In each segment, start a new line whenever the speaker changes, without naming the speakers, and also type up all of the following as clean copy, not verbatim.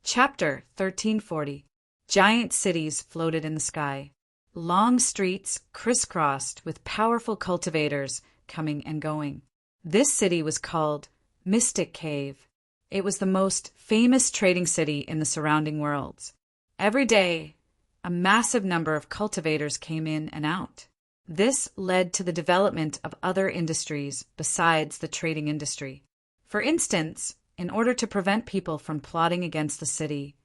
Chapter 1340. Giant cities floated in the sky. Long streets crisscrossed with powerful cultivators coming and going. This city was called Mystic Cave. It was the most famous trading city in the surrounding worlds. Every day, a massive number of cultivators came in and out. This led to the development of other industries besides the trading industry. For instance, in order to prevent people from plotting against the city,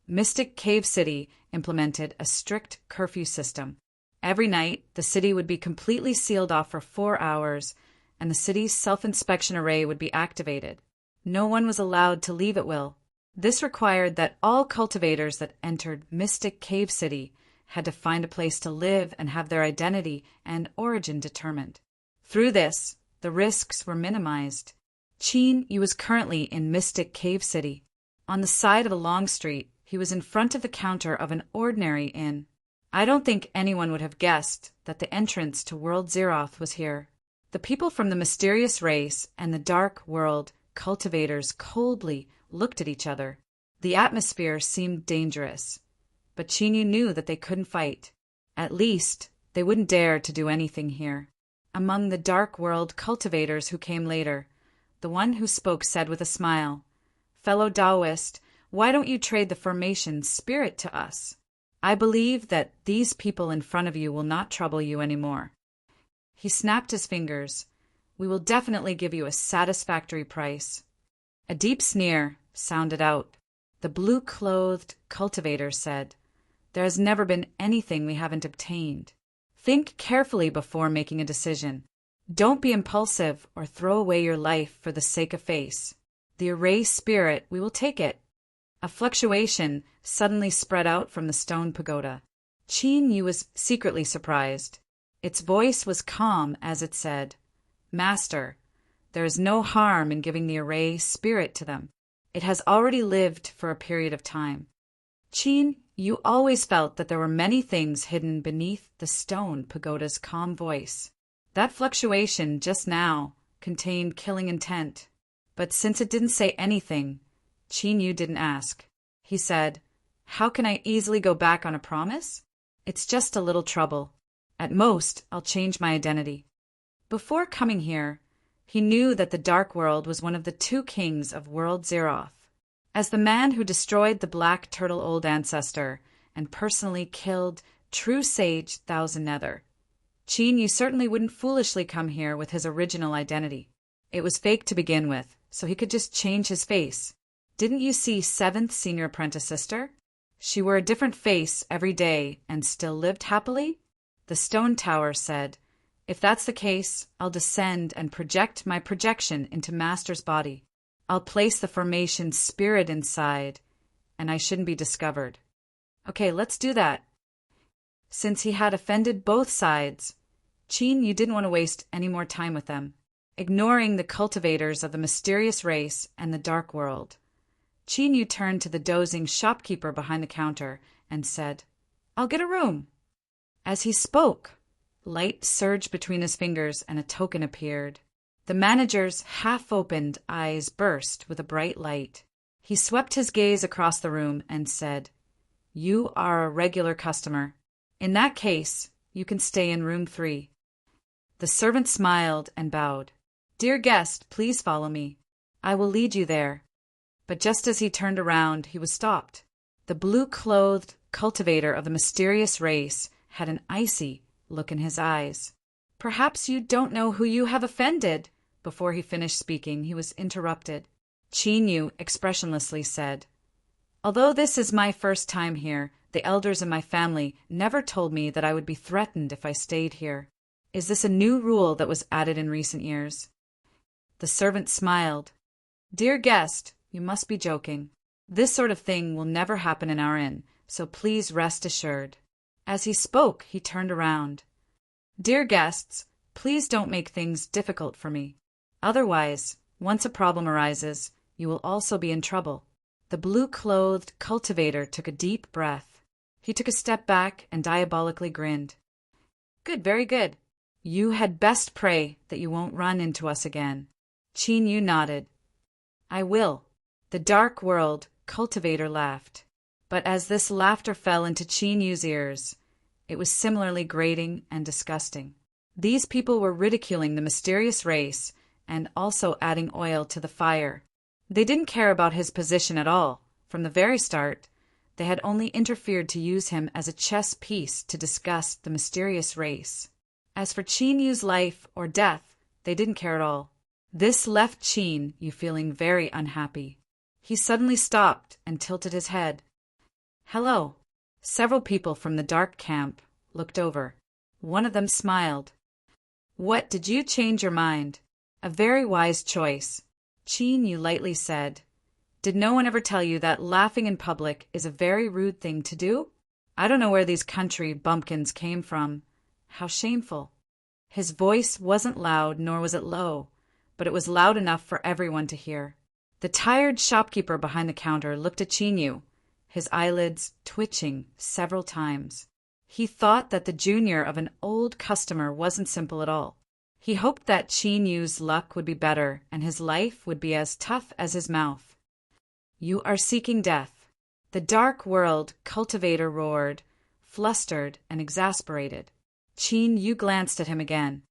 Mystic Cave City implemented a strict curfew system. Every night, the city would be completely sealed off for 4 hours, and the city's self-inspection array would be activated. No one was allowed to leave at will. This required that all cultivators that entered Mystic Cave City had to find a place to live and have their identity and origin determined. Through this, the risks were minimized. Qin Yu was currently in Mystic Cave City. On the side of a long street, he was in front of the counter of an ordinary inn. I don't think anyone would have guessed that the entrance to World Zeroth was here. The people from the mysterious race and the dark world cultivators coldly looked at each other. The atmosphere seemed dangerous, but Qin Yu knew that they couldn't fight. At least, they wouldn't dare to do anything here. Among the dark world cultivators who came later, the one who spoke said with a smile, "Fellow Taoist, why don't you trade the formation spirit to us? I believe that these people in front of you will not trouble you anymore." He snapped his fingers. "We will definitely give you a satisfactory price." A deep sneer sounded out. The blue-clothed cultivator said, "There has never been anything we haven't obtained. Think carefully before making a decision. Don't be impulsive or throw away your life for the sake of face. The array spirit, we will take it." A fluctuation suddenly spread out from the stone pagoda. Qin Yu was secretly surprised. Its voice was calm as it said, "Master, there is no harm in giving the array spirit to them. It has already lived for a period of time." Qin Yu always felt that there were many things hidden beneath the stone pagoda's calm voice. That fluctuation just now contained killing intent. But since it didn't say anything, Qin Yu didn't ask. He said, "How can I easily go back on a promise? It's just a little trouble. At most, I'll change my identity." Before coming here, he knew that the Dark World was one of the 2 kings of World Zeroth. As the man who destroyed the Black Turtle Old Ancestor and personally killed true sage Thousand Nether, Qin Yu certainly wouldn't foolishly come here with his original identity. It was fake to begin with, so he could just change his face. Didn't you see 7th Senior Apprentice Sister? She wore a different face every day and still lived happily? The stone tower said, "If that's the case, I'll descend and project my projection into Master's body. I'll place the formation spirit inside, and I shouldn't be discovered." Okay, let's do that. Since he had offended both sides, Qin Yu didn't want to waste any more time with them. Ignoring the cultivators of the mysterious race and the dark world, Qin Yu turned to the dozing shopkeeper behind the counter and said, "I'll get a room." As he spoke, light surged between his fingers and a token appeared. The manager's half-opened eyes burst with a bright light. He swept his gaze across the room and said, "You are a regular customer. In that case, you can stay in room 3. The servant smiled and bowed. "Dear guest, please follow me. I will lead you there." But just as he turned around, he was stopped. The blue-clothed cultivator of the mysterious race had an icy look in his eyes. "Perhaps you don't know who you have offended." Before he finished speaking, he was interrupted. Qin Yu expressionlessly said, "Although this is my first time here, the elders in my family never told me that I would be threatened if I stayed here. Is this a new rule that was added in recent years?" The servant smiled. "Dear guest, you must be joking. This sort of thing will never happen in our inn, so please rest assured." As he spoke, he turned around. "Dear guests, please don't make things difficult for me. Otherwise, once a problem arises, you will also be in trouble." The blue-clothed cultivator took a deep breath. He took a step back and diabolically grinned. "Good, very good. You had best pray that you won't run into us again." Qin Yu nodded. "I will." The dark world cultivator laughed. But as this laughter fell into Qin Yu's ears, it was similarly grating and disgusting. These people were ridiculing the mysterious race and also adding oil to the fire. They didn't care about his position at all. From the very start, they had only interfered to use him as a chess piece to discuss the mysterious race. As for Qin Yu's life or death, they didn't care at all. This left Qin Yu feeling very unhappy. He suddenly stopped and tilted his head. "Hello." Several people from the dark camp looked over. One of them smiled. "What, did you change your mind?" "A very wise choice," Qin Yu lightly said. "Did no one ever tell you that laughing in public is a very rude thing to do? I don't know where these country bumpkins came from. How shameful." His voice wasn't loud nor was it low, but it was loud enough for everyone to hear. The tired shopkeeper behind the counter looked at Qin Yu, his eyelids twitching several times. He thought that the junior of an old customer wasn't simple at all. He hoped that Qin Yu's luck would be better and his life would be as tough as his mouth. "You are seeking death," the dark world cultivator roared, flustered and exasperated. Qin Yu glanced at him again.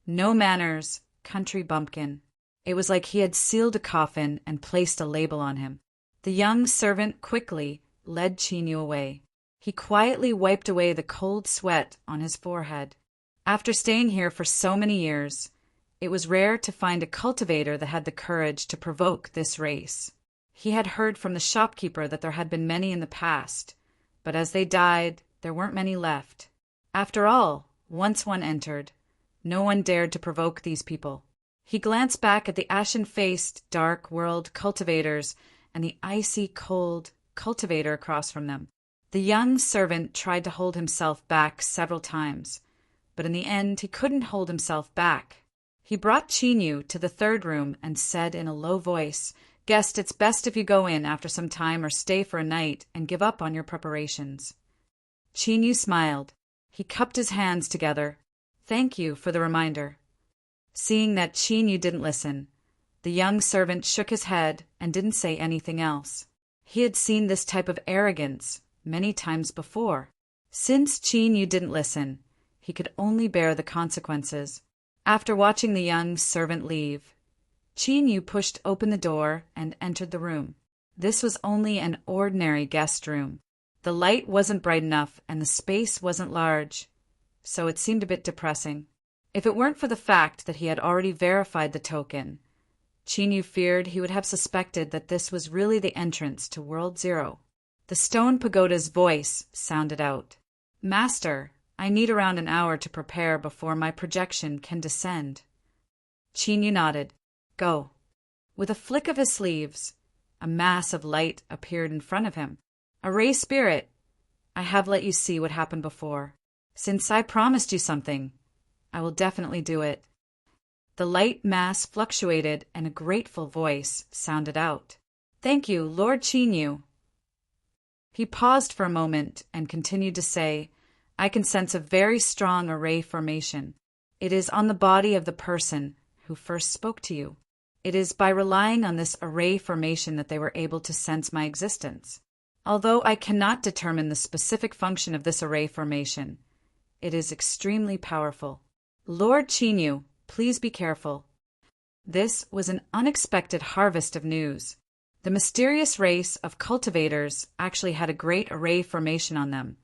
No manners, country bumpkin. It was like he had sealed a coffin and placed a label on him. The young servant quickly led Qin Yu away. He quietly wiped away the cold sweat on his forehead. After staying here for so many years, it was rare to find a cultivator that had the courage to provoke this race. He had heard from the shopkeeper that there had been many in the past, but as they died, there weren't many left. After all, once one entered, no one dared to provoke these people. He glanced back at the ashen-faced, dark world cultivators and the icy cold cultivator across from them. The young servant tried to hold himself back several times, but in the end he couldn't hold himself back. He brought Qin Yu to the third room and said in a low voice, "Guest, it's best if you go in after some time or stay for a night and give up on your preparations." Qin Yu smiled. He cupped his hands together. "Thank you for the reminder." Seeing that Qin Yu didn't listen, the young servant shook his head and didn't say anything else. He had seen this type of arrogance many times before. Since Qin Yu didn't listen, he could only bear the consequences. After watching the young servant leave, Qin Yu pushed open the door and entered the room. This was only an ordinary guest room. The light wasn't bright enough and the space wasn't large, so it seemed a bit depressing. If it weren't for the fact that he had already verified the token, Qin Yu feared he would have suspected that this was really the entrance to World Zero. The stone pagoda's voice sounded out. "Master, I need around an hour to prepare before my projection can descend." Qin Yu nodded. "Go." With a flick of his sleeves, a mass of light appeared in front of him. "A ray spirit, I have let you see what happened before. Since I promised you something, I will definitely do it." The light mass fluctuated and a grateful voice sounded out. "Thank you, Lord Qin Yu." He paused for a moment and continued to say, "I can sense a very strong array formation. It is on the body of the person who first spoke to you. It is by relying on this array formation that they were able to sense my existence. Although I cannot determine the specific function of this array formation, it is extremely powerful. Lord Qin Yu, please be careful." This was an unexpected harvest of news. The mysterious race of cultivators actually had a great array formation on them.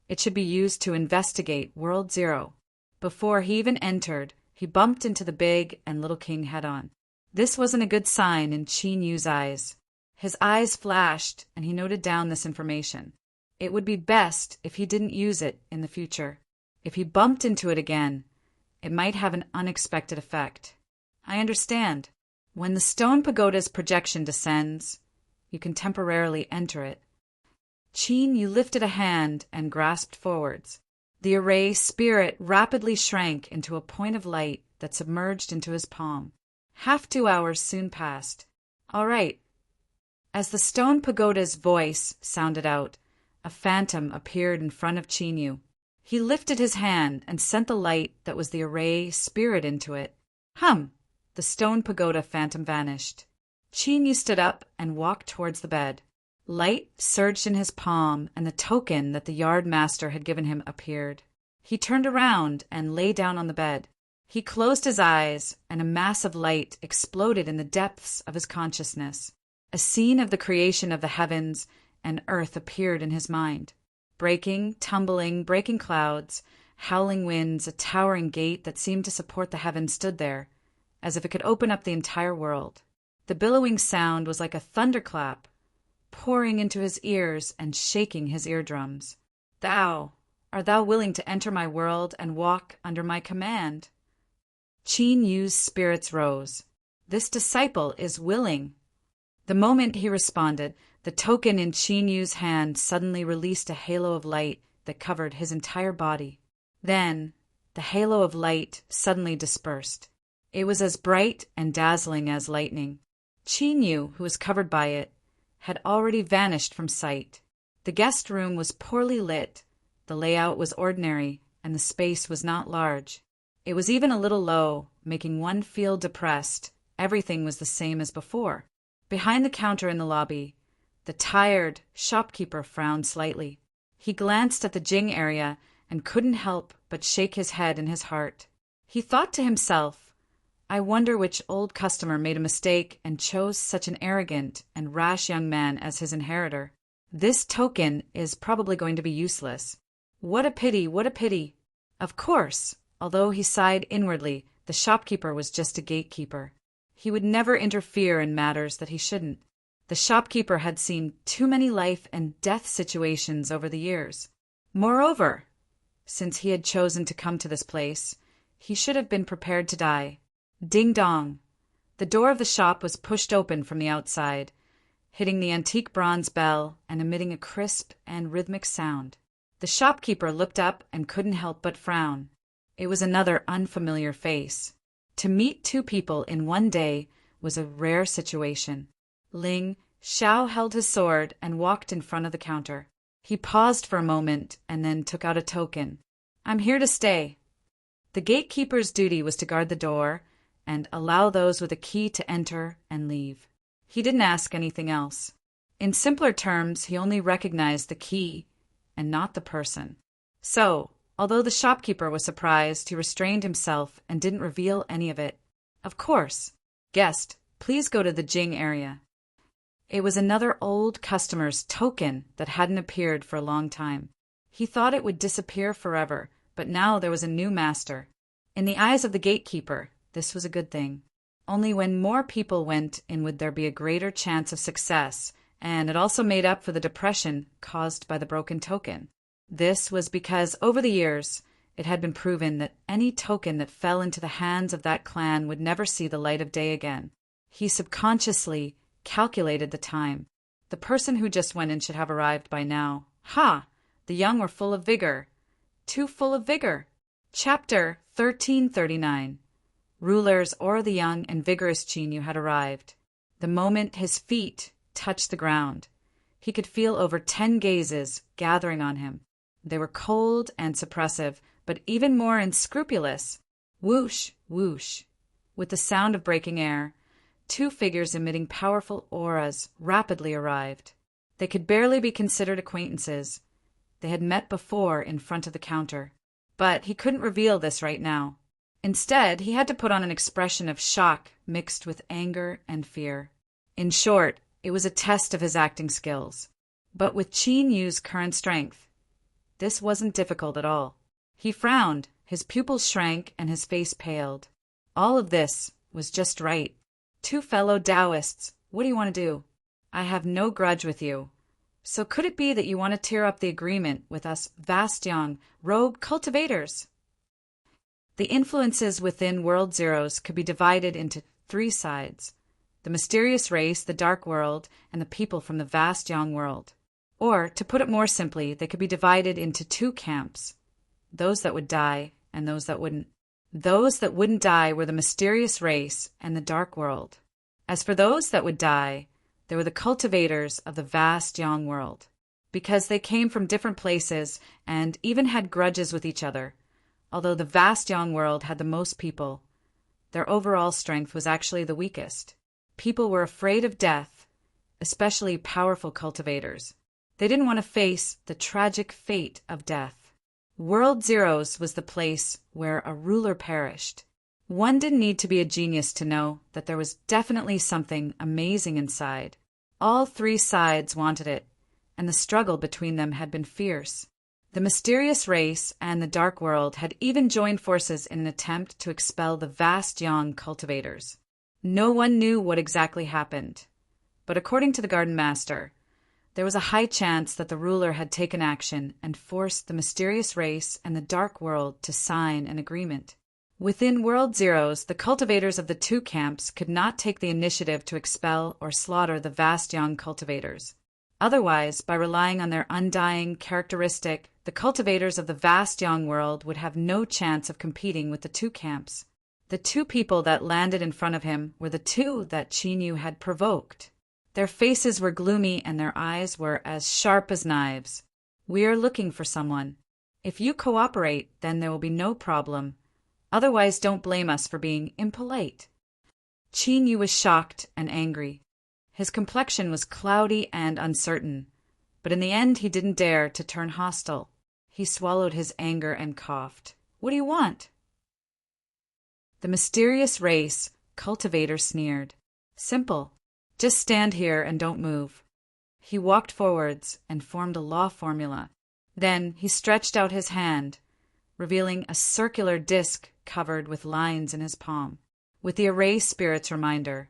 It should be used to investigate World Zero. Before he even entered, he bumped into the big and little king head-on. This wasn't a good sign in Qin Yu's eyes. His eyes flashed, and he noted down this information. It would be best if he didn't use it in the future. If he bumped into it again, it might have an unexpected effect. "I understand. When the stone pagoda's projection descends, you can temporarily enter it." Qin Yu lifted a hand and grasped forwards. The array spirit rapidly shrank into a point of light that submerged into his palm. 2 hours soon passed. "All right." As the stone pagoda's voice sounded out, a phantom appeared in front of Qin Yu. He lifted his hand and sent the light that was the array spirit into it. The stone pagoda phantom vanished. Qin Yu stood up and walked towards the bed. Light surged in his palm, and the token that the yard master had given him appeared. He turned around and lay down on the bed. He closed his eyes, and a mass of light exploded in the depths of his consciousness. A scene of the creation of the heavens and earth appeared in his mind. Breaking, tumbling, breaking clouds, howling winds, a towering gate that seemed to support the heavens stood there, as if it could open up the entire world. The billowing sound was like a thunderclap, pouring into his ears and shaking his eardrums. Art thou willing to enter my world and walk under my command? Qin Yu's spirits rose. This disciple is willing. The moment he responded, the token in Qin Yu's hand suddenly released a halo of light that covered his entire body. Then, the halo of light suddenly dispersed. It was as bright and dazzling as lightning. Qin Yu, who was covered by it, had already vanished from sight. The guest room was poorly lit, the layout was ordinary, and the space was not large. It was even a little low, making one feel depressed. Everything was the same as before. Behind the counter in the lobby, the tired shopkeeper frowned slightly. He glanced at the Jing area and couldn't help but shake his head in his heart. He thought to himself, I wonder which old customer made a mistake and chose such an arrogant and rash young man as his inheritor. This token is probably going to be useless. What a pity, what a pity. Of course, although he sighed inwardly, the shopkeeper was just a gatekeeper. He would never interfere in matters that he shouldn't. The shopkeeper had seen too many life and death situations over the years. Moreover, since he had chosen to come to this place, he should have been prepared to die. Ding dong! The door of the shop was pushed open from the outside, hitting the antique bronze bell and emitting a crisp and rhythmic sound. The shopkeeper looked up and couldn't help but frown. It was another unfamiliar face. To meet two people in one day was a rare situation. Ling Xiao held his sword and walked in front of the counter. He paused for a moment and then took out a token. I'm here to stay. The gatekeeper's duty was to guard the door and allow those with a key to enter and leave. He didn't ask anything else. In simpler terms, he only recognized the key and not the person. So, although the shopkeeper was surprised, he restrained himself and didn't reveal any of it. Of course. Guest, please go to the Jing area. It was another old customer's token that hadn't appeared for a long time. He thought it would disappear forever, but now there was a new master. In the eyes of the gatekeeper, this was a good thing. Only when more people went in would there be a greater chance of success, and it also made up for the depression caused by the broken token. This was because over the years, it had been proven that any token that fell into the hands of that clan would never see the light of day again. He subconsciously calculated the time. The person who just went in should have arrived by now. Ha! The young were full of vigor. Too full of vigor. Chapter 1339. Rulers o'er the young and vigorous Qin Yu had arrived. The moment his feet touched the ground, he could feel over 10 gazes gathering on him. They were cold and suppressive, but even more unscrupulous. Whoosh, whoosh. With the sound of breaking air, 2 figures emitting powerful auras rapidly arrived. They could barely be considered acquaintances. They had met before in front of the counter. But he couldn't reveal this right now. Instead, he had to put on an expression of shock mixed with anger and fear. In short, it was a test of his acting skills. But with Qin Yu's current strength, this wasn't difficult at all. He frowned, his pupils shrank, and his face paled. All of this was just right. 2 fellow Taoists, what do you want to do? I have no grudge with you. So could it be that you want to tear up the agreement with us vast young, rogue cultivators? The influences within World Zeros could be divided into 3 sides: the mysterious race, the dark world, and the people from the vast young world. Or, to put it more simply, they could be divided into 2 camps: those that would die and those that wouldn't. Those that wouldn't die were the mysterious race and the dark world. As for those that would die, they were the cultivators of the vast young world. Because they came from different places and even had grudges with each other, although the vast young world had the most people, their overall strength was actually the weakest. People were afraid of death, especially powerful cultivators. They didn't want to face the tragic fate of death. World Zeroes was the place where a ruler perished. One didn't need to be a genius to know that there was definitely something amazing inside. All three sides wanted it, and the struggle between them had been fierce. The mysterious race and the dark world had even joined forces in an attempt to expel the vast young cultivators. No one knew what exactly happened, but according to the Garden Master, there was a high chance that the ruler had taken action and forced the mysterious race and the dark world to sign an agreement. Within World Zeroes, the cultivators of the two camps could not take the initiative to expel or slaughter the vast young cultivators. Otherwise, by relying on their undying characteristic, the cultivators of the vast young world would have no chance of competing with the two camps. The two people that landed in front of him were the two that Chinyu had provoked. Their faces were gloomy and their eyes were as sharp as knives. "We are looking for someone. If you cooperate, then there will be no problem. Otherwise, don't blame us for being impolite." Chinyu was shocked and angry. His complexion was cloudy and uncertain, but in the end he didn't dare to turn hostile. He swallowed his anger and coughed. "What do you want?" The mysterious race cultivator sneered. "Simple. Just stand here and don't move." He walked forwards and formed a law formula. Then he stretched out his hand, revealing a circular disc covered with lines in his palm. With the array spirit's reminder,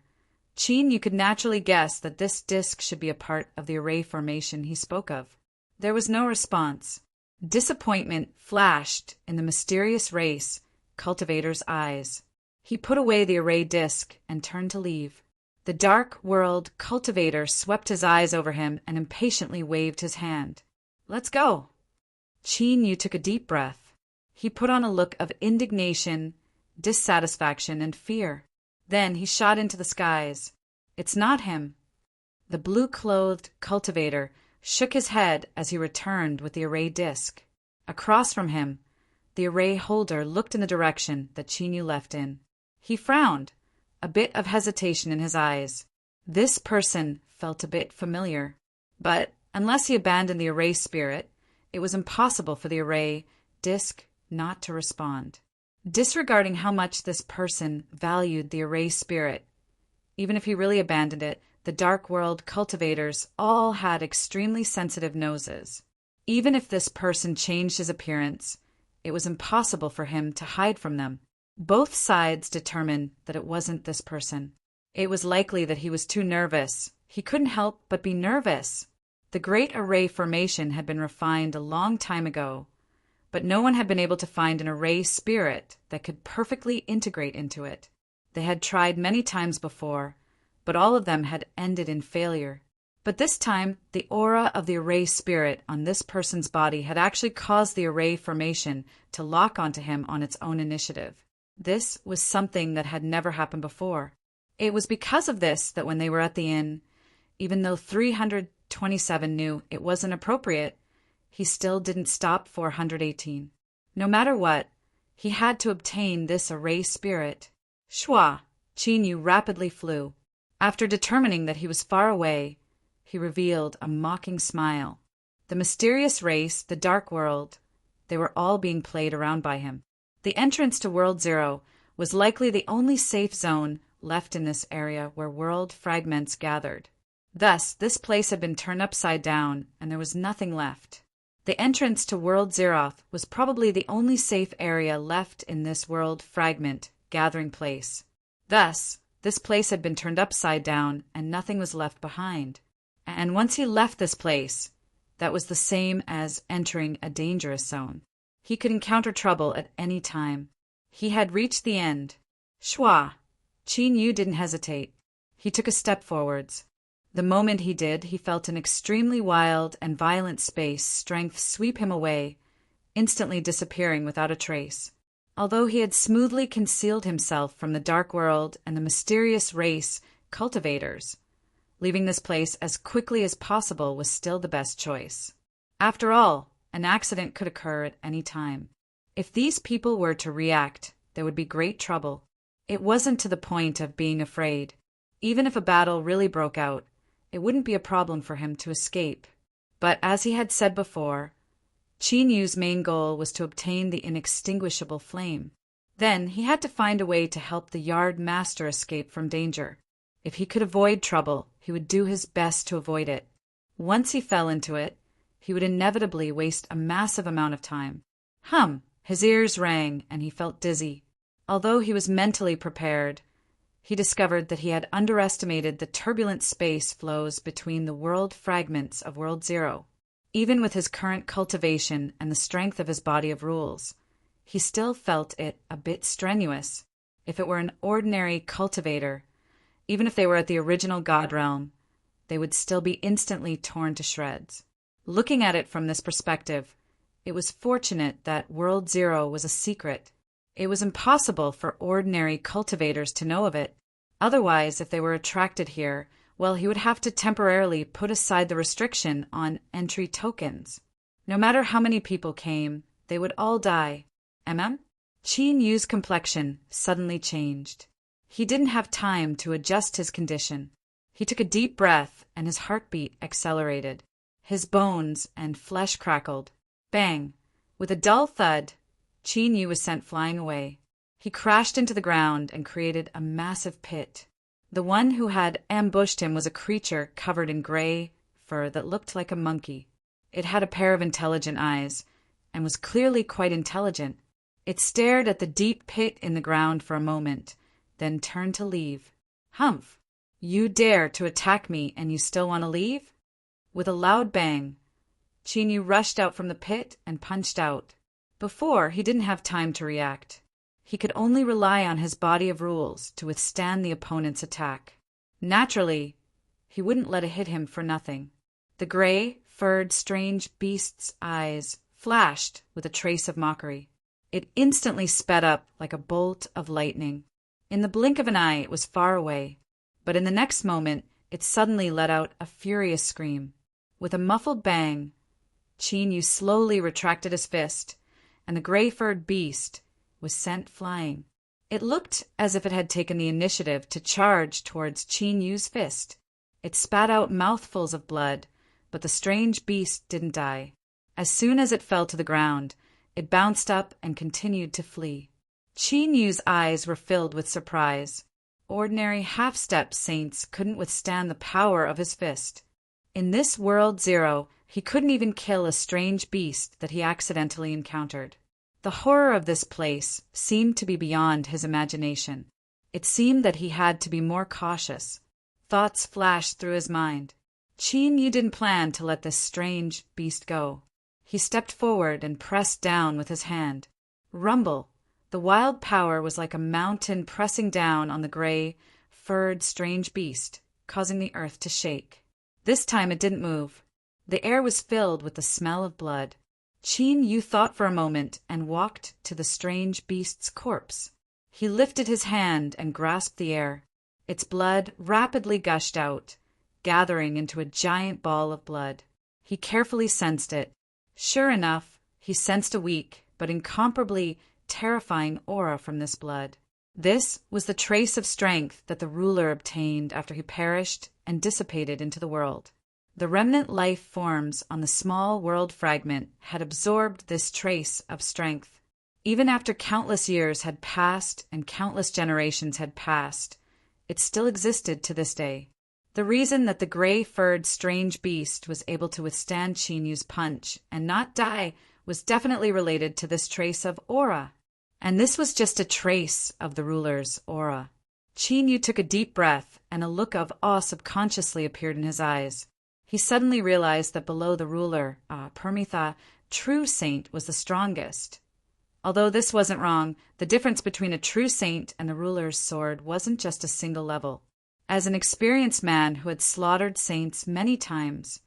you could naturally guess that this disc should be a part of the array formation he spoke of. There was no response. Disappointment flashed in the mysterious race cultivator's eyes. He put away the array disc and turned to leave. The dark world cultivator swept his eyes over him and impatiently waved his hand. "Let's go." Yu took a deep breath. He put on a look of indignation, dissatisfaction, and fear. Then he shot into the skies. "It's not him." The blue-clothed cultivator shook his head as he returned with the array disc. Across from him, the array holder looked in the direction that Chinyu left in. He frowned, a bit of hesitation in his eyes. This person felt a bit familiar. But unless he abandoned the array spirit, it was impossible for the array disc not to respond. Disregarding how much this person valued the array spirit, even if he really abandoned it, the dark world cultivators all had extremely sensitive noses. Even if this person changed his appearance, it was impossible for him to hide from them. Both sides determined that it wasn't this person. It was likely that he was too nervous. He couldn't help but be nervous. The great array formation had been refined a long time ago, but no one had been able to find an array spirit that could perfectly integrate into it. They had tried many times before, but all of them had ended in failure. But this time, the aura of the array spirit on this person's body had actually caused the array formation to lock onto him on its own initiative. This was something that had never happened before. It was because of this that when they were at the inn, even though 327 knew it wasn't appropriate, he still didn't stop 418. No matter what, he had to obtain this array spirit. Shwa! Chinyu rapidly flew. After determining that he was far away, he revealed a mocking smile. The mysterious race, the dark world, they were all being played around by him. The entrance to World Zero was likely the only safe zone left in this area where world fragments gathered. Thus, this place had been turned upside down, and there was nothing left. The entrance to World Zeroth was probably the only safe area left in this world fragment gathering place. Thus, this place had been turned upside down, and nothing was left behind. And once he left this place, that was the same as entering a dangerous zone. He could encounter trouble at any time. He had reached the end. Shwa! Chinyu didn't hesitate. He took a step forwards. The moment he did, he felt an extremely wild and violent space strength sweep him away, instantly disappearing without a trace. Although he had smoothly concealed himself from the dark world and the mysterious race cultivators, leaving this place as quickly as possible was still the best choice. After all, an accident could occur at any time. If these people were to react, there would be great trouble. It wasn't to the point of being afraid. Even if a battle really broke out, it wouldn't be a problem for him to escape. But as he had said before, Qin Yu's main goal was to obtain the inextinguishable flame. Then he had to find a way to help the yard master escape from danger. If he could avoid trouble, he would do his best to avoid it. Once he fell into it, he would inevitably waste a massive amount of time. His ears rang and he felt dizzy. Although he was mentally prepared, he discovered that he had underestimated the turbulent space flows between the world fragments of World Zero. Even with his current cultivation and the strength of his body of rules, he still felt it a bit strenuous. If it were an ordinary cultivator, even if they were at the original God realm, they would still be instantly torn to shreds. Looking at it from this perspective, it was fortunate that World Zero was a secret. It was impossible for ordinary cultivators to know of it. Otherwise, if they were attracted here, well, he would have to temporarily put aside the restriction on entry tokens. No matter how many people came, they would all die. Qin Yu's complexion suddenly changed. He didn't have time to adjust his condition. He took a deep breath and his heartbeat accelerated. His bones and flesh crackled. Bang! With a dull thud, Qin Yu was sent flying away. He crashed into the ground and created a massive pit. The one who had ambushed him was a creature covered in gray fur that looked like a monkey. It had a pair of intelligent eyes and was clearly quite intelligent. It stared at the deep pit in the ground for a moment, then turned to leave. Humph! You dare to attack me and you still want to leave? With a loud bang, Qin Yu rushed out from the pit and punched out. Before, he didn't have time to react. He could only rely on his body of rules to withstand the opponent's attack. Naturally, he wouldn't let it hit him for nothing. The gray, furred, strange beast's eyes flashed with a trace of mockery. It instantly sped up like a bolt of lightning. In the blink of an eye, it was far away, but in the next moment, it suddenly let out a furious scream. With a muffled bang, Qin Yu slowly retracted his fist, and the gray-furred beast was sent flying. It looked as if it had taken the initiative to charge towards Qin Yu's fist. It spat out mouthfuls of blood, but the strange beast didn't die. As soon as it fell to the ground, it bounced up and continued to flee. Qin Yu's eyes were filled with surprise. Ordinary half-step saints couldn't withstand the power of his fist. In this World Zero, he couldn't even kill a strange beast that he accidentally encountered. The horror of this place seemed to be beyond his imagination. It seemed that he had to be more cautious. Thoughts flashed through his mind. Qin Yu didn't plan to let this strange beast go. He stepped forward and pressed down with his hand. Rumble! The wild power was like a mountain pressing down on the gray, furred, strange beast, causing the earth to shake. This time it didn't move. The air was filled with the smell of blood. Qin Yu thought for a moment and walked to the strange beast's corpse. He lifted his hand and grasped the air. Its blood rapidly gushed out, gathering into a giant ball of blood. He carefully sensed it. Sure enough, he sensed a weak but incomparably terrifying aura from this blood. This was the trace of strength that the ruler obtained after he perished and dissipated into the world. The remnant life forms on the small world fragment had absorbed this trace of strength. Even after countless years had passed and countless generations had passed, it still existed to this day. The reason that the gray-furred strange beast was able to withstand Qin Yu's punch and not die was definitely related to this trace of aura. And this was just a trace of the ruler's aura. Qin Yu took a deep breath, and a look of awe subconsciously appeared in his eyes. He suddenly realized that below the ruler, Permitha, true saint was the strongest. Although this wasn't wrong, the difference between a true saint and the ruler's sword wasn't just a single level. As an experienced man who had slaughtered saints many times,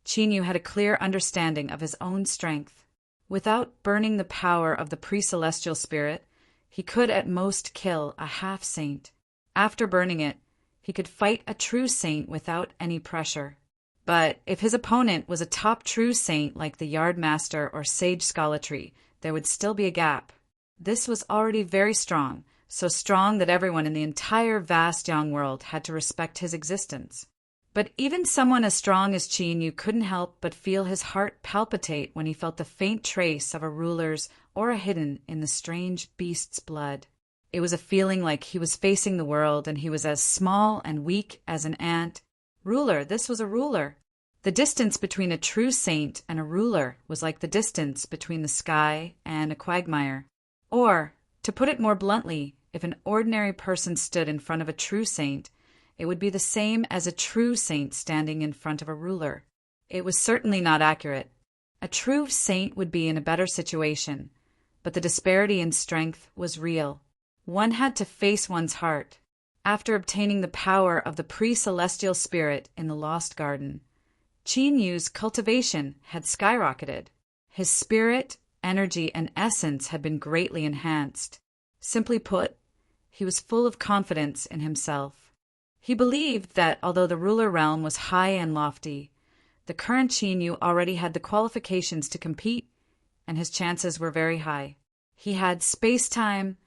Qin Yu had a clear understanding of his own strength. Without burning the power of the pre-celestial spirit, he could at most kill a half-saint. After burning it, he could fight a true saint without any pressure. But if his opponent was a top true saint like the Yardmaster or Sage Scholatry, there would still be a gap. This was already very strong, so strong that everyone in the entire vast young world had to respect his existence. But even someone as strong as Qin Yu couldn't help but feel his heart palpitate when he felt the faint trace of a ruler's aura hidden in the strange beast's blood. It was a feeling like he was facing the world and he was as small and weak as an ant. Ruler, this was a ruler. The distance between a true saint and a ruler was like the distance between the sky and a quagmire. Or, to put it more bluntly, if an ordinary person stood in front of a true saint, it would be the same as a true saint standing in front of a ruler. It was certainly not accurate. A true saint would be in a better situation, but the disparity in strength was real. One had to face one's heart. After obtaining the power of the pre-celestial spirit in the Lost Garden, Qin Yu's cultivation had skyrocketed. His spirit, energy, and essence had been greatly enhanced. Simply put, he was full of confidence in himself. He believed that although the ruler realm was high and lofty, the current Qin Yu already had the qualifications to compete, and his chances were very high. He had space-time,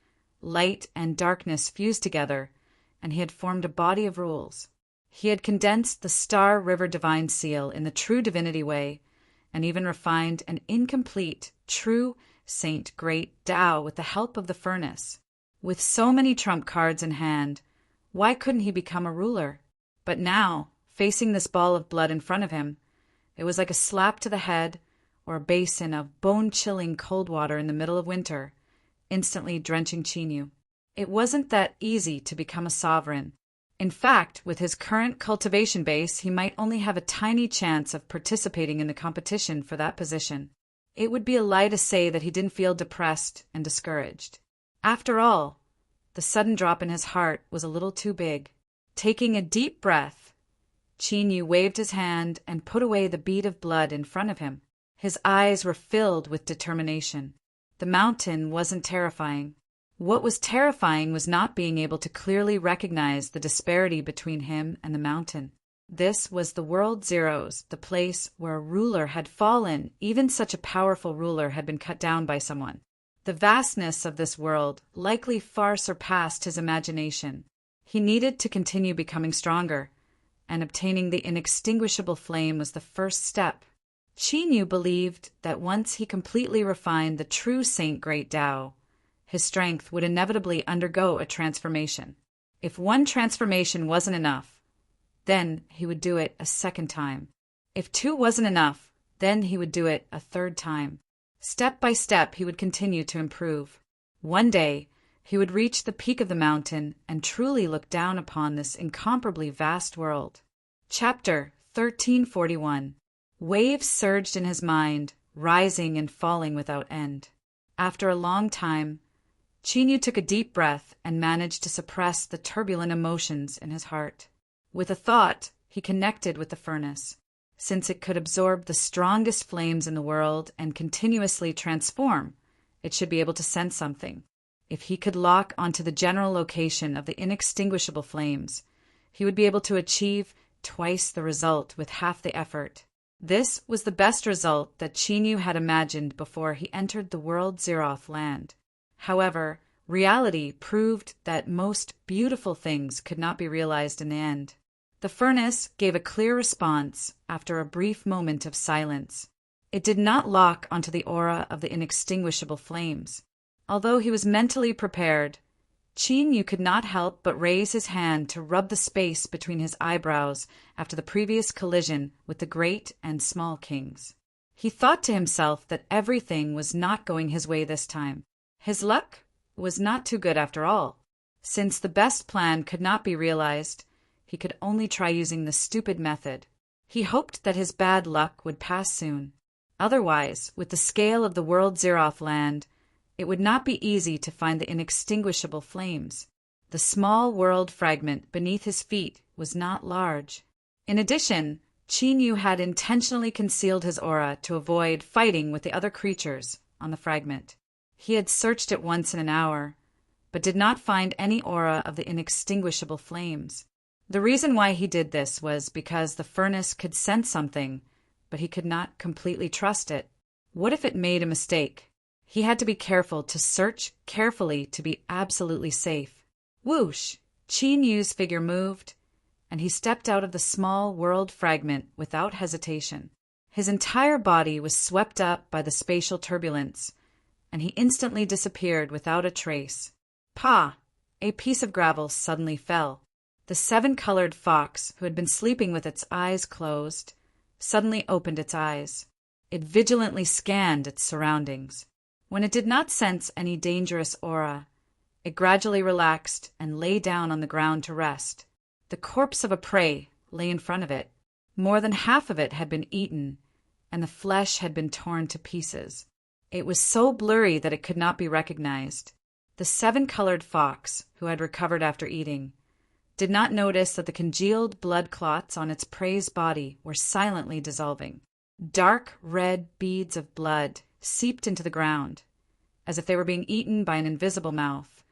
light, and darkness fused together, and he had formed a body of rules. He had condensed the Star River Divine Seal in the true divinity way, and even refined an incomplete, true Saint Great Tao with the help of the furnace. With so many trump cards in hand, why couldn't he become a ruler? But now, facing this ball of blood in front of him, it was like a slap to the head or a basin of bone-chilling cold water in the middle of winter, instantly drenching Qin Yu. It wasn't that easy to become a sovereign. In fact, with his current cultivation base, he might only have a tiny chance of participating in the competition for that position. It would be a lie to say that he didn't feel depressed and discouraged. After all, the sudden drop in his heart was a little too big. Taking a deep breath, Qin Yu waved his hand and put away the bead of blood in front of him. His eyes were filled with determination. The mountain wasn't terrifying. What was terrifying was not being able to clearly recognize the disparity between him and the mountain. This was the World Zeroes, the place where a ruler had fallen. Even such a powerful ruler had been cut down by someone. The vastness of this world likely far surpassed his imagination. He needed to continue becoming stronger, and obtaining the inextinguishable flame was the first step. Qin Yu believed that once he completely refined the true Saint Great Tao, his strength would inevitably undergo a transformation. If one transformation wasn't enough, then he would do it a second time. If two wasn't enough, then he would do it a third time. Step by step, he would continue to improve. One day, he would reach the peak of the mountain and truly look down upon this incomparably vast world. Chapter 1341. Waves surged in his mind, rising and falling without end. After a long time, Qin Yu took a deep breath and managed to suppress the turbulent emotions in his heart. With a thought, he connected with the furnace. Since it could absorb the strongest flames in the world and continuously transform, it should be able to sense something. If he could lock onto the general location of the inextinguishable flames, he would be able to achieve twice the result with half the effort. This was the best result that Qin Yu had imagined before he entered the World Zeroth land. However, reality proved that most beautiful things could not be realized in the end. The furnace gave a clear response after a brief moment of silence. It did not lock onto the aura of the inextinguishable flames. Although he was mentally prepared, Qin Yu could not help but raise his hand to rub the space between his eyebrows after the previous collision with the great and small kings. He thought to himself that everything was not going his way this time. His luck was not too good after all. Since the best plan could not be realized, he could only try using the stupid method. He hoped that his bad luck would pass soon. Otherwise, with the scale of the World Zeroth land, it would not be easy to find the inextinguishable flames. The small world fragment beneath his feet was not large. In addition, Qin Yu had intentionally concealed his aura to avoid fighting with the other creatures on the fragment. He had searched it once in an hour, but did not find any aura of the inextinguishable flames. The reason why he did this was because the furnace could sense something, but he could not completely trust it. What if it made a mistake? He had to be careful to search carefully to be absolutely safe. Whoosh! Qin Yu's figure moved, and he stepped out of the small world fragment without hesitation. His entire body was swept up by the spatial turbulence, and he instantly disappeared without a trace. Pa! A piece of gravel suddenly fell. The seven-colored fox, who had been sleeping with its eyes closed, suddenly opened its eyes. It vigilantly scanned its surroundings. When it did not sense any dangerous aura, it gradually relaxed and lay down on the ground to rest. The corpse of a prey lay in front of it. More than half of it had been eaten, and the flesh had been torn to pieces. It was so blurry that it could not be recognized. The seven-colored fox, who had recovered after eating, did not notice that the congealed blood clots on its prey's body were silently dissolving. Dark red beads of blood seeped into the ground, as if they were being eaten by an invisible mouth,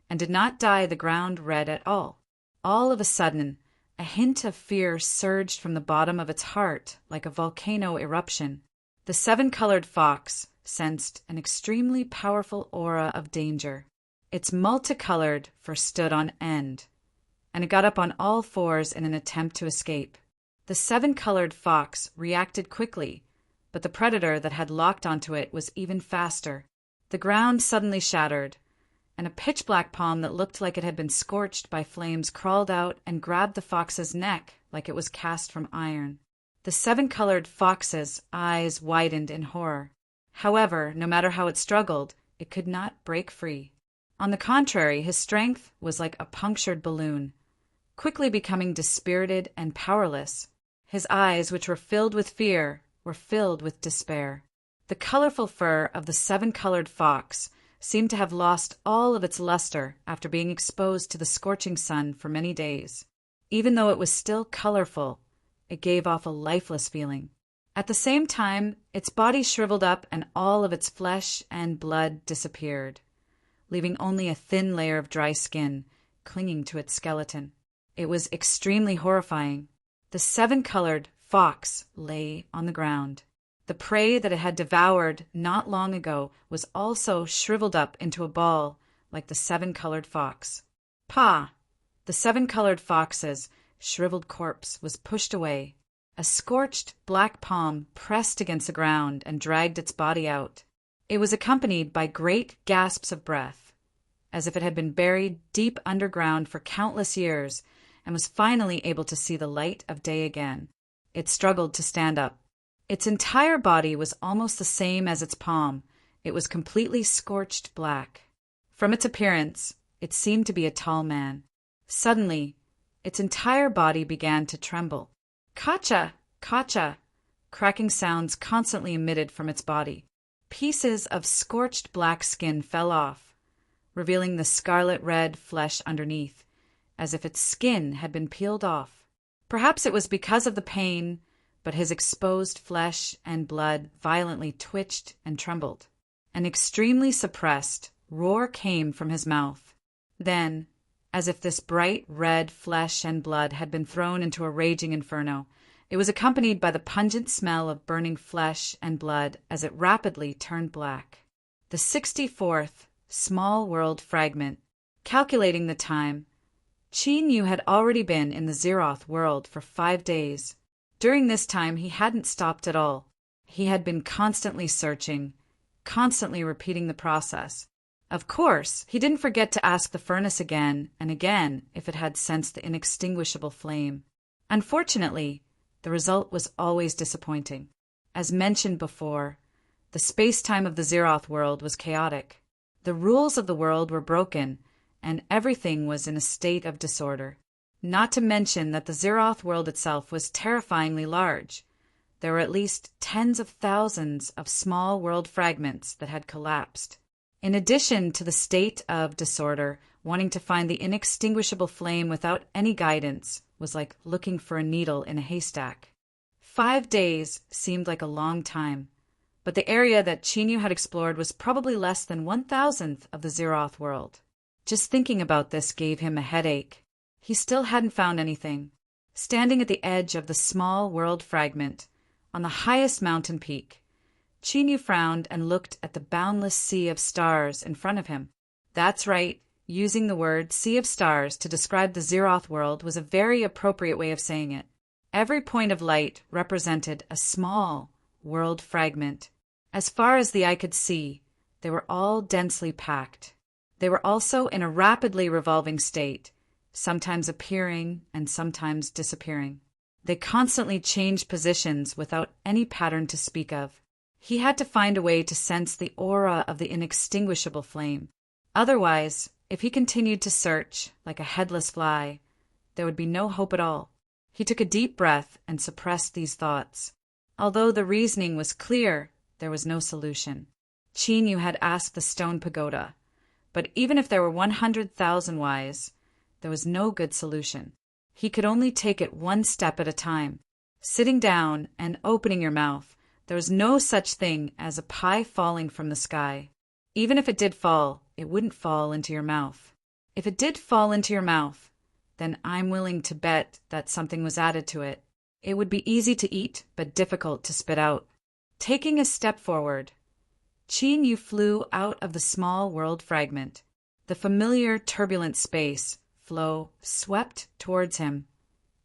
and did not dye the ground red at all. All of a sudden, a hint of fear surged from the bottom of its heart like a volcano eruption. The seven-colored fox sensed an extremely powerful aura of danger. Its multicolored fur stood on end, and it got up on all fours in an attempt to escape. The seven-colored fox reacted quickly, but the predator that had locked onto it was even faster. The ground suddenly shattered, and a pitch-black palm that looked like it had been scorched by flames crawled out and grabbed the fox's neck like it was cast from iron. The seven-colored fox's eyes widened in horror. However, no matter how it struggled, it could not break free. On the contrary, his strength was like a punctured balloon, quickly becoming dispirited and powerless. His eyes, which were filled with fear, were filled with despair. The colorful fur of the seven-colored fox seemed to have lost all of its luster after being exposed to the scorching sun for many days. Even though it was still colorful, it gave off a lifeless feeling. At the same time, its body shriveled up and all of its flesh and blood disappeared, leaving only a thin layer of dry skin clinging to its skeleton. It was extremely horrifying. The seven-colored fox lay on the ground. The prey that it had devoured not long ago was also shriveled up into a ball like the seven-colored fox. Pa! The seven-colored fox's shriveled corpse was pushed away. A scorched black palm pressed against the ground and dragged its body out. It was accompanied by great gasps of breath, as if it had been buried deep underground for countless years and was finally able to see the light of day again. It struggled to stand up. Its entire body was almost the same as its palm. It was completely scorched black. From its appearance, it seemed to be a tall man. Suddenly, its entire body began to tremble. Kacha! Kacha! Cracking sounds constantly emitted from its body. Pieces of scorched black skin fell off, revealing the scarlet-red flesh underneath, as if its skin had been peeled off. Perhaps it was because of the pain, but his exposed flesh and blood violently twitched and trembled. An extremely suppressed roar came from his mouth. Then, as if this bright red flesh and blood had been thrown into a raging inferno, it was accompanied by the pungent smell of burning flesh and blood as it rapidly turned black. The 64th small world fragment. Calculating the time, Chi Nhu had already been in the Zeroth world for 5 days. During this time, he hadn't stopped at all. He had been constantly searching, constantly repeating the process. Of course, he didn't forget to ask the furnace again and again if it had sensed the inextinguishable flame. Unfortunately, the result was always disappointing. As mentioned before, the space-time of the Zeroth world was chaotic. The rules of the world were broken, and everything was in a state of disorder. Not to mention that the Zeroth world itself was terrifyingly large. There were at least tens of thousands of small world fragments that had collapsed. In addition to the state of disorder, wanting to find the inextinguishable flame without any guidance was like looking for a needle in a haystack. 5 days seemed like a long time, but the area that Chi Nhu had explored was probably less than 1,000th of the Zeroth world. Just thinking about this gave him a headache. He still hadn't found anything. Standing at the edge of the small world fragment, on the highest mountain peak, Chi Nhu frowned and looked at the boundless sea of stars in front of him. That's right, Using the word sea of stars to describe the Zeroth world was a very appropriate way of saying it. Every point of light represented a small world fragment. As far as the eye could see, they were all densely packed. They were also in a rapidly revolving state, sometimes appearing and sometimes disappearing. They constantly changed positions without any pattern to speak of. He had to find a way to sense the aura of the inextinguishable flame. Otherwise, if he continued to search like a headless fly, there would be no hope at all. He took a deep breath and suppressed these thoughts. Although the reasoning was clear, there was no solution. Qin Yu had asked the stone pagoda, but even if there were 100,000 whys, there was no good solution. He could only take it one step at a time. Sitting down and opening your mouth, there was no such thing as a pie falling from the sky. Even if it did fall, it wouldn't fall into your mouth. If it did fall into your mouth, then I'm willing to bet that something was added to it. It would be easy to eat, but difficult to spit out. Taking a step forward, Qin Yu flew out of the small world fragment. The familiar turbulent space flow swept towards him,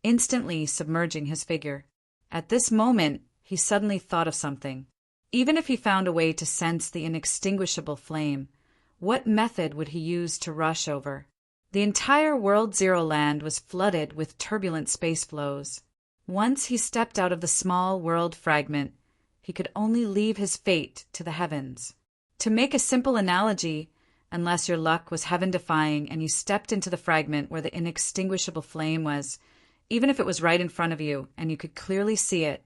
instantly submerging his figure. At this moment, he suddenly thought of something. Even if he found a way to sense the inextinguishable flame, what method would he use to rush over? The entire World Zero land was flooded with turbulent space flows. Once he stepped out of the small world fragment, he could only leave his fate to the heavens. To make a simple analogy, unless your luck was heaven-defying and you stepped into the fragment where the inextinguishable flame was, even if it was right in front of you and you could clearly see it,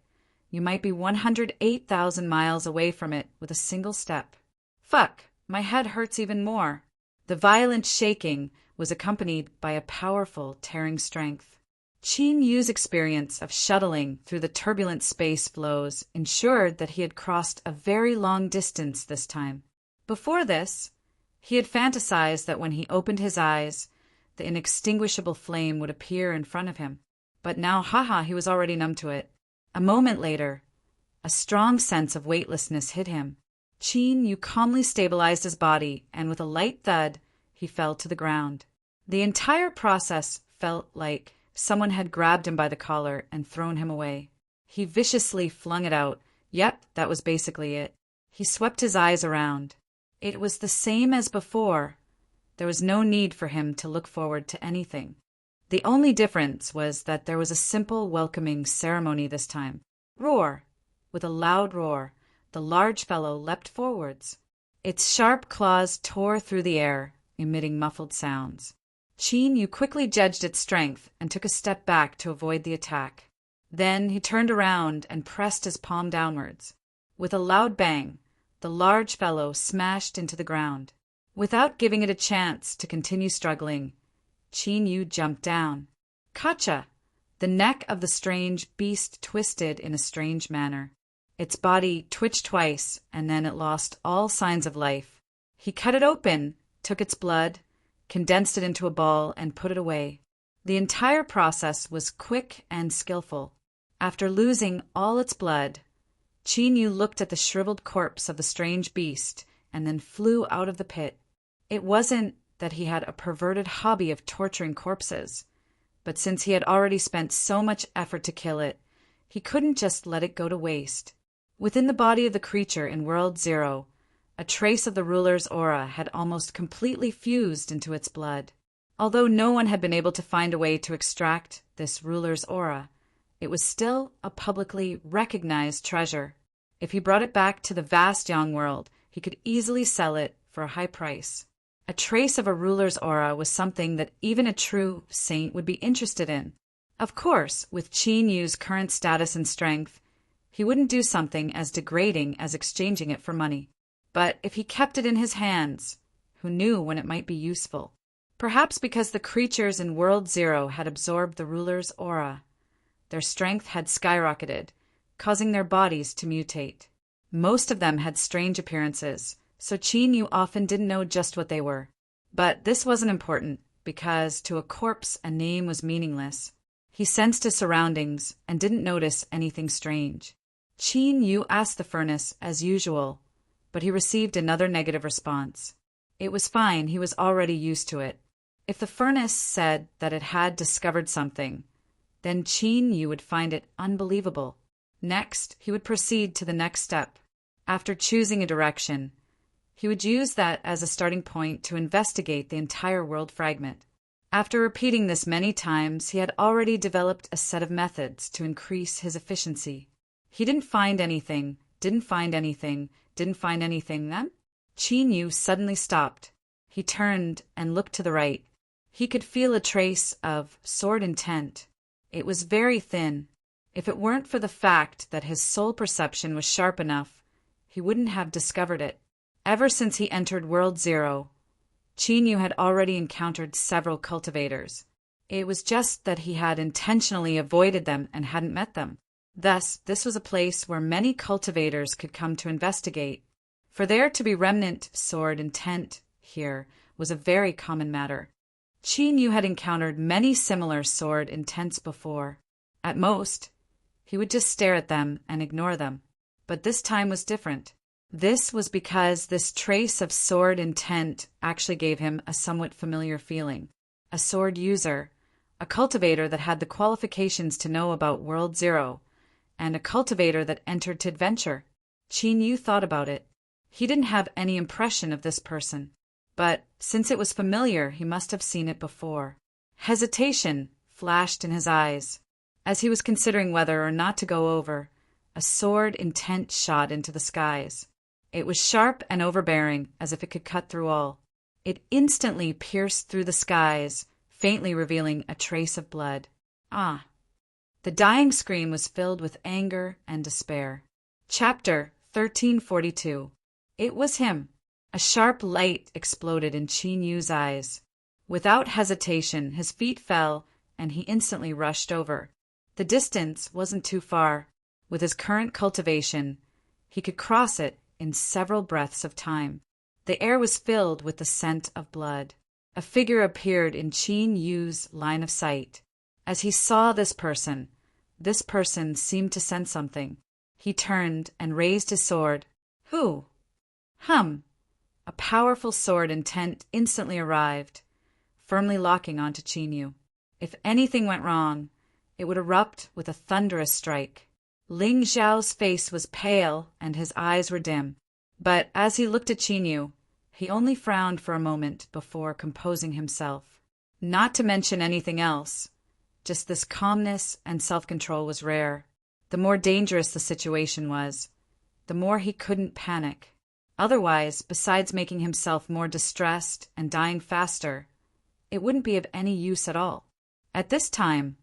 you might be 108,000 miles away from it with a single step. Fuck, my head hurts even more. The violent shaking was accompanied by a powerful, tearing strength. Qin Yu's experience of shuttling through the turbulent space flows ensured that he had crossed a very long distance this time. Before this, he had fantasized that when he opened his eyes, the inextinguishable flame would appear in front of him. But now, he was already numb to it. A moment later, a strong sense of weightlessness hit him. Qin Yu calmly stabilized his body, and with a light thud, he fell to the ground. The entire process felt like someone had grabbed him by the collar and thrown him away. He viciously flung it out. Yep, that was basically it. He swept his eyes around. It was the same as before. There was no need for him to look forward to anything. The only difference was that there was a simple welcoming ceremony this time. Roar! With a loud roar, the large fellow leapt forwards. Its sharp claws tore through the air, emitting muffled sounds. Qin Yu quickly judged its strength and took a step back to avoid the attack. Then he turned around and pressed his palm downwards. With a loud bang, the large fellow smashed into the ground. Without giving it a chance to continue struggling, Qin Yu jumped down. Kacha! The neck of the strange beast twisted in a strange manner. Its body twitched twice, and then it lost all signs of life. He cut it open, took its blood, condensed it into a ball, and put it away. The entire process was quick and skillful. After losing all its blood, Qin Yu looked at the shriveled corpse of the strange beast and then flew out of the pit. It wasn't that he had a perverted hobby of torturing corpses, but since he had already spent so much effort to kill it, he couldn't just let it go to waste. Within the body of the creature in World Zero, a trace of the ruler's aura had almost completely fused into its blood. Although no one had been able to find a way to extract this ruler's aura, it was still a publicly recognized treasure. If he brought it back to the vast Yang world, he could easily sell it for a high price. A trace of a ruler's aura was something that even a true saint would be interested in. Of course, with Qin Yu's current status and strength, he wouldn't do something as degrading as exchanging it for money. But if he kept it in his hands, who knew when it might be useful? Perhaps because the creatures in World Zero had absorbed the ruler's aura, their strength had skyrocketed, causing their bodies to mutate. Most of them had strange appearances, so Qin Yu often didn't know just what they were. But this wasn't important, because to a corpse a name was meaningless. He sensed his surroundings and didn't notice anything strange. Qin Yu asked the furnace as usual, but he received another negative response. It was fine, he was already used to it. If the furnace said that it had discovered something, then Qin Yu would find it unbelievable. Next, he would proceed to the next step. After choosing a direction, he would use that as a starting point to investigate the entire world fragment. After repeating this many times, he had already developed a set of methods to increase his efficiency. He didn't find anything, then Qin Yu suddenly stopped. He turned and looked to the right. He could feel a trace of sword intent. It was very thin. If it weren't for the fact that his soul perception was sharp enough, he wouldn't have discovered it. Ever since he entered World Zero, Qin Yu had already encountered several cultivators. It was just that he had intentionally avoided them and hadn't met them. Thus, this was a place where many cultivators could come to investigate. For there to be remnant sword intent here was a very common matter. Qin Yu had encountered many similar sword intents before. At most, he would just stare at them and ignore them. But this time was different. This was because this trace of sword intent actually gave him a somewhat familiar feeling. A sword user, a cultivator that had the qualifications to know about World Zero, and a cultivator that entered to adventure. Qin Yu thought about it. He didn't have any impression of this person. But since it was familiar, he must have seen it before. Hesitation flashed in his eyes. As he was considering whether or not to go over, a sword intent shot into the skies. It was sharp and overbearing, as if it could cut through all. It instantly pierced through the skies, faintly revealing a trace of blood. Ah! The dying scream was filled with anger and despair. Chapter 1342. It was him. A sharp light exploded in Qin Yu's eyes. Without hesitation, his feet fell, and he instantly rushed over. The distance wasn't too far. With his current cultivation, he could cross it in several breaths of time. The air was filled with the scent of blood. A figure appeared in Qin Yu's line of sight. As he saw this person seemed to sense something. He turned and raised his sword. Who? A powerful sword intent instantly arrived, firmly locking onto Qin Yu. If anything went wrong, it would erupt with a thunderous strike. Ling Xiao's face was pale and his eyes were dim. But as he looked at Qin Yu, he only frowned for a moment before composing himself. Not to mention anything else, just this calmness and self-control was rare. The more dangerous the situation was, the more he couldn't panic. Otherwise, besides making himself more distressed and dying faster, it wouldn't be of any use at all. At this time,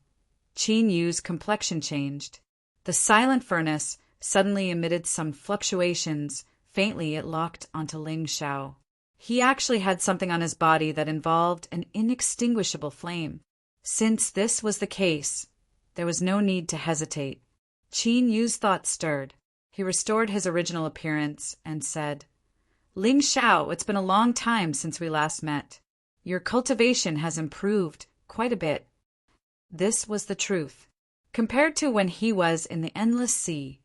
Qin Yu's complexion changed. The silent furnace suddenly emitted some fluctuations. Faintly, it locked onto Ling Xiao. He actually had something on his body that involved an inextinguishable flame. Since this was the case, there was no need to hesitate. Qin Yu's thoughts stirred. He restored his original appearance and said, Ling Xiao, it's been a long time since we last met. Your cultivation has improved quite a bit. This was the truth. Compared to when he was in the endless sea,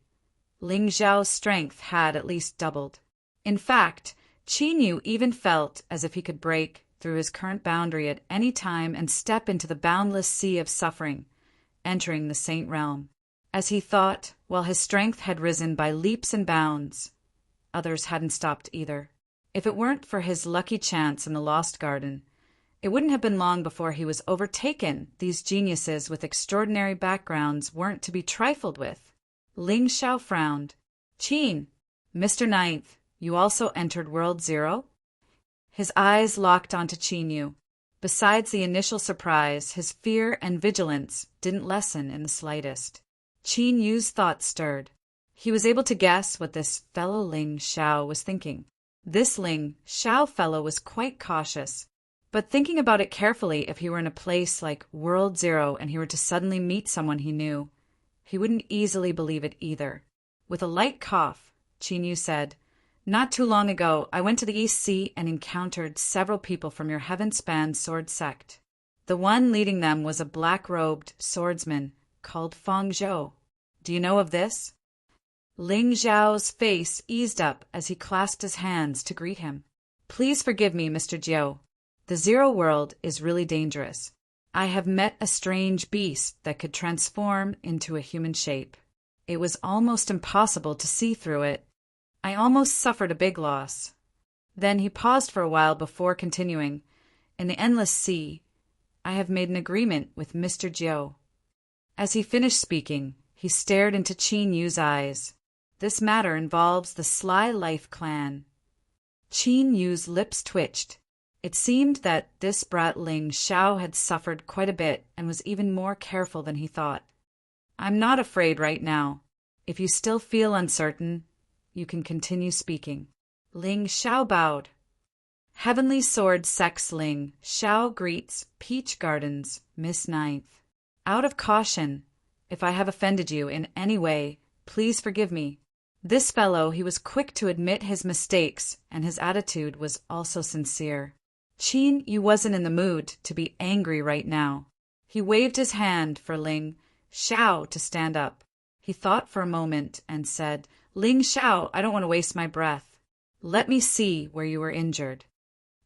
Ling Xiao's strength had at least doubled. In fact, Qin Yu even felt as if he could break through his current boundary at any time and step into the boundless sea of suffering, entering the Saint Realm. As he thought, while his strength had risen by leaps and bounds, others hadn't stopped either. If it weren't for his lucky chance in the Lost Garden, it wouldn't have been long before he was overtaken. These geniuses with extraordinary backgrounds weren't to be trifled with. Ling Xiao frowned. Qin, Mr. Ninth, you also entered World Zero? His eyes locked onto Qin Yu. Besides the initial surprise, his fear and vigilance didn't lessen in the slightest. Qin Yu's thoughts stirred. He was able to guess what this fellow Ling Xiao was thinking. This Ling Xiao fellow was quite cautious. But thinking about it carefully, if he were in a place like World Zero and he were to suddenly meet someone he knew, he wouldn't easily believe it either. With a light cough, Qin Yu said, Not too long ago, I went to the East Sea and encountered several people from your heaven-span sword sect. The one leading them was a black-robed swordsman called Feng Zhou. Do you know of this? Ling Xiao's face eased up as he clasped his hands to greet him. Please forgive me, Mr. Jiao. The Zero World is really dangerous. I have met a strange beast that could transform into a human shape. It was almost impossible to see through it. I almost suffered a big loss." Then he paused for a while before continuing, "In the endless sea, I have made an agreement with Mr. Jiao." As he finished speaking, he stared into Qin Yu's eyes. "This matter involves the Sly Life clan." Qin Yu's lips twitched. It seemed that this brat Ling Xiao had suffered quite a bit and was even more careful than he thought. "I'm not afraid right now. If you still feel uncertain, you can continue speaking." Ling Xiao bowed. "Heavenly Sword Sex Ling Xiao greets Peach Gardens, Miss Ninth. Out of caution, if I have offended you in any way, please forgive me." This fellow, he was quick to admit his mistakes, and his attitude was also sincere. Qin Yu wasn't in the mood to be angry right now. He waved his hand for Ling Xiao to stand up. He thought for a moment and said, "Ling Xiao, I don't want to waste my breath. Let me see where you were injured."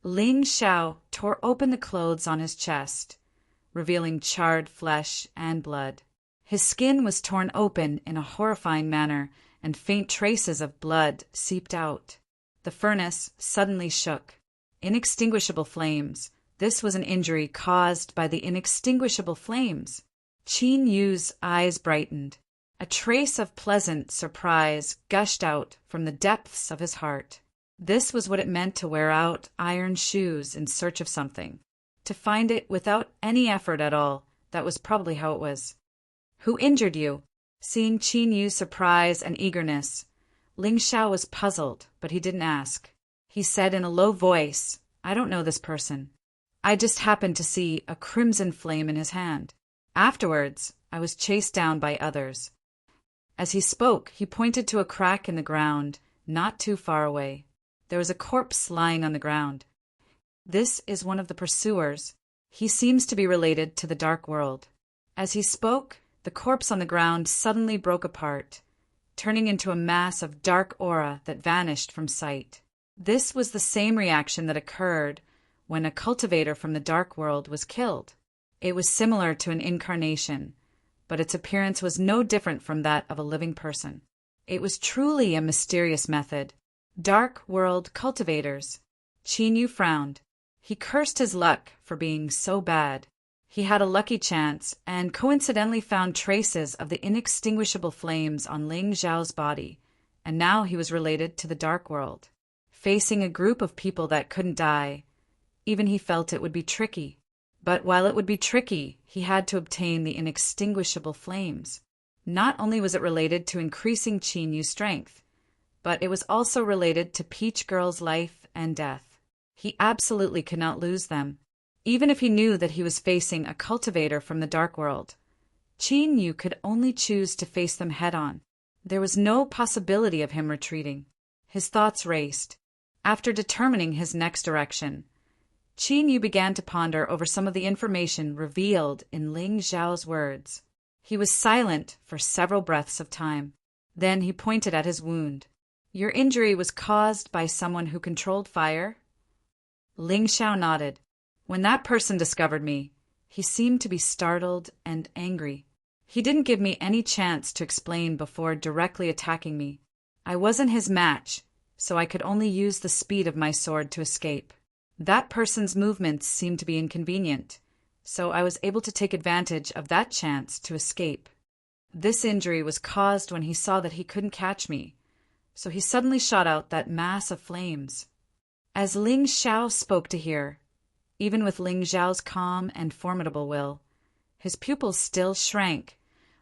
Ling Xiao tore open the clothes on his chest, revealing charred flesh and blood. His skin was torn open in a horrifying manner, and faint traces of blood seeped out. The furnace suddenly shook. Inextinguishable flames. This was an injury caused by the inextinguishable flames. Qin Yu's eyes brightened. A trace of pleasant surprise gushed out from the depths of his heart. This was what it meant to wear out iron shoes in search of something. To find it without any effort at all, that was probably how it was. "Who injured you?" Seeing Qin Yu's surprise and eagerness, Ling Xiao was puzzled, but he didn't ask. He said in a low voice, "I don't know this person. I just happened to see a crimson flame in his hand. Afterwards, I was chased down by others." As he spoke, he pointed to a crack in the ground, not too far away. There was a corpse lying on the ground. "This is one of the pursuers. He seems to be related to the Dark World." As he spoke, the corpse on the ground suddenly broke apart, turning into a mass of dark aura that vanished from sight. This was the same reaction that occurred when a cultivator from the Dark World was killed. It was similar to an incarnation, but its appearance was no different from that of a living person. It was truly a mysterious method. Dark World cultivators. Qin Yu frowned. He cursed his luck for being so bad. He had a lucky chance and coincidentally found traces of the inextinguishable flames on Ling Xiao's body, and now he was related to the Dark World. Facing a group of people that couldn't die, even he felt it would be tricky. But while it would be tricky, he had to obtain the inextinguishable flames. Not only was it related to increasing Qin Yu's strength, but it was also related to Peach Girl's life and death. He absolutely could not lose them. Even if he knew that he was facing a cultivator from the Dark World, Qin Yu could only choose to face them head-on. There was no possibility of him retreating. His thoughts raced. After determining his next direction, Qin Yu began to ponder over some of the information revealed in Ling Xiao's words. He was silent for several breaths of time. Then he pointed at his wound. "Your injury was caused by someone who controlled fire?" Ling Xiao nodded. "When that person discovered me, he seemed to be startled and angry. He didn't give me any chance to explain before directly attacking me. I wasn't his match, so I could only use the speed of my sword to escape. That person's movements seemed to be inconvenient, so I was able to take advantage of that chance to escape. This injury was caused when he saw that he couldn't catch me, so he suddenly shot out that mass of flames." As Ling Xiao spoke to hear, even with Ling Xiao's calm and formidable will, his pupils still shrank,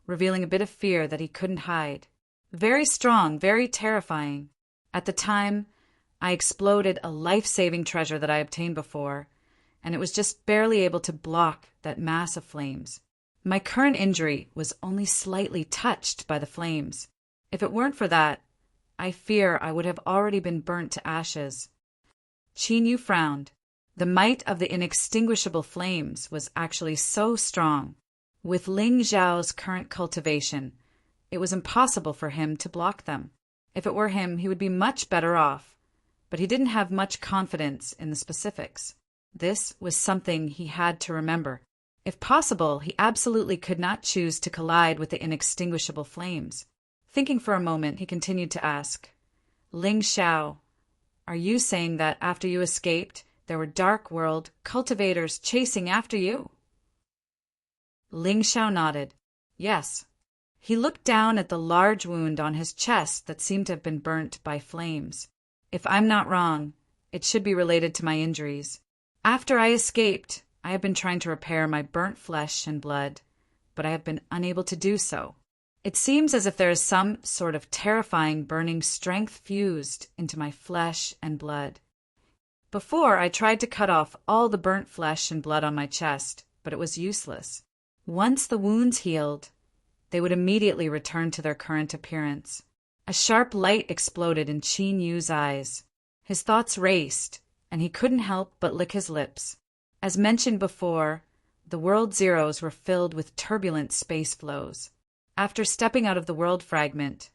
revealing a bit of fear that he couldn't hide. Very strong, very terrifying. At the time, I exploded a life-saving treasure that I obtained before, and it was just barely able to block that mass of flames. My current injury was only slightly touched by the flames. If it weren't for that, I fear I would have already been burnt to ashes." Qin Yu frowned. The might of the inextinguishable flames was actually so strong. With Ling Xiao's current cultivation, it was impossible for him to block them. If it were him, he would be much better off. but he didn't have much confidence in the specifics. This was something he had to remember. If possible, he absolutely could not choose to collide with the inextinguishable flames. Thinking for a moment, he continued to ask, Ling Xiao, are you saying that after you escaped, there were dark world cultivators chasing after you? Ling Xiao nodded. Yes. He looked down at the large wound on his chest that seemed to have been burnt by flames. If I'm not wrong, it should be related to my injuries. After I escaped, I have been trying to repair my burnt flesh and blood, but I have been unable to do so. It seems as if there is some sort of terrifying burning strength fused into my flesh and blood. Before, I tried to cut off all the burnt flesh and blood on my chest, but it was useless. Once the wounds healed, they would immediately return to their current appearance. A sharp light exploded in Qin Yu's eyes. His thoughts raced, and he couldn't help but lick his lips. As mentioned before, the World Zeros were filled with turbulent space flows. After stepping out of the world fragment,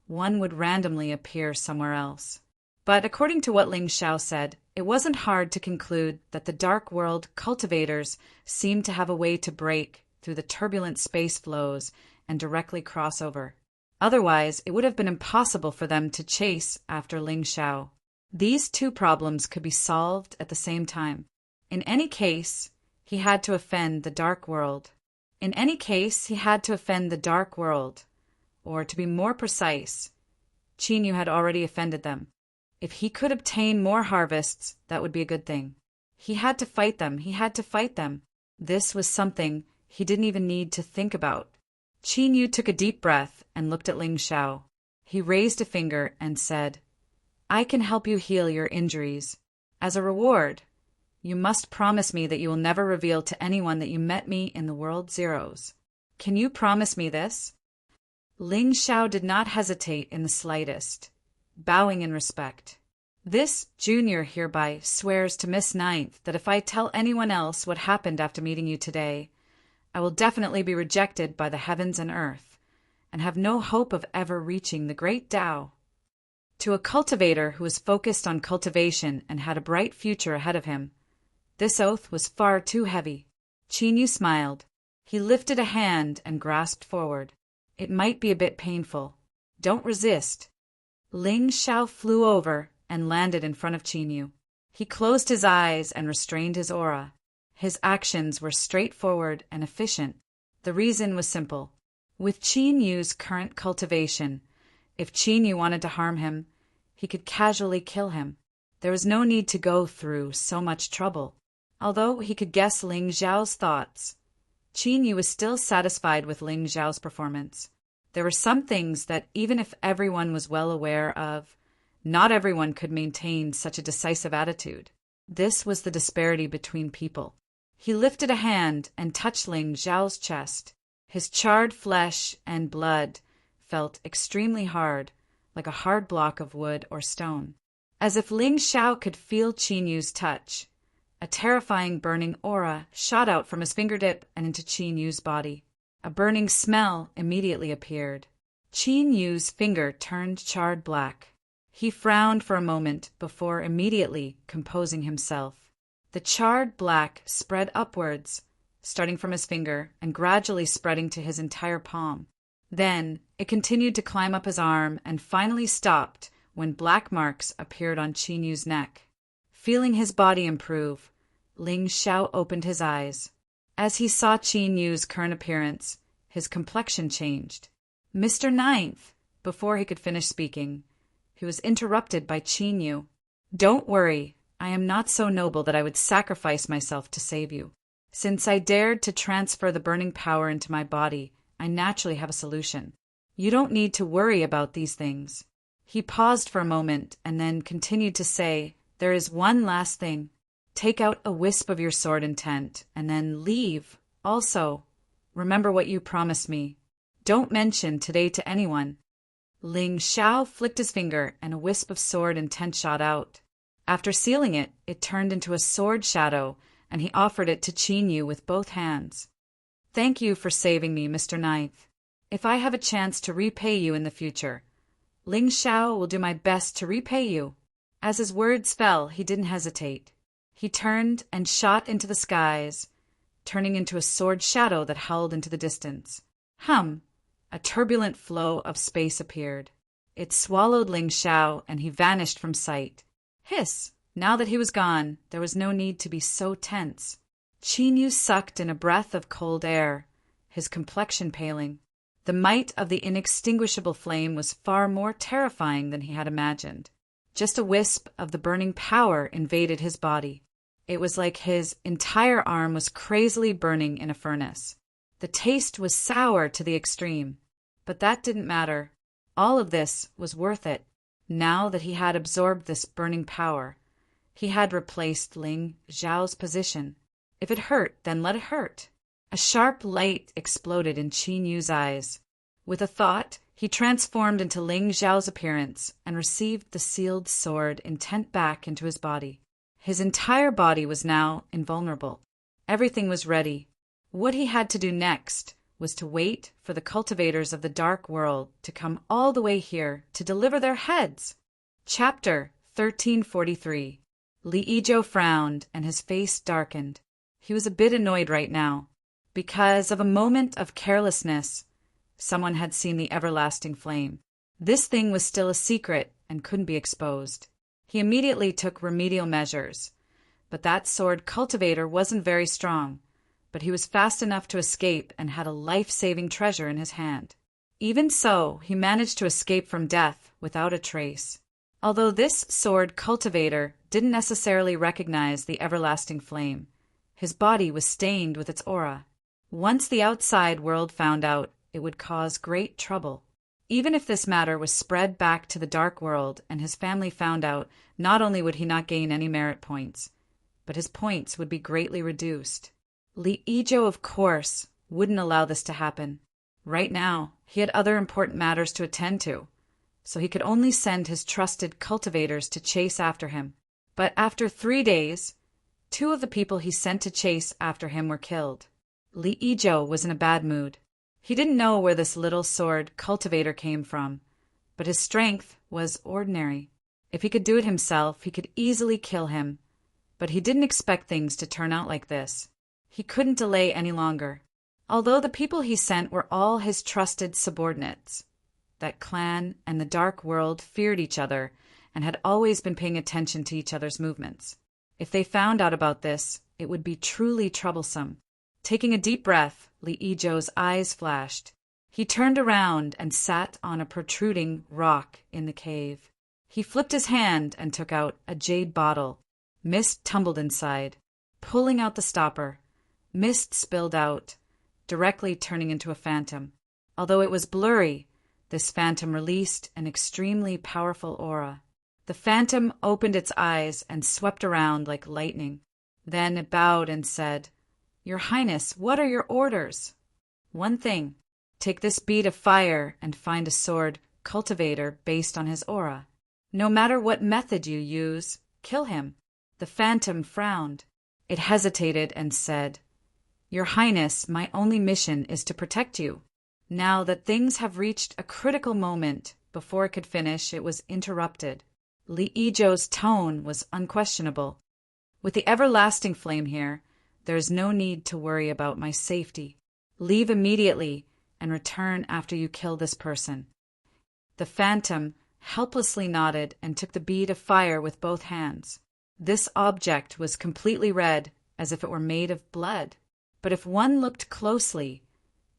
one would randomly appear somewhere else. But according to what Ling Xiao said, it wasn't hard to conclude that the dark world cultivators seemed to have a way to break through the turbulent space flows and directly cross over. Otherwise, it would have been impossible for them to chase after Ling Xiao. These two problems could be solved at the same time. In any case, he had to offend the dark world. Or to be more precise, Qin Yu had already offended them. If he could obtain more harvests, that would be a good thing. He had to fight them. This was something he didn't even need to think about. Qin Yu took a deep breath and looked at Ling Xiao. He raised a finger and said, I can help you heal your injuries. As a reward, you must promise me that you will never reveal to anyone that you met me in the World Zeros. Can you promise me this? Ling Xiao did not hesitate in the slightest, bowing in respect. This junior hereby swears to Miss Ninth that if I tell anyone else what happened after meeting you today, I will definitely be rejected by the heavens and earth, and have no hope of ever reaching the great Tao. To a cultivator who was focused on cultivation and had a bright future ahead of him, this oath was far too heavy. Qin Yu smiled. He lifted a hand and grasped forward. It might be a bit painful. Don't resist. Ling Xiao flew over and landed in front of Qin Yu. He closed his eyes and restrained his aura. His actions were straightforward and efficient. The reason was simple. With Qin Yu's current cultivation, if Qin Yu wanted to harm him, he could casually kill him. There was no need to go through so much trouble. Although he could guess Ling Xiao's thoughts, Qin Yu was still satisfied with Ling Xiao's performance. There were some things that even if everyone was well aware of, not everyone could maintain such a decisive attitude. This was the disparity between people. He lifted a hand and touched Ling Xiao's chest. His charred flesh and blood felt extremely hard, like a hard block of wood or stone. As if Ling Xiao could feel Qin Yu's touch, a terrifying burning aura shot out from his fingertip and into Qin Yu's body. A burning smell immediately appeared. Qin Yu's finger turned charred black. He frowned for a moment before immediately composing himself. The charred black spread upwards, starting from his finger and gradually spreading to his entire palm. Then it continued to climb up his arm and finally stopped when black marks appeared on Qin Yu's neck. Feeling his body improve, Ling Xiao opened his eyes. As he saw Qin Yu's current appearance, his complexion changed. Mr. Ninth, before he could finish speaking, he was interrupted by Qin Yu. Don't worry, I am not so noble that I would sacrifice myself to save you. Since I dared to transfer the burning power into my body, I naturally have a solution. You don't need to worry about these things. He paused for a moment and then continued to say, There is one last thing. Take out a wisp of your sword intent, and then leave. Also, remember what you promised me. Don't mention today to anyone. Ling Xiao flicked his finger, and a wisp of sword intent shot out. After sealing it, it turned into a sword shadow, and he offered it to Qin Yu with both hands. Thank you for saving me, Mr. Ninth. If I have a chance to repay you in the future, Ling Xiao will do my best to repay you. As his words fell, he didn't hesitate. He turned and shot into the skies, turning into a sword shadow that howled into the distance. Hum! A turbulent flow of space appeared. It swallowed Ling Xiao, and he vanished from sight. Hiss! Now that he was gone, there was no need to be so tense. Qin Yu sucked in a breath of cold air, his complexion paling. The might of the inextinguishable flame was far more terrifying than he had imagined. Just a wisp of the burning power invaded his body. It was like his entire arm was crazily burning in a furnace. The taste was sour to the extreme, but that didn't matter. All of this was worth it. Now that he had absorbed this burning power, he had replaced Ling Xiao's position. If it hurt, then let it hurt. A sharp light exploded in Qin Yu's eyes. With a thought, he transformed into Ling Xiao's appearance and received the sealed sword intent back into his body. His entire body was now invulnerable. Everything was ready. What he had to do next was to wait for the cultivators of the dark world to come all the way here to deliver their heads. Chapter 1343. Li Yizhou frowned and his face darkened. He was a bit annoyed right now. Because of a moment of carelessness, someone had seen the everlasting flame. This thing was still a secret and couldn't be exposed. He immediately took remedial measures. But that sword cultivator wasn't very strong. But he was fast enough to escape and had a life-saving treasure in his hand. Even so, he managed to escape from death without a trace. Although this sword cultivator didn't necessarily recognize the everlasting flame, his body was stained with its aura. Once the outside world found out, it would cause great trouble. Even if this matter was spread back to the dark world and his family found out, not only would he not gain any merit points, but his points would be greatly reduced. Li Yizhou, of course, wouldn't allow this to happen. Right now, he had other important matters to attend to, so he could only send his trusted cultivators to chase after him. But after 3 days, 2 of the people he sent to chase after him were killed. Li Yizhou was in a bad mood. He didn't know where this little sword cultivator came from, but his strength was ordinary. If he could do it himself, he could easily kill him, but he didn't expect things to turn out like this. He couldn't delay any longer. Although the people he sent were all his trusted subordinates, that clan and the dark world feared each other and had always been paying attention to each other's movements. If they found out about this, it would be truly troublesome. Taking a deep breath, Li Yizhou's eyes flashed. He turned around and sat on a protruding rock in the cave. He flipped his hand and took out a jade bottle. Mist tumbled inside. Pulling out the stopper, mist spilled out, directly turning into a phantom. Although it was blurry, this phantom released an extremely powerful aura. The phantom opened its eyes and swept around like lightning. Then it bowed and said, "Your Highness, what are your orders?" "One thing. Take this bead of fire and find a sword cultivator based on his aura. No matter what method you use, kill him." The phantom frowned. It hesitated and said, "Your Highness, my only mission is to protect you." Now that things have reached a critical moment, before it could finish, it was interrupted. Li Yizhou's tone was unquestionable. "With the everlasting flame here, there is no need to worry about my safety. Leave immediately and return after you kill this person." The phantom helplessly nodded and took the bead of fire with both hands. This object was completely red, as if it were made of blood. But if one looked closely,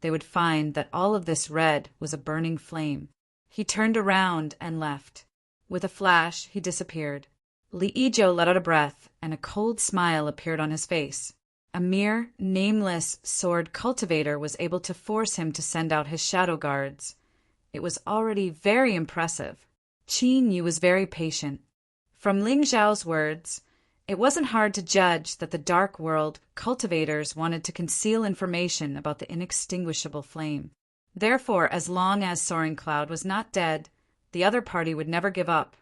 they would find that all of this red was a burning flame. He turned around and left. With a flash, he disappeared. Li Yizhou let out a breath, and a cold smile appeared on his face. A mere, nameless sword cultivator was able to force him to send out his shadow guards. It was already very impressive. Qin Yu was very patient. From Ling Xiao's words, it wasn't hard to judge that the dark world cultivators wanted to conceal information about the inextinguishable flame. Therefore, as long as Soaring Cloud was not dead, the other party would never give up.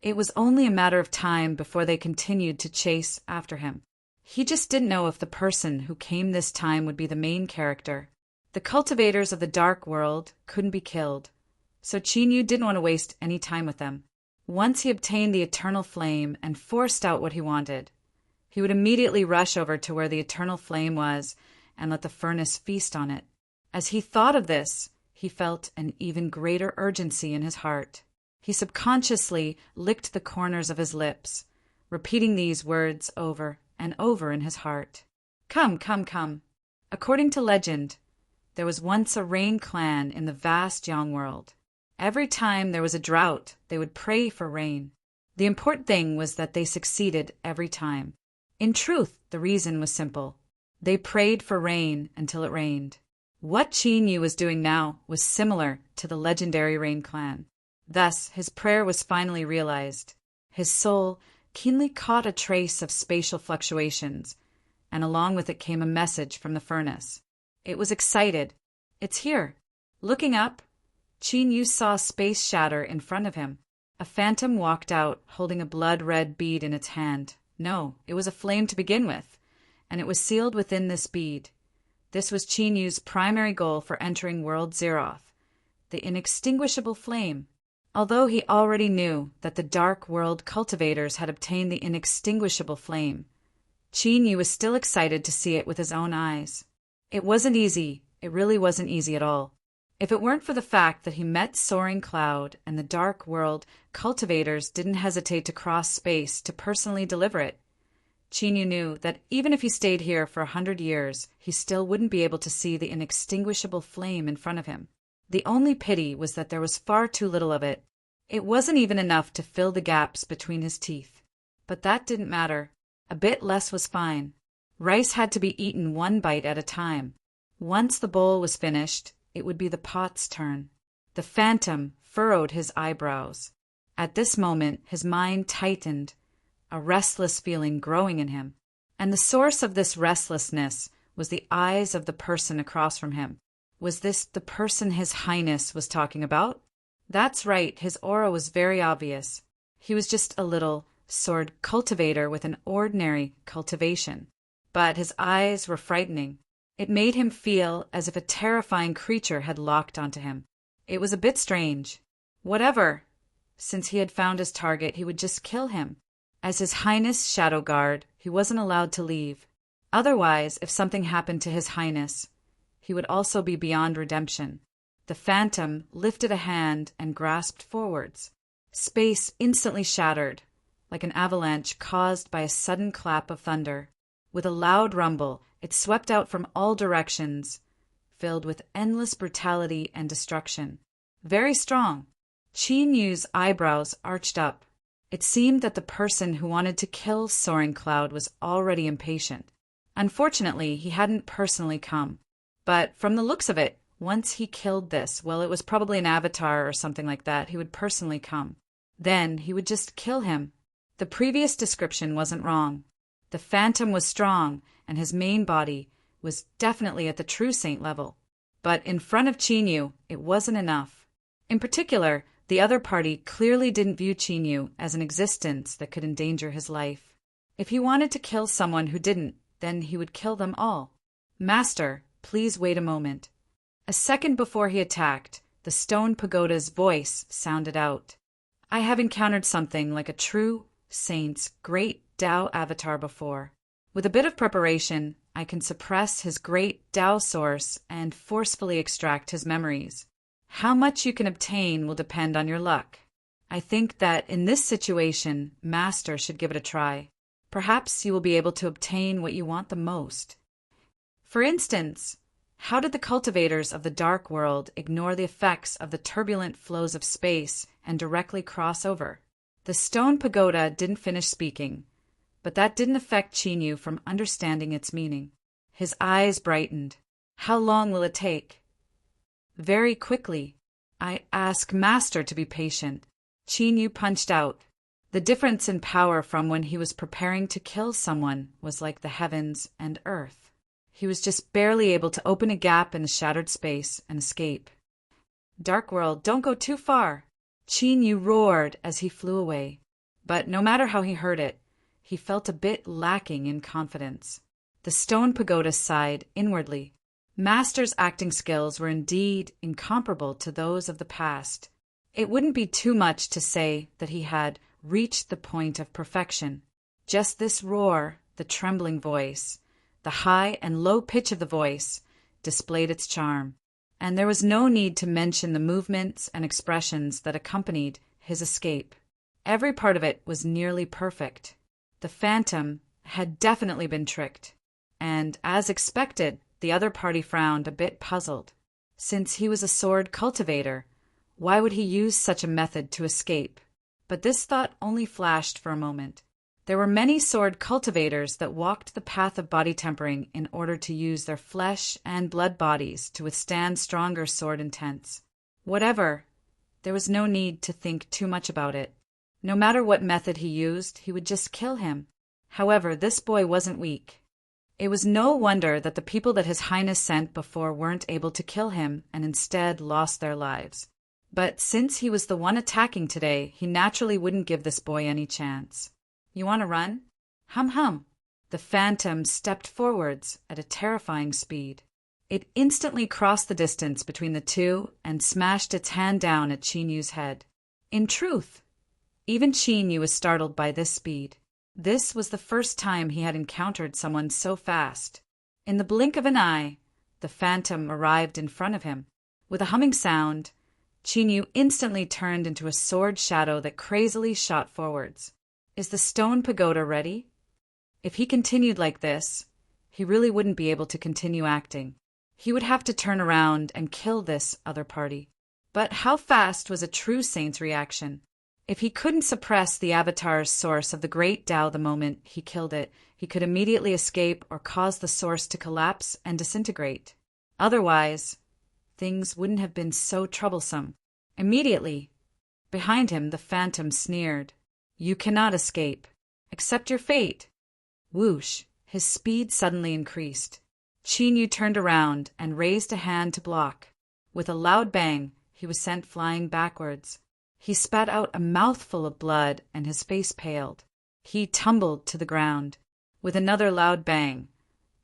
It was only a matter of time before they continued to chase after him. He just didn't know if the person who came this time would be the main character. The cultivators of the dark world couldn't be killed, so Qin Yu didn't want to waste any time with them. Once he obtained the eternal flame and forced out what he wanted, he would immediately rush over to where the eternal flame was and let the furnace feast on it. As he thought of this, he felt an even greater urgency in his heart. He subconsciously licked the corners of his lips, repeating these words over and over in his heart. Come, come, come. According to legend, there was once a rain clan in the vast Yang world. Every time there was a drought, they would pray for rain. The important thing was that they succeeded every time. In truth, the reason was simple. They prayed for rain until it rained. What Qin Yu was doing now was similar to the legendary Rain Clan. Thus, his prayer was finally realized. His soul keenly caught a trace of spatial fluctuations, and along with it came a message from the furnace. It was excited. It's here. Looking up, Qin Yu saw space shatter in front of him. A phantom walked out, holding a blood-red bead in its hand. No, it was a flame to begin with, and it was sealed within this bead. This was Qin Yu's primary goal for entering World Zeroth, the inextinguishable flame. Although he already knew that the Dark World cultivators had obtained the inextinguishable flame, Qin Yu was still excited to see it with his own eyes. It wasn't easy. It really wasn't easy at all. If it weren't for the fact that he met Soaring Cloud and the Dark World cultivators didn't hesitate to cross space to personally deliver it, Qin Yu knew that even if he stayed here for 100 years, he still wouldn't be able to see the inextinguishable flame in front of him. The only pity was that there was far too little of it. It wasn't even enough to fill the gaps between his teeth. But that didn't matter. A bit less was fine. Rice had to be eaten one bite at a time. Once the bowl was finished, it would be the pot's turn. The phantom furrowed his eyebrows. At this moment, his mind tightened, a restless feeling growing in him. And the source of this restlessness was the eyes of the person across from him. Was this the person His Highness was talking about? That's right, his aura was very obvious. He was just a little sword cultivator with an ordinary cultivation. But his eyes were frightening. It made him feel as if a terrifying creature had locked onto him. It was a bit strange. Whatever. Since he had found his target, he would just kill him. As His Highness Shadow Guard, he wasn't allowed to leave. Otherwise, if something happened to His Highness, he would also be beyond redemption. The phantom lifted a hand and grasped forwards. Space instantly shattered, like an avalanche caused by a sudden clap of thunder. With a loud rumble, it swept out from all directions, filled with endless brutality and destruction. Very strong. Qin Yu's eyebrows arched up. It seemed that the person who wanted to kill Soaring Cloud was already impatient. Unfortunately, he hadn't personally come. But from the looks of it, once he killed this, well, it was probably an avatar or something like that, he would personally come. Then he would just kill him. The previous description wasn't wrong. The phantom was strong, and his main body was definitely at the true saint level. But in front of Qin Yu, it wasn't enough. In particular, the other party clearly didn't view Qin Yu as an existence that could endanger his life. If he wanted to kill someone who didn't, then he would kill them all. Master, please wait a moment. A second before he attacked, the stone pagoda's voice sounded out. I have encountered something like a true saint's great Tao avatar before. With a bit of preparation, I can suppress his great Tao source and forcefully extract his memories. How much you can obtain will depend on your luck. I think that in this situation, Master should give it a try. Perhaps you will be able to obtain what you want the most. For instance, how did the cultivators of the Dark World ignore the effects of the turbulent flows of space and directly cross over? The stone pagoda didn't finish speaking, but that didn't affect Qin Yu from understanding its meaning. His eyes brightened. How long will it take? Very quickly. I ask Master to be patient. Qin Yu punched out. The difference in power from when he was preparing to kill someone was like the heavens and earth. He was just barely able to open a gap in the shattered space and escape. Dark World, don't go too far. Qin Yu roared as he flew away. But no matter how he heard it, he felt a bit lacking in confidence. The stone pagoda sighed inwardly. Master's acting skills were indeed incomparable to those of the past. It wouldn't be too much to say that he had reached the point of perfection. Just this roar, the trembling voice, the high and low pitch of the voice, displayed its charm. And there was no need to mention the movements and expressions that accompanied his escape. Every part of it was nearly perfect. The phantom had definitely been tricked, and, as expected, the other party frowned, a bit puzzled. Since he was a sword cultivator, why would he use such a method to escape? But this thought only flashed for a moment. There were many sword cultivators that walked the path of body tempering in order to use their flesh and blood bodies to withstand stronger sword intents. Whatever, there was no need to think too much about it. No matter what method he used, he would just kill him. However, this boy wasn't weak. It was no wonder that the people that His Highness sent before weren't able to kill him and instead lost their lives. But since he was the one attacking today, he naturally wouldn't give this boy any chance. You want to run? Hum hum. The phantom stepped forwards at a terrifying speed. It instantly crossed the distance between the two and smashed its hand down at Qin Yu's head. In truth, even Qin Yu was startled by this speed. This was the first time he had encountered someone so fast. In the blink of an eye, the phantom arrived in front of him. With a humming sound, Qin Yu instantly turned into a sword shadow that crazily shot forwards. Is the stone pagoda ready? If he continued like this, he really wouldn't be able to continue acting. He would have to turn around and kill this other party. But how fast was a true saint's reaction? If he couldn't suppress the avatar's source of the great Tao the moment he killed it, he could immediately escape or cause the source to collapse and disintegrate. Otherwise, things wouldn't have been so troublesome. Immediately, behind him, the phantom sneered. You cannot escape. Accept your fate. Whoosh! His speed suddenly increased. Qin Yu turned around and raised a hand to block. With a loud bang, he was sent flying backwards. He spat out a mouthful of blood and his face paled. He tumbled to the ground. With another loud bang,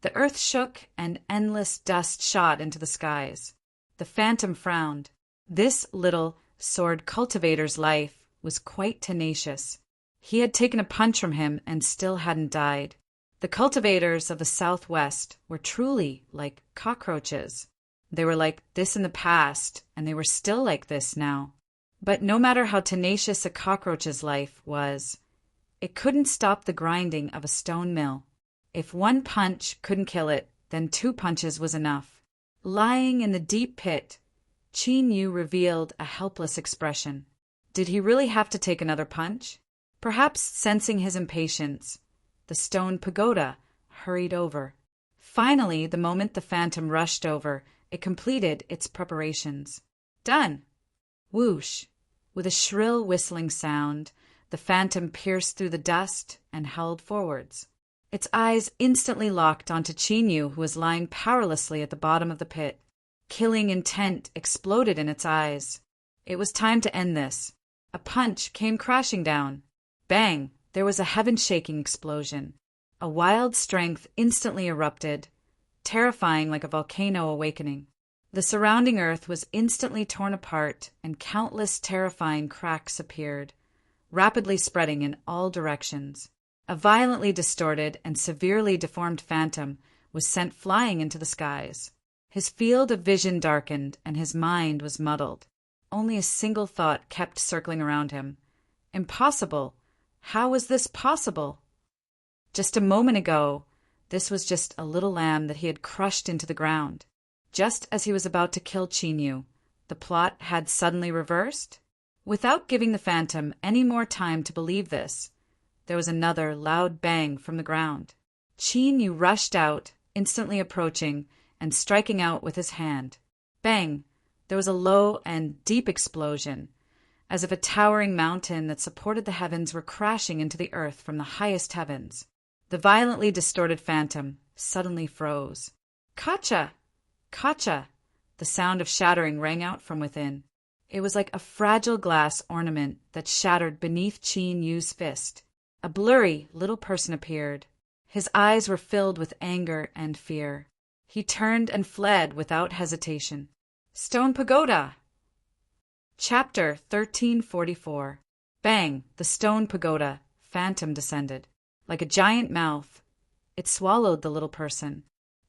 the earth shook and endless dust shot into the skies. The phantom frowned. This little sword cultivator's life was quite tenacious. He had taken a punch from him and still hadn't died. The cultivators of the Southwest were truly like cockroaches. They were like this in the past, and they were still like this now. But no matter how tenacious a cockroach's life was, it couldn't stop the grinding of a stone mill. If one punch couldn't kill it, then 2 punches was enough. Lying in the deep pit, Qin Yu revealed a helpless expression. Did he really have to take another punch? Perhaps sensing his impatience, the stone pagoda hurried over. Finally, the moment the phantom rushed over, it completed its preparations. Done! Whoosh! With a shrill whistling sound, the phantom pierced through the dust and hurled forwards. Its eyes instantly locked onto Qin Yu, who was lying powerlessly at the bottom of the pit. Killing intent exploded in its eyes. It was time to end this. A punch came crashing down. Bang! There was a heaven-shaking explosion. A wild strength instantly erupted, terrifying like a volcano awakening. The surrounding earth was instantly torn apart, and countless terrifying cracks appeared, rapidly spreading in all directions. A violently distorted and severely deformed phantom was sent flying into the skies. His field of vision darkened, and his mind was muddled. Only a single thought kept circling around him. Impossible! How was this possible? Just a moment ago, this was just a little lamb that he had crushed into the ground. Just as he was about to kill Qin Yu, the plot had suddenly reversed. Without giving the phantom any more time to believe this, there was another loud bang from the ground. Qin Yu rushed out, instantly approaching and striking out with his hand. Bang! There was a low and deep explosion, as if a towering mountain that supported the heavens were crashing into the earth from the highest heavens. The violently distorted phantom suddenly froze. Kacha! Kacha! The sound of shattering rang out from within. It was like a fragile glass ornament that shattered beneath Qin Yu's fist. A blurry little person appeared. His eyes were filled with anger and fear. He turned and fled without hesitation. Stone pagoda! Chapter 1344. Bang! The stone pagoda, phantom descended. Like a giant mouth, it swallowed the little person.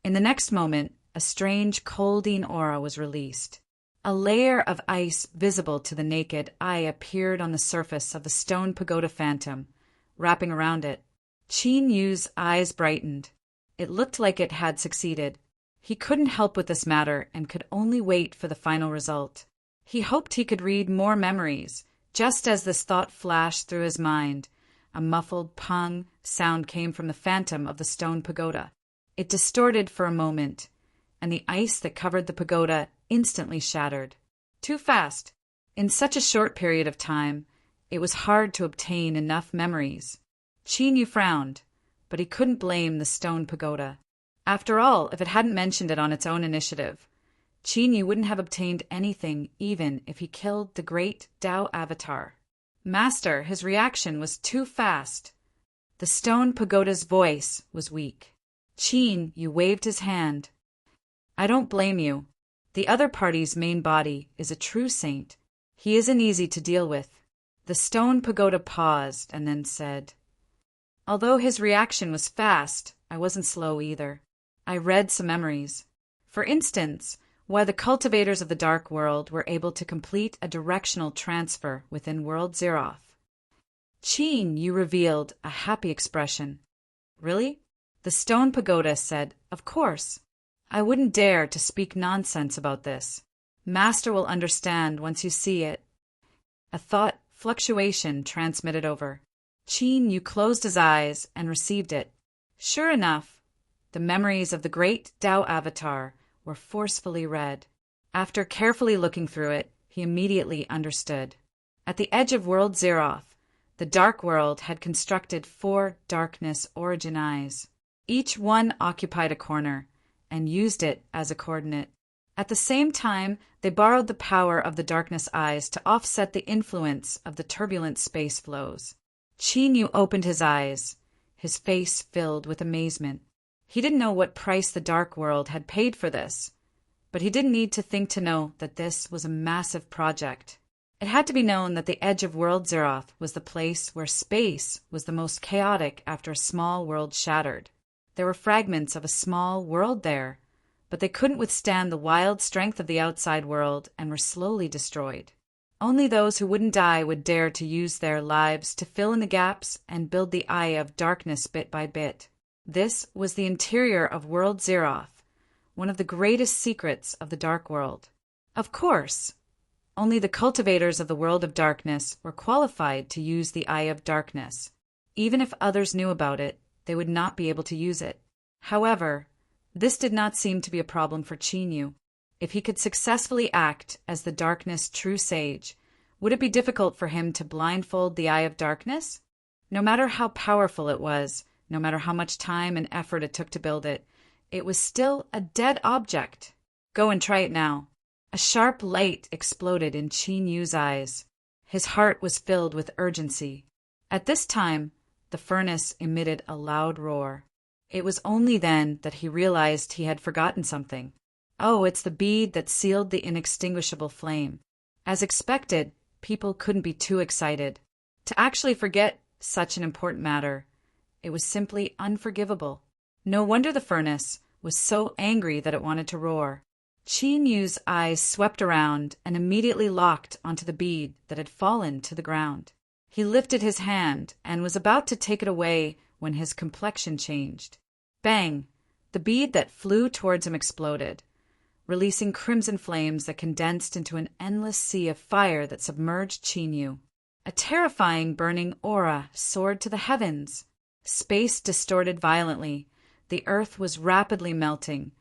In the next moment, a strange colding aura was released. A layer of ice visible to the naked eye appeared on the surface of the stone pagoda phantom, wrapping around it. Qin Yu's eyes brightened. It looked like it had succeeded. He couldn't help with this matter and could only wait for the final result. He hoped he could read more memories. Just as this thought flashed through his mind, a muffled pung sound came from the phantom of the stone pagoda. It distorted for a moment, and the ice that covered the pagoda instantly shattered. Too fast. In such a short period of time, it was hard to obtain enough memories. Qin Yu frowned, but he couldn't blame the stone pagoda. After all, if it hadn't mentioned it on its own initiative, Qin Yu wouldn't have obtained anything even if he killed the great Tao avatar. Master, his reaction was too fast. The stone pagoda's voice was weak. Qin Yu waved his hand. I don't blame you. The other party's main body is a true saint. He isn't easy to deal with. The stone pagoda paused and then said, although his reaction was fast, I wasn't slow either. I read some memories. For instance, why the cultivators of the Dark World were able to complete a directional transfer within World Zeroth. Qin Yu revealed a happy expression. Really? The stone pagoda said, of course. I wouldn't dare to speak nonsense about this. Master will understand once you see it. A thought fluctuation transmitted over. Qin Yu closed his eyes and received it. Sure enough, the memories of the great Tao avatar were forcefully read. After carefully looking through it, he immediately understood. At the edge of World Zeroth, the Dark World had constructed 4 darkness origin eyes. Each one occupied a corner, and used it as a coordinate. At the same time, they borrowed the power of the darkness eyes to offset the influence of the turbulent space flows. Qin Yu opened his eyes, his face filled with amazement. He didn't know what price the Dark World had paid for this, but he didn't need to think to know that this was a massive project. It had to be known that the edge of World Zeroth was the place where space was the most chaotic after a small world shattered. There were fragments of a small world there, but they couldn't withstand the wild strength of the outside world and were slowly destroyed. Only those who wouldn't die would dare to use their lives to fill in the gaps and build the Eye of Darkness bit by bit. This was the interior of World Zeroth, one of the greatest secrets of the Dark World. Of course, only the cultivators of the World of Darkness were qualified to use the Eye of Darkness. Even if others knew about it, they would not be able to use it. However, this did not seem to be a problem for Qin Yu. If he could successfully act as the Darkness true sage, would it be difficult for him to blindfold the Eye of Darkness? No matter how powerful it was, no matter how much time and effort it took to build it, it was still a dead object. Go and try it now. A sharp light exploded in Qin Yu's eyes. His heart was filled with urgency. At this time, the furnace emitted a loud roar. It was only then that he realized he had forgotten something. Oh, it's the bead that sealed the inextinguishable flame. As expected, people couldn't be too excited. To actually forget such an important matter, it was simply unforgivable. No wonder the furnace was so angry that it wanted to roar. Qin Yu's eyes swept around and immediately locked onto the bead that had fallen to the ground. He lifted his hand and was about to take it away when his complexion changed. Bang! The bead that flew towards him exploded, releasing crimson flames that condensed into an endless sea of fire that submerged Qin Yu. A terrifying burning aura soared to the heavens. Space distorted violently, the earth was rapidly melting,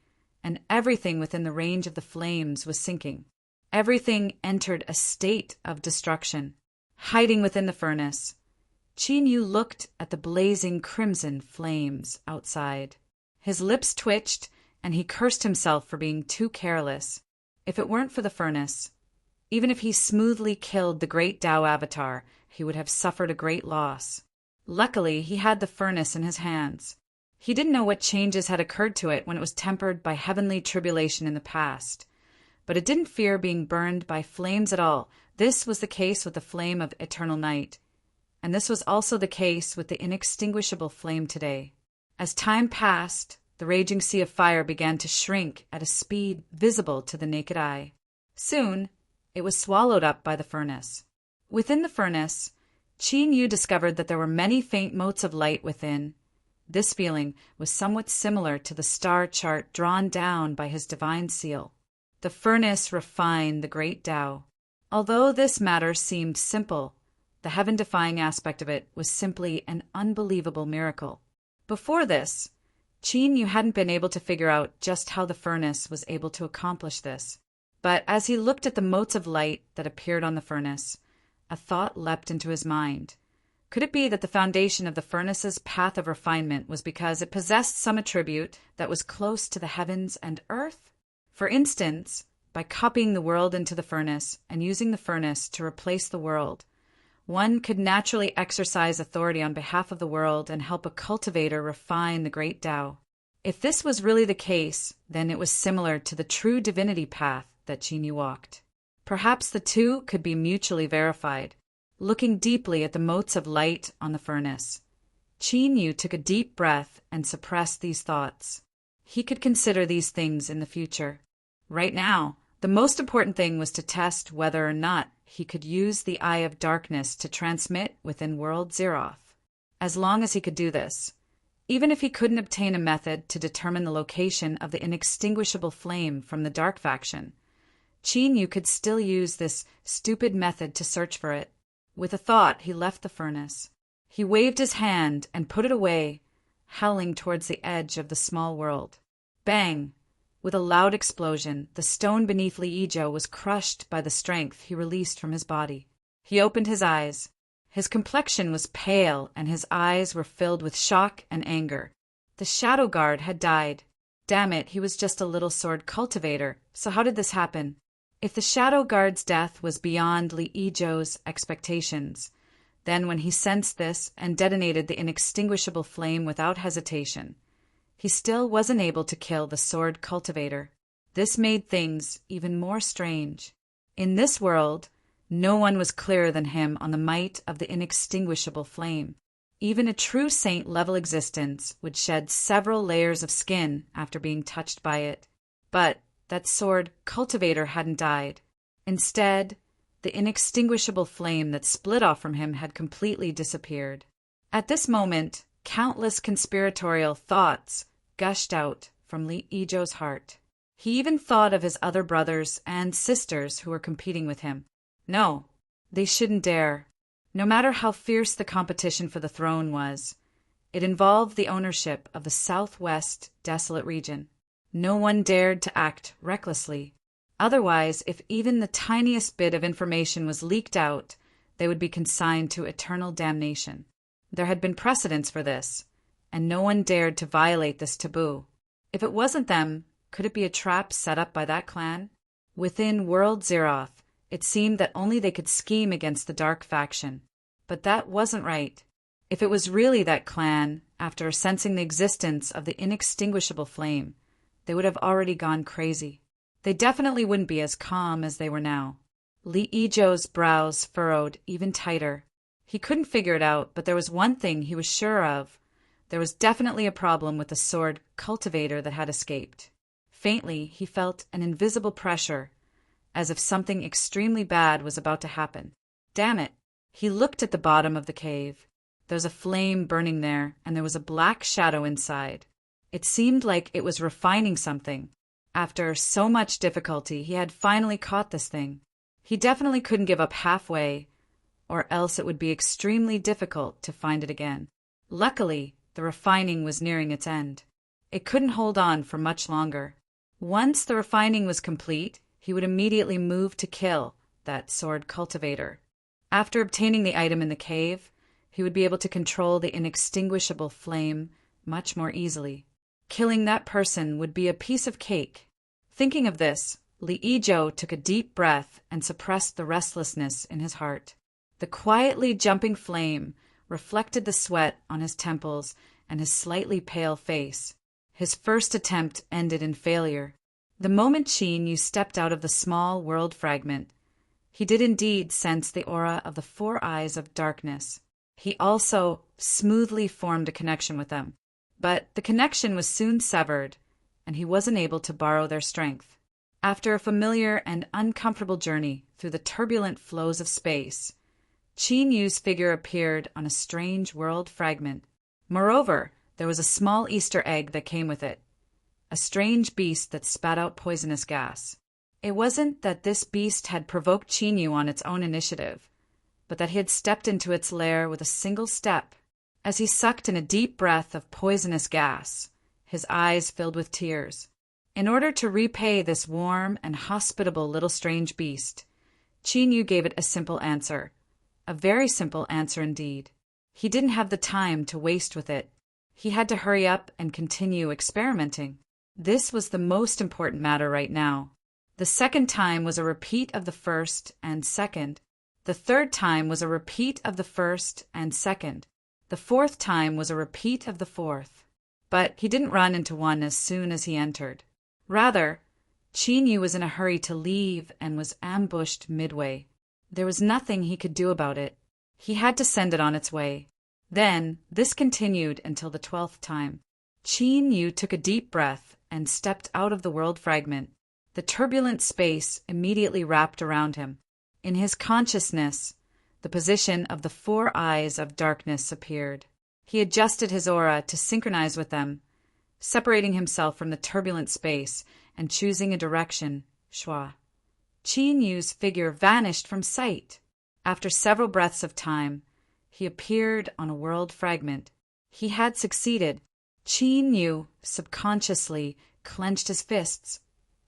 and everything within the range of the flames was sinking. Everything entered a state of destruction. Hiding within the furnace, Qin Yu looked at the blazing crimson flames outside. His lips twitched, and he cursed himself for being too careless. If it weren't for the furnace, even if he smoothly killed the great Tao avatar, he would have suffered a great loss. Luckily, he had the furnace in his hands. He didn't know what changes had occurred to it when it was tempered by heavenly tribulation in the past, but it didn't fear being burned by flames at all This was the case with the flame of eternal night, and this was also the case with the inextinguishable flame today. As time passed, the raging sea of fire began to shrink at a speed visible to the naked eye. Soon, it was swallowed up by the furnace. Within the furnace, Qin Yu discovered that there were many faint motes of light within. This feeling was somewhat similar to the star chart drawn down by his divine seal. The furnace refined the great Tao. Although this matter seemed simple, the heaven-defying aspect of it was simply an unbelievable miracle. Before this, Qin Yu hadn't been able to figure out just how the furnace was able to accomplish this. But as he looked at the motes of light that appeared on the furnace, a thought leapt into his mind. Could it be that the foundation of the furnace's path of refinement was because it possessed some attribute that was close to the heavens and earth? For instance, by copying the world into the furnace and using the furnace to replace the world, one could naturally exercise authority on behalf of the world and help a cultivator refine the great Tao. If this was really the case, then it was similar to the true divinity path that Qin Yu walked. Perhaps the two could be mutually verified. Looking deeply at the motes of light on the furnace, Qin Yu took a deep breath and suppressed these thoughts. He could consider these things in the future. Right now, the most important thing was to test whether or not he could use the Eye of Darkness to transmit within World Zeroth. As long as he could do this, even if he couldn't obtain a method to determine the location of the inextinguishable flame from the Dark faction, Qin Yu could still use this stupid method to search for it. With a thought, he left the furnace. He waved his hand and put it away, howling towards the edge of the small world. Bang! With a loud explosion, the stone beneath Li Yizhou was crushed by the strength he released from his body. He opened his eyes. His complexion was pale, and his eyes were filled with shock and anger. The Shadow Guard had died. Damn it, he was just a little sword cultivator, so how did this happen? If the Shadow Guard's death was beyond Li Yizhou's expectations, then when he sensed this and detonated the inextinguishable flame without hesitation, he still wasn't able to kill the sword cultivator. This made things even more strange. In this world, no one was clearer than him on the might of the inextinguishable flame. Even a true saint-level existence would shed several layers of skin after being touched by it. But that sword cultivator hadn't died. Instead, the inextinguishable flame that split off from him had completely disappeared. At this moment, countless conspiratorial thoughts gushed out from Li Yizhou's heart. He even thought of his other brothers and sisters who were competing with him. No, they shouldn't dare. No matter how fierce the competition for the throne was, it involved the ownership of the southwest desolate region. No one dared to act recklessly. Otherwise, if even the tiniest bit of information was leaked out, they would be consigned to eternal damnation. There had been precedents for this, and no one dared to violate this taboo. If it wasn't them, could it be a trap set up by that clan? Within World Zeroth, it seemed that only they could scheme against the Dark faction. But that wasn't right. If it was really that clan, after sensing the existence of the inextinguishable flame, they would have already gone crazy. They definitely wouldn't be as calm as they were now. Li Yizhou's brows furrowed even tighter. He couldn't figure it out, but there was one thing he was sure of. There was definitely a problem with the sword cultivator that had escaped. Faintly, he felt an invisible pressure, as if something extremely bad was about to happen. Damn it! He looked at the bottom of the cave. There was a flame burning there, and there was a black shadow inside. It seemed like it was refining something. After so much difficulty, he had finally caught this thing. He definitely couldn't give up halfway, or else it would be extremely difficult to find it again. Luckily, the refining was nearing its end. It couldn't hold on for much longer. Once the refining was complete, he would immediately move to kill that sword cultivator. After obtaining the item in the cave, he would be able to control the inextinguishable flame much more easily. Killing that person would be a piece of cake. Thinking of this, Li Yizhou took a deep breath and suppressed the restlessness in his heart. The quietly jumping flame reflected the sweat on his temples and his slightly pale face. His first attempt ended in failure. The moment Qin Yu stepped out of the small world fragment, He did indeed sense the aura of the four eyes of darkness. He also smoothly formed a connection with them. But the connection was soon severed, and he wasn't able to borrow their strength. After a familiar and uncomfortable journey through the turbulent flows of space, Qin Yu's figure appeared on a strange world fragment. Moreover, there was a small Easter egg that came with it, a strange beast that spat out poisonous gas. It wasn't that this beast had provoked Qin Yu on its own initiative, but that he had stepped into its lair with a single step. As he sucked in a deep breath of poisonous gas, his eyes filled with tears. In order to repay this warm and hospitable little strange beast, Qin Yu gave it a simple answer. A very simple answer indeed. He didn't have the time to waste with it. He had to hurry up and continue experimenting. This was the most important matter right now. The second time was a repeat of the first and second. The third time was a repeat of the first and second. The fourth time was a repeat of the fourth. But he didn't run into one as soon as he entered. Rather, Qin Yu was in a hurry to leave and was ambushed midway. There was nothing he could do about it. He had to send it on its way. Then, this continued until the 12th time. Qin Yu took a deep breath and stepped out of the world fragment. The turbulent space immediately wrapped around him. In his consciousness, the position of the four eyes of darkness appeared. He adjusted his aura to synchronize with them, separating himself from the turbulent space and choosing a direction, Shua. Qin Yu's figure vanished from sight. After several breaths of time, he appeared on a world fragment. He had succeeded. Qin Yu subconsciously clenched his fists,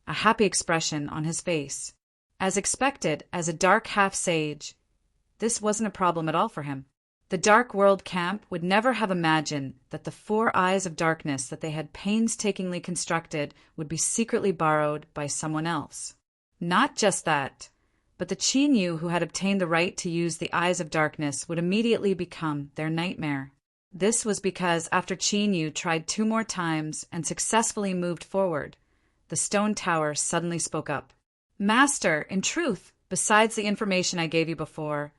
a happy expression on his face. As expected, as a dark half-sage, this wasn't a problem at all for him. The Dark World camp would never have imagined that the four eyes of darkness that they had painstakingly constructed would be secretly borrowed by someone else. Not just that, but the Qin Yu who had obtained the right to use the eyes of darkness would immediately become their nightmare. This was because after Qin Yu tried 2 more times and successfully moved forward, the stone tower suddenly spoke up. Master, in truth, besides the information I gave you before,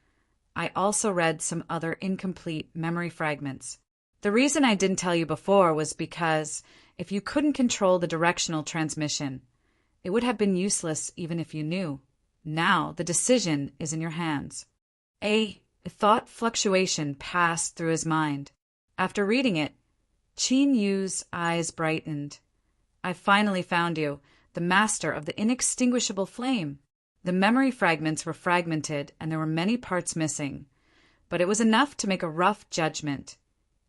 I also read some other incomplete memory fragments. The reason I didn't tell you before was because if you couldn't control the directional transmission, it would have been useless even if you knew. Now the decision is in your hands. A thought fluctuation passed through his mind. After reading it, Qin Yu's eyes brightened. I finally found you, the master of the inextinguishable flame. The memory fragments were fragmented and there were many parts missing, but it was enough to make a rough judgment.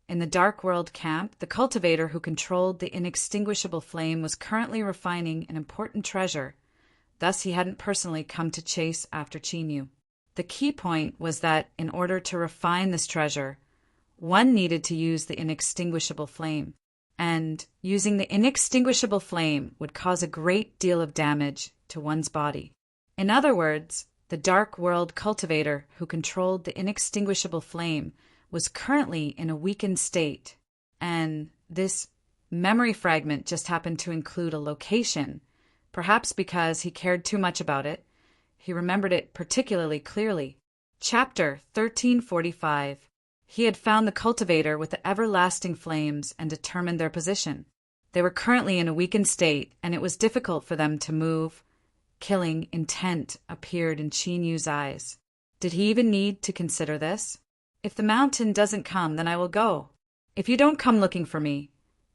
In the Dark World camp, the cultivator who controlled the inextinguishable flame was currently refining an important treasure. Thus he hadn't personally come to chase after Qin Yu. The key point was that in order to refine this treasure, one needed to use the inextinguishable flame. And using the inextinguishable flame would cause a great deal of damage to one's body. In other words, the Dark World cultivator who controlled the inextinguishable flame was currently in a weakened state, and this memory fragment just happened to include a location. Perhaps because he cared too much about it, he remembered it particularly clearly. Chapter 1345. He had found the cultivator with the everlasting flames and determined their position. They were currently in a weakened state, and it was difficult for them to move. Killing intent appeared in Qin Yu's eyes. Did he even need to consider this? If the mountain doesn't come, then I will go. If you don't come looking for me,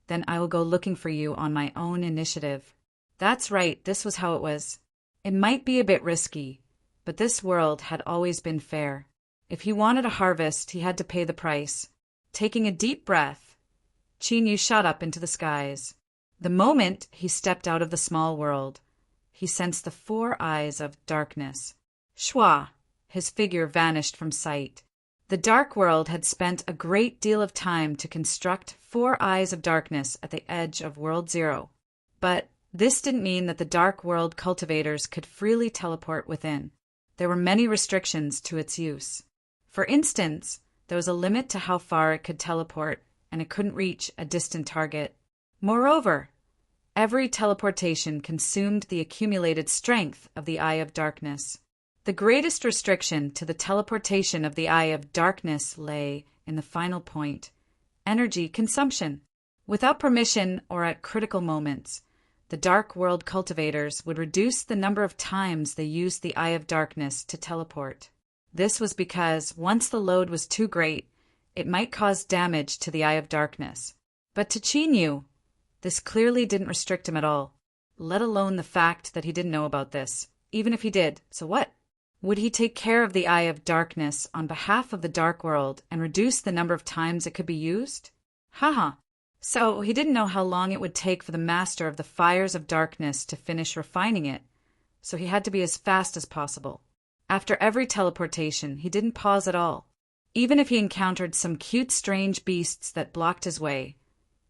then I will go looking for you on my own initiative. That's right, this was how it was. It might be a bit risky, but this world had always been fair. If he wanted a harvest, he had to pay the price. Taking a deep breath, Qin Yu shot up into the skies. The moment he stepped out of the small world, he sensed the four eyes of darkness. Shua, his figure vanished from sight. The Dark World had spent a great deal of time to construct 4 eyes of darkness at the edge of World Zero. But this didn't mean that the Dark World cultivators could freely teleport within. There were many restrictions to its use. For instance, there was a limit to how far it could teleport, and it couldn't reach a distant target. Moreover, every teleportation consumed the accumulated strength of the Eye of Darkness. The greatest restriction to the teleportation of the Eye of Darkness lay in the final point: energy consumption. Without permission or at critical moments, the Dark World cultivators would reduce the number of times they used the Eye of Darkness to teleport. This was because once the load was too great, it might cause damage to the Eye of Darkness. But to Chinyu, this clearly didn't restrict him at all, let alone the fact that he didn't know about this. Even if he did, so what? Would he take care of the Eye of Darkness on behalf of the Dark World and reduce the number of times it could be used? Haha. So he didn't know how long it would take for the Master of the Fires of Darkness to finish refining it, so he had to be as fast as possible. After every teleportation, he didn't pause at all. Even if he encountered some cute strange beasts that blocked his way,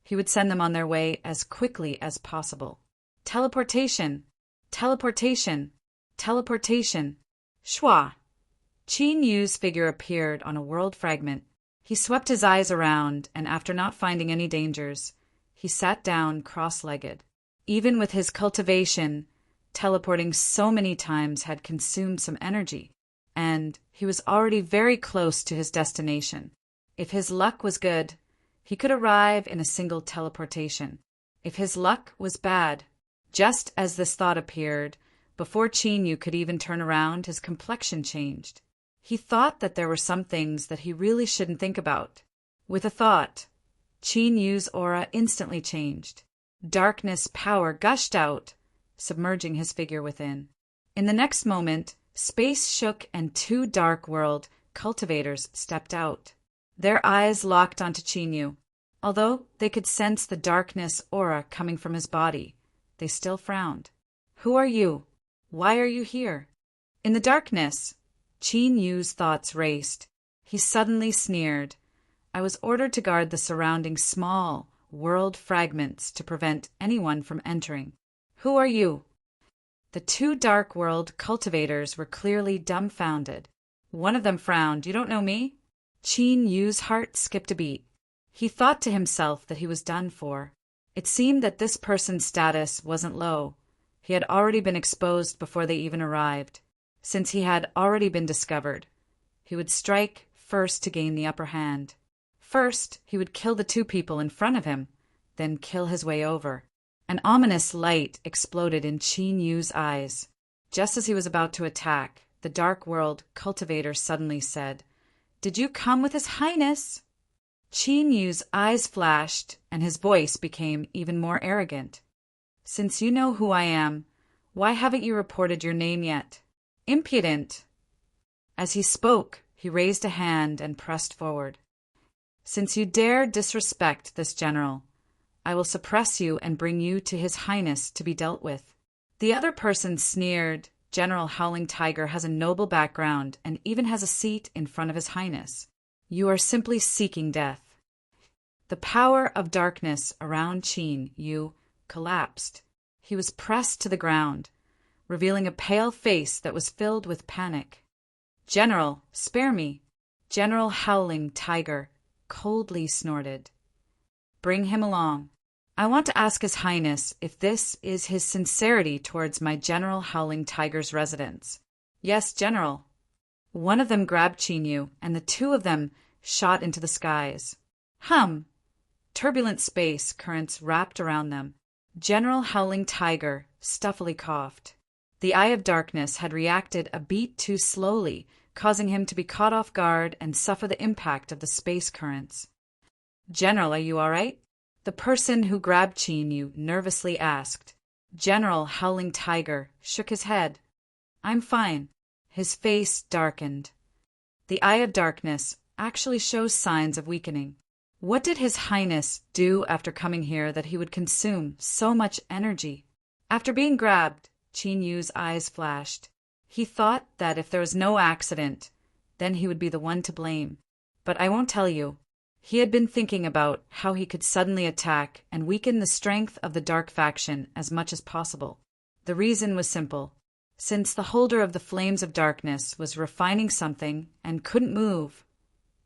he would send them on their way as quickly as possible. Teleportation! Teleportation! Teleportation! Shwa! Chinyu's figure appeared on a world fragment. He swept his eyes around, and after not finding any dangers, he sat down cross-legged. Even with his cultivation, teleporting so many times had consumed some energy, and he was already very close to his destination. If his luck was good, he could arrive in a single teleportation. If his luck was bad, just as this thought appeared, before Chinyu could even turn around, his complexion changed. He thought that there were some things that he really shouldn't think about. With a thought, Chinyu's aura instantly changed. Darkness power gushed out, submerging his figure within. In the next moment, space shook and two Dark World cultivators stepped out. Their eyes locked onto Chinyu. Although they could sense the darkness aura coming from his body, they still frowned. Who are you? Why are you here? In the darkness, Chinyu's thoughts raced. He suddenly sneered. I was ordered to guard the surrounding small world fragments to prevent anyone from entering. Who are you? The two Dark World cultivators were clearly dumbfounded. One of them frowned. You don't know me? Chinyu's heart skipped a beat. He thought to himself that he was done for. It seemed that this person's status wasn't low. He had already been exposed before they even arrived. Since he had already been discovered, he would strike first to gain the upper hand. First, he would kill the two people in front of him, then kill his way over. An ominous light exploded in Chinyu's eyes. Just as he was about to attack, the Dark World cultivator suddenly said, "Did you come with His Highness?" Chinyu's eyes flashed, and his voice became even more arrogant. "Since you know who I am, why haven't you reported your name yet? Impudent!" As he spoke, he raised a hand and pressed forward. "Since you dare disrespect this general, I will suppress you and bring you to His Highness to be dealt with." The other person sneered. General Howling Tiger has a noble background and even has a seat in front of His Highness. You are simply seeking death. The power of darkness around Chin-Yu collapsed. He was pressed to the ground, revealing a pale face that was filled with panic. "General, spare me!" General Howling Tiger coldly snorted. "Bring him along. I want to ask His Highness if this is his sincerity towards my General Howling Tiger's residence." "Yes, General." One of them grabbed Chinyu, and the two of them shot into the skies. Hum! Turbulent space currents wrapped around them. General Howling Tiger stuffily coughed. The Eye of Darkness had reacted a beat too slowly, causing him to be caught off guard and suffer the impact of the space currents. "General, are you all right?" The person who grabbed Chinyu nervously asked. General Howling Tiger shook his head. "I'm fine." His face darkened. The Eye of Darkness actually shows signs of weakening. What did His Highness do after coming here that he would consume so much energy? After being grabbed, Chinyu's eyes flashed. He thought that if there was no accident, then he would be the one to blame. But I won't tell you. He had been thinking about how he could suddenly attack and weaken the strength of the Dark Faction as much as possible. The reason was simple. Since the holder of the Flames of Darkness was refining something and couldn't move,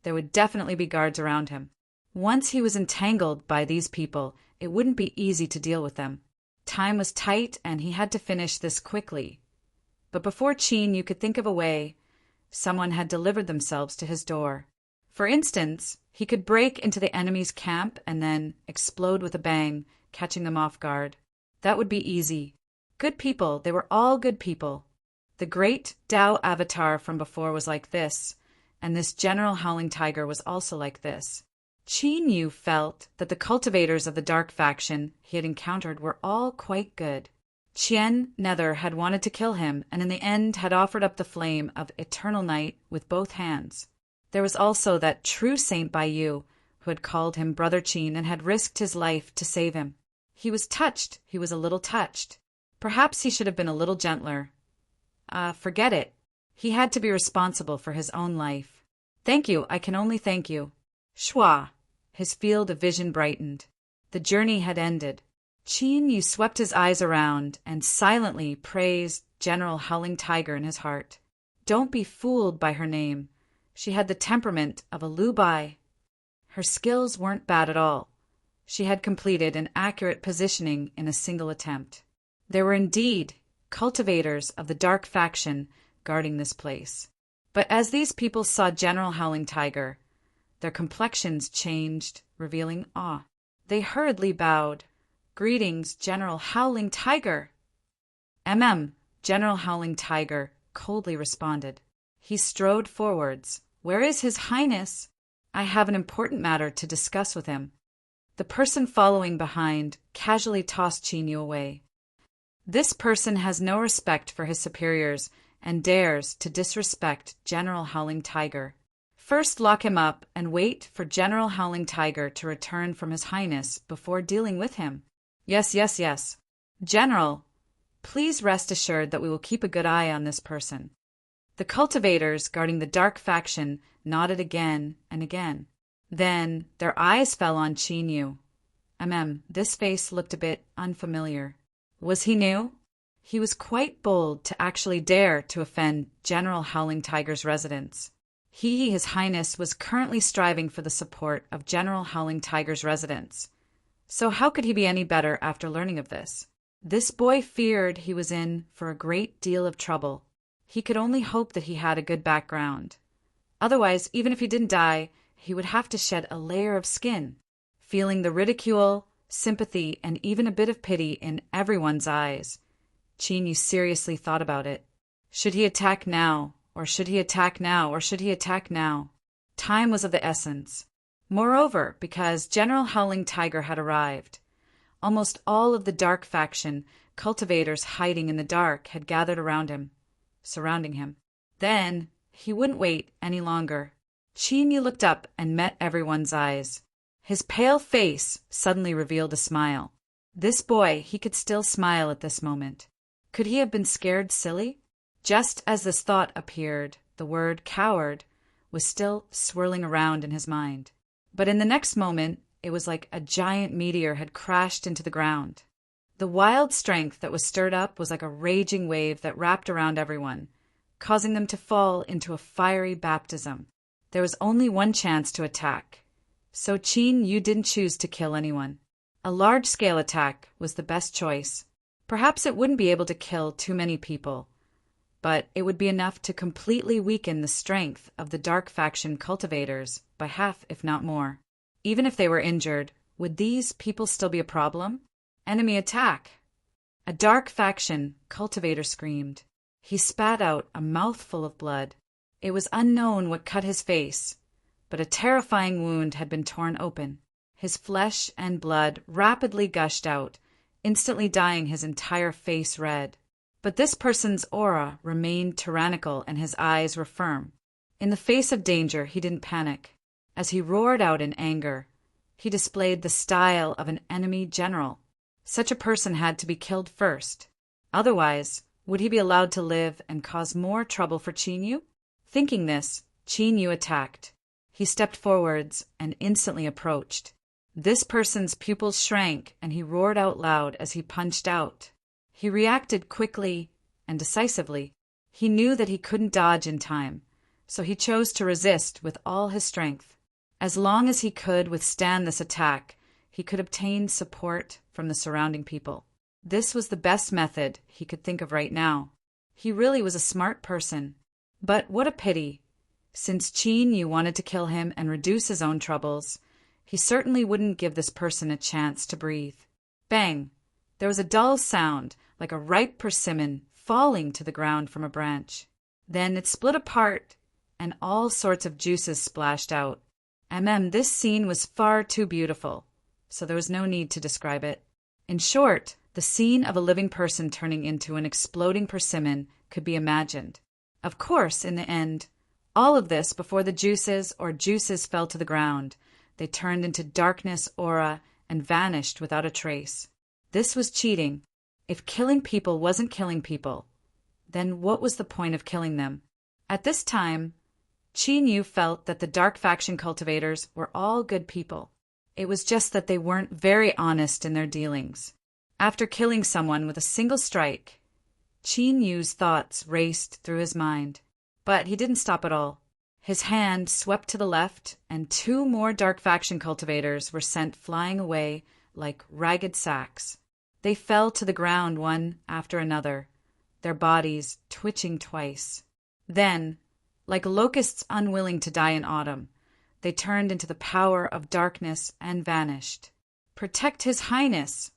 there would definitely be guards around him. Once he was entangled by these people, it wouldn't be easy to deal with them. Time was tight and he had to finish this quickly. But before Qin Yu could think of a way, someone had delivered themselves to his door. For instance, he could break into the enemy's camp and then explode with a bang, catching them off guard. That would be easy. Good people, they were all good people. The great Tao avatar from before was like this, and this General Howling Tiger was also like this. Qin Yu felt that the cultivators of the dark faction he had encountered were all quite good. Qian Nether had wanted to kill him, and in the end had offered up the flame of eternal night with both hands. There was also that true Saint Baiyu, who had called him Brother Qin and had risked his life to save him. He was touched. He was a little touched. Perhaps he should have been a little gentler. Forget it. He had to be responsible for his own life. Thank you, I can only thank you. Shwa. His field of vision brightened. The journey had ended. Qin Yu swept his eyes around and silently praised General Howling Tiger in his heart. Don't be fooled by her name. She had the temperament of a Lu Bai. Her skills weren't bad at all. She had completed an accurate positioning in a single attempt. There were indeed cultivators of the dark faction guarding this place. But as these people saw General Howling Tiger, their complexions changed, revealing awe. They hurriedly bowed. Greetings, General Howling Tiger. General Howling Tiger coldly responded. He strode forwards. Where is His Highness? I have an important matter to discuss with him. The person following behind casually tossed Qin Yu away. This person has no respect for his superiors and dares to disrespect General Howling Tiger. First lock him up and wait for General Howling Tiger to return from His Highness before dealing with him. Yes. General, please rest assured that we will keep a good eye on this person. The cultivators guarding the dark faction nodded again and again. Then their eyes fell on Qin Yu. This face looked a bit unfamiliar. Was he new? He was quite bold to actually dare to offend General Howling Tiger's residence. He, His Highness, was currently striving for the support of General Howling Tiger's residence. So how could he be any better after learning of this? This boy feared he was in for a great deal of trouble. He could only hope that he had a good background. Otherwise, even if he didn't die, he would have to shed a layer of skin, feeling the ridicule, sympathy, and even a bit of pity in everyone's eyes. Qin Yu seriously thought about it. Should he attack now? Or should he attack now? Or should he attack now? Time was of the essence. Moreover, because General Howling Tiger had arrived, almost all of the dark faction cultivators hiding in the dark had gathered around him, surrounding him. Then he wouldn't wait any longer. Qin Yu looked up and met everyone's eyes. His pale face suddenly revealed a smile. This boy, he could still smile at this moment. Could he have been scared silly? Just as this thought appeared, the word coward was still swirling around in his mind. But in the next moment, it was like a giant meteor had crashed into the ground. The wild strength that was stirred up was like a raging wave that wrapped around everyone, causing them to fall into a fiery baptism. There was only one chance to attack. So Qin Yu didn't choose to kill anyone. A large-scale attack was the best choice. Perhaps it wouldn't be able to kill too many people, but it would be enough to completely weaken the strength of the dark faction cultivators by half, if not more. Even if they were injured, would these people still be a problem? Enemy attack! A dark faction cultivator screamed. He spat out a mouthful of blood. It was unknown what cut his face, but a terrifying wound had been torn open. His flesh and blood rapidly gushed out, instantly dyeing his entire face red. But this person's aura remained tyrannical and his eyes were firm. In the face of danger, he didn't panic. As he roared out in anger, he displayed the style of an enemy general. Such a person had to be killed first. Otherwise, would he be allowed to live and cause more trouble for Qin Yu? Thinking this, Qin Yu attacked. He stepped forwards and instantly approached. This person's pupils shrank and he roared out loud as he punched out. He reacted quickly and decisively. He knew that he couldn't dodge in time, so he chose to resist with all his strength. As long as he could withstand this attack, he could obtain support from the surrounding people. This was the best method he could think of right now. He really was a smart person. But what a pity. Since Qin Yu wanted to kill him and reduce his own troubles, he certainly wouldn't give this person a chance to breathe. Bang! There was a dull sound, like a ripe persimmon falling to the ground from a branch. Then it split apart, and all sorts of juices splashed out. This scene was far too beautiful, so there was no need to describe it. In short, the scene of a living person turning into an exploding persimmon could be imagined. Of course, in the end, all of this before the juices fell to the ground. They turned into darkness aura and vanished without a trace. This was cheating. If killing people wasn't killing people, then what was the point of killing them? At this time, Qin Yu felt that the dark faction cultivators were all good people. It was just that they weren't very honest in their dealings. After killing someone with a single strike, Qin Yu's thoughts raced through his mind. But he didn't stop at all. His hand swept to the left, and 2 more dark faction cultivators were sent flying away like ragged sacks. They fell to the ground one after another, their bodies twitching twice. Then, like locusts unwilling to die in autumn, they turned into the power of darkness and vanished. Protect His Highness!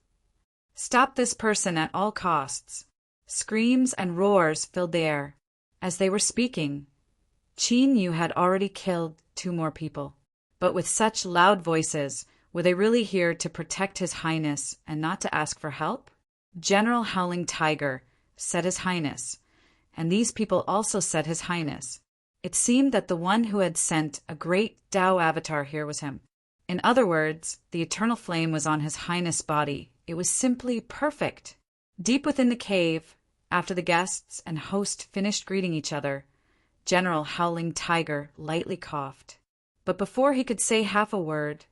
Stop this person at all costs! Screams and roars filled the air. As they were speaking, Qin Yu had already killed 2 more people. But with such loud voices, were they really here to protect His Highness and not to ask for help? General Howling Tiger said His Highness, and these people also said His Highness. It seemed that the one who had sent a great Tao avatar here was him. In other words, the eternal flame was on His Highness' body. It was simply perfect. Deep within the cave, after the guests and host finished greeting each other, General Howling Tiger lightly coughed. But before he could say half a word,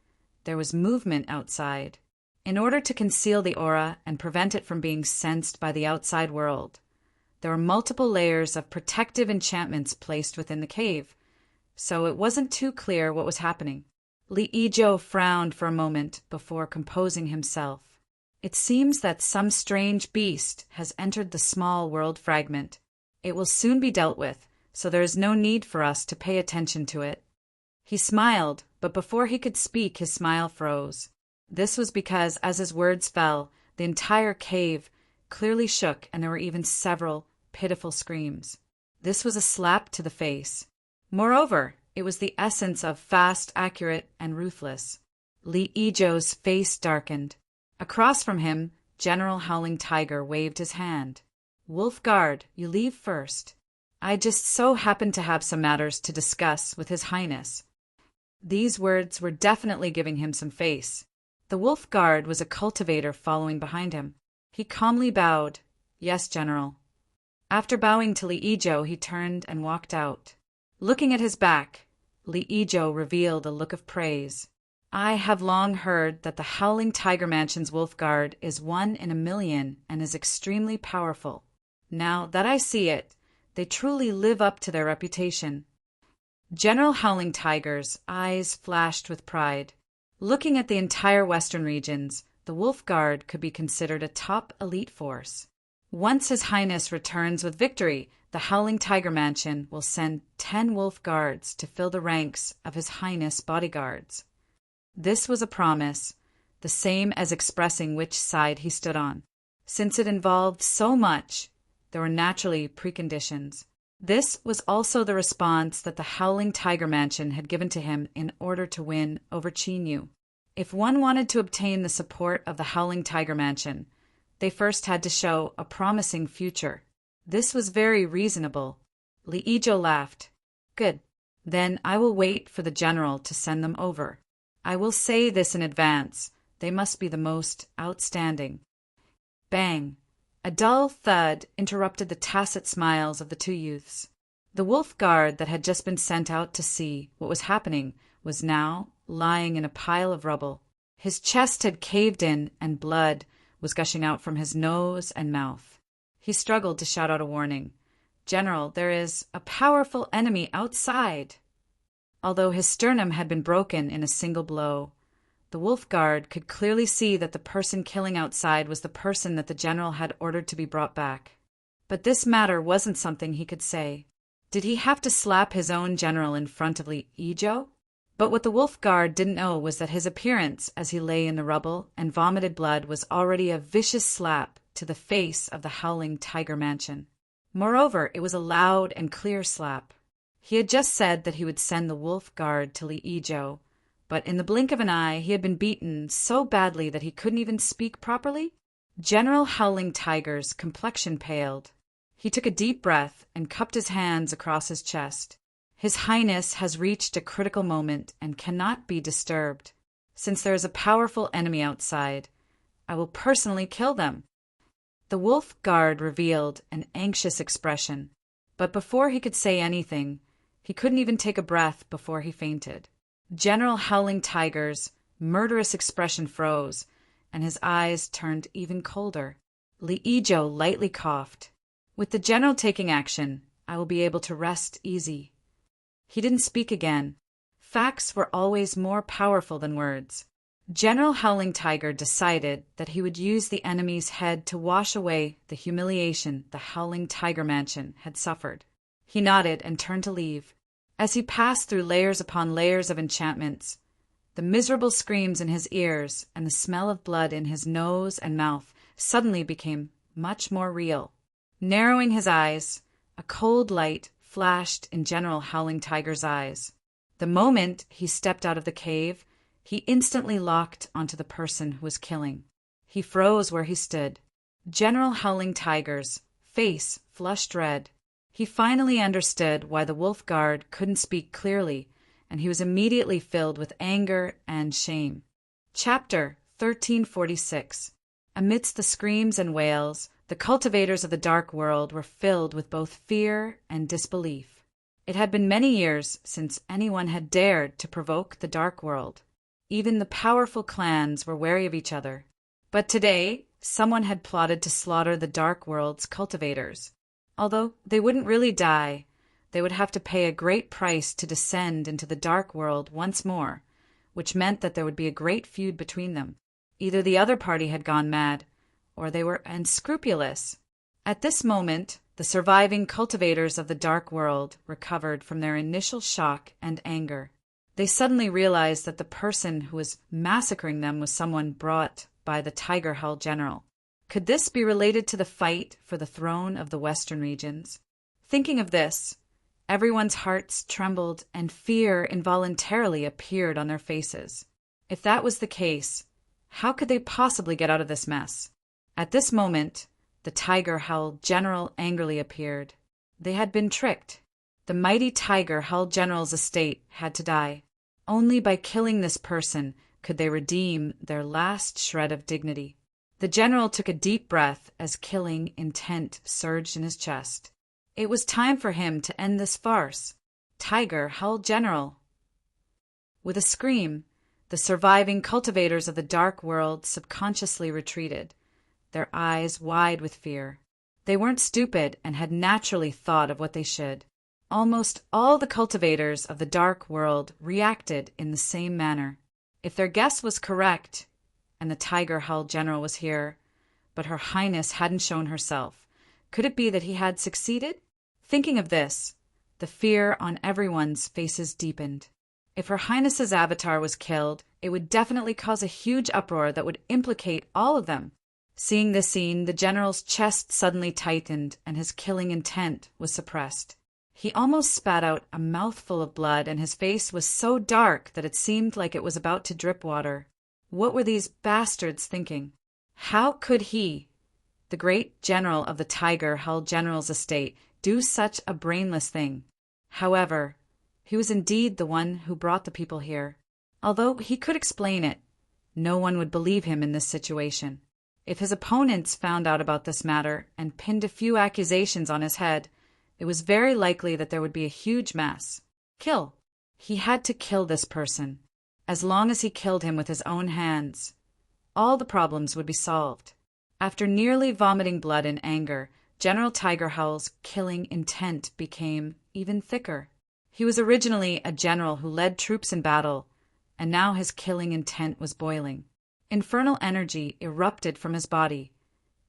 there was movement outside. In order to conceal the aura and prevent it from being sensed by the outside world, there were multiple layers of protective enchantments placed within the cave, so it wasn't too clear what was happening. Li Yizhou frowned for a moment before composing himself. It seems that some strange beast has entered the small world fragment. It will soon be dealt with, so there is no need for us to pay attention to it. He smiled, but before he could speak his smile froze. This was because as his words fell, the entire cave clearly shook and there were even several pitiful screams. This was a slap to the face. Moreover, it was the essence of fast, accurate, and ruthless. Li Yizhou's face darkened. Across from him, General Howling Tiger waved his hand. "Wolf Guard, you leave first. I just so happen to have some matters to discuss with His Highness." These words were definitely giving him some face. The Wolf Guard was a cultivator following behind him. He calmly bowed. "Yes, General." After bowing to Li Yizhou, he turned and walked out. Looking at his back, Li Yizhou revealed a look of praise. "I have long heard that the Howling Tiger Mansion's Wolf Guard is 1 in a million and is extremely powerful. Now that I see it, they truly live up to their reputation." General Howling Tiger's eyes flashed with pride. Looking at the entire western regions, the Wolf Guard could be considered a top elite force. Once His Highness returns with victory, the Howling Tiger Mansion will send 10 Wolf Guards to fill the ranks of His Highness bodyguards. This was a promise, the same as expressing which side he stood on. Since it involved so much, there were naturally preconditions. This was also the response that the Howling Tiger Mansion had given to him in order to win over Qin Yu. If one wanted to obtain the support of the Howling Tiger Mansion, they first had to show a promising future. This was very reasonable. Li Yizhou laughed. "Good. Then I will wait for the general to send them over. I will say this in advance. They must be the most outstanding." Bang! A dull thud interrupted the tacit smiles of the 2 youths. The Wolf Guard that had just been sent out to see what was happening was now lying in a pile of rubble. His chest had caved in and blood was gushing out from his nose and mouth. He struggled to shout out a warning. "General, there is a powerful enemy outside." Although his sternum had been broken in a single blow, the Wolf Guard could clearly see that the person killing outside was the person that the general had ordered to be brought back. But this matter wasn't something he could say. Did he have to slap his own general in front of Li Ijo? But what the wolf guard didn't know was that his appearance as he lay in the rubble and vomited blood was already a vicious slap to the face of the howling tiger mansion. Moreover, it was a loud and clear slap. He had just said that he would send the wolf guard to Li Ijo, but in the blink of an eye he had been beaten so badly that he couldn't even speak properly. General Howling Tiger's complexion paled. He took a deep breath and cupped his hands across his chest. His Highness has reached a critical moment and cannot be disturbed. Since there is a powerful enemy outside, I will personally kill them. The wolf guard revealed an anxious expression, but before he could say anything, he couldn't even take a breath before he fainted. General Howling Tiger's murderous expression froze, and his eyes turned even colder. Li Ijo lightly coughed. With the general taking action, I will be able to rest easy. He didn't speak again. Facts were always more powerful than words. General Howling Tiger decided that he would use the enemy's head to wash away the humiliation the Howling Tiger Mansion had suffered. He nodded and turned to leave. As he passed through layers upon layers of enchantments, the miserable screams in his ears and the smell of blood in his nose and mouth suddenly became much more real. Narrowing his eyes, a cold light flashed in General Howling Tiger's eyes. The moment he stepped out of the cave, he instantly locked onto the person who was killing. He froze where he stood. General Howling Tiger's face flushed red. He finally understood why the wolf guard couldn't speak clearly, and he was immediately filled with anger and shame. Chapter 1346. Amidst the screams and wails, the cultivators of the dark world were filled with both fear and disbelief. It had been many years since anyone had dared to provoke the dark world. Even the powerful clans were wary of each other. But today, someone had plotted to slaughter the dark world's cultivators. Although they wouldn't really die, they would have to pay a great price to descend into the dark world once more, which meant that there would be a great feud between them. Either the other party had gone mad, or they were unscrupulous. At this moment, the surviving cultivators of the dark world recovered from their initial shock and anger. They suddenly realized that the person who was massacring them was someone brought by the Tiger Howl General. Could this be related to the fight for the throne of the Western regions? Thinking of this, everyone's hearts trembled and fear involuntarily appeared on their faces. If that was the case, how could they possibly get out of this mess? At this moment, the Tiger Howl General angrily appeared. They had been tricked. The mighty Tiger Howl General's estate had to die. Only by killing this person could they redeem their last shred of dignity. The general took a deep breath as killing intent surged in his chest. It was time for him to end this farce. Tiger Howl General! With a scream, the surviving cultivators of the dark world subconsciously retreated, their eyes wide with fear. They weren't stupid and had naturally thought of what they should. Almost all the cultivators of the dark world reacted in the same manner. If their guess was correct, and the Tiger Howl General was here, but Her Highness hadn't shown herself, could it be that he had succeeded? Thinking of this, the fear on everyone's faces deepened. If Her Highness's avatar was killed, it would definitely cause a huge uproar that would implicate all of them. Seeing this scene, the general's chest suddenly tightened and his killing intent was suppressed. He almost spat out a mouthful of blood, and his face was so dark that it seemed like it was about to drip water. What were these bastards thinking? How could he, the great general of the Tiger Howl General's estate, do such a brainless thing? However, he was indeed the one who brought the people here. Although he could explain it, no one would believe him in this situation. If his opponents found out about this matter and pinned a few accusations on his head, it was very likely that there would be a huge mess. Kill. He had to kill this person. As long as he killed him with his own hands, all the problems would be solved. After nearly vomiting blood in anger, General Tiger Howl's killing intent became even thicker. He was originally a general who led troops in battle, and now his killing intent was boiling. Infernal energy erupted from his body,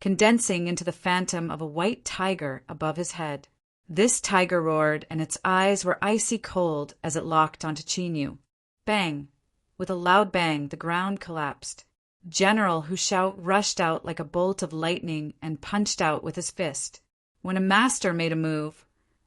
condensing into the phantom of a white tiger above his head. This tiger roared, and its eyes were icy cold as it locked onto Qin. Bang! With a loud bang, the ground collapsed. General Hu Shao rushed out like a bolt of lightning and punched out with his fist. When a master made a move,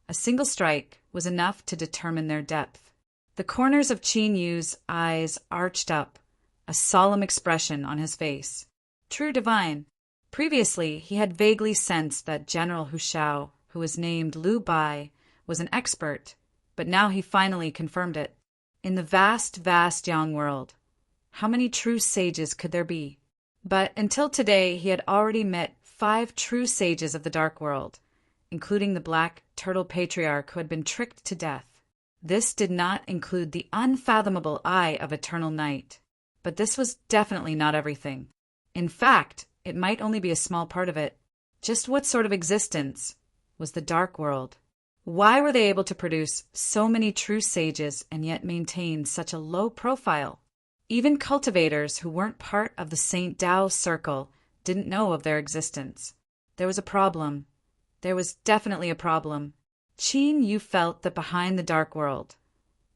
a single strike was enough to determine their depth. The corners of Qin Yu's eyes arched up, a solemn expression on his face. True divine. Previously, he had vaguely sensed that General Hu Shao, who was named Liu Bai, was an expert, but now he finally confirmed it. In the vast, vast Yang world, how many true sages could there be? But until today, he had already met 5 true sages of the Dark World, including the Black Turtle Patriarch who had been tricked to death. This did not include the unfathomable Eye of Eternal Night. But this was definitely not everything. In fact, it might only be a small part of it. Just what sort of existence was the Dark World? Why were they able to produce so many true sages and yet maintain such a low profile? Even cultivators who weren't part of the Saint Dao circle didn't know of their existence. There was a problem. There was definitely a problem. Qin Yu felt that behind the Dark World,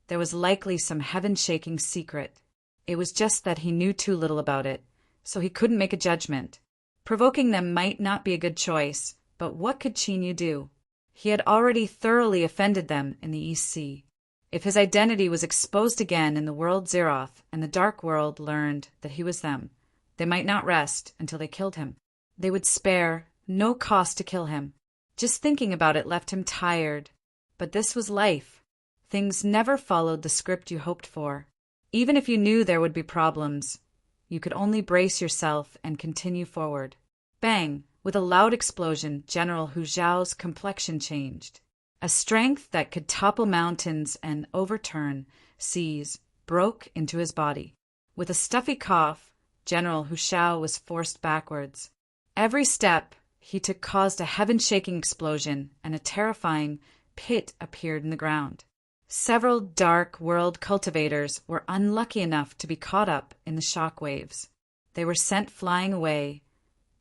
there was likely some heaven-shaking secret. It was just that he knew too little about it, so he couldn't make a judgment. Provoking them might not be a good choice, but what could Qin Yu do? He had already thoroughly offended them in the East Sea. If his identity was exposed again in the world Zeroth and the Dark World learned that he was them, they might not rest until they killed him. They would spare no cost to kill him. Just thinking about it left him tired. But this was life. Things never followed the script you hoped for. Even if you knew there would be problems, you could only brace yourself and continue forward. Bang! With a loud explosion, General Hu Zhao's complexion changed. A strength that could topple mountains and overturn seas broke into his body. With a stuffy cough, General Hu Shao was forced backwards. Every step he took caused a heaven-shaking explosion, and a terrifying pit appeared in the ground. Several Dark World cultivators were unlucky enough to be caught up in the shock waves. They were sent flying away,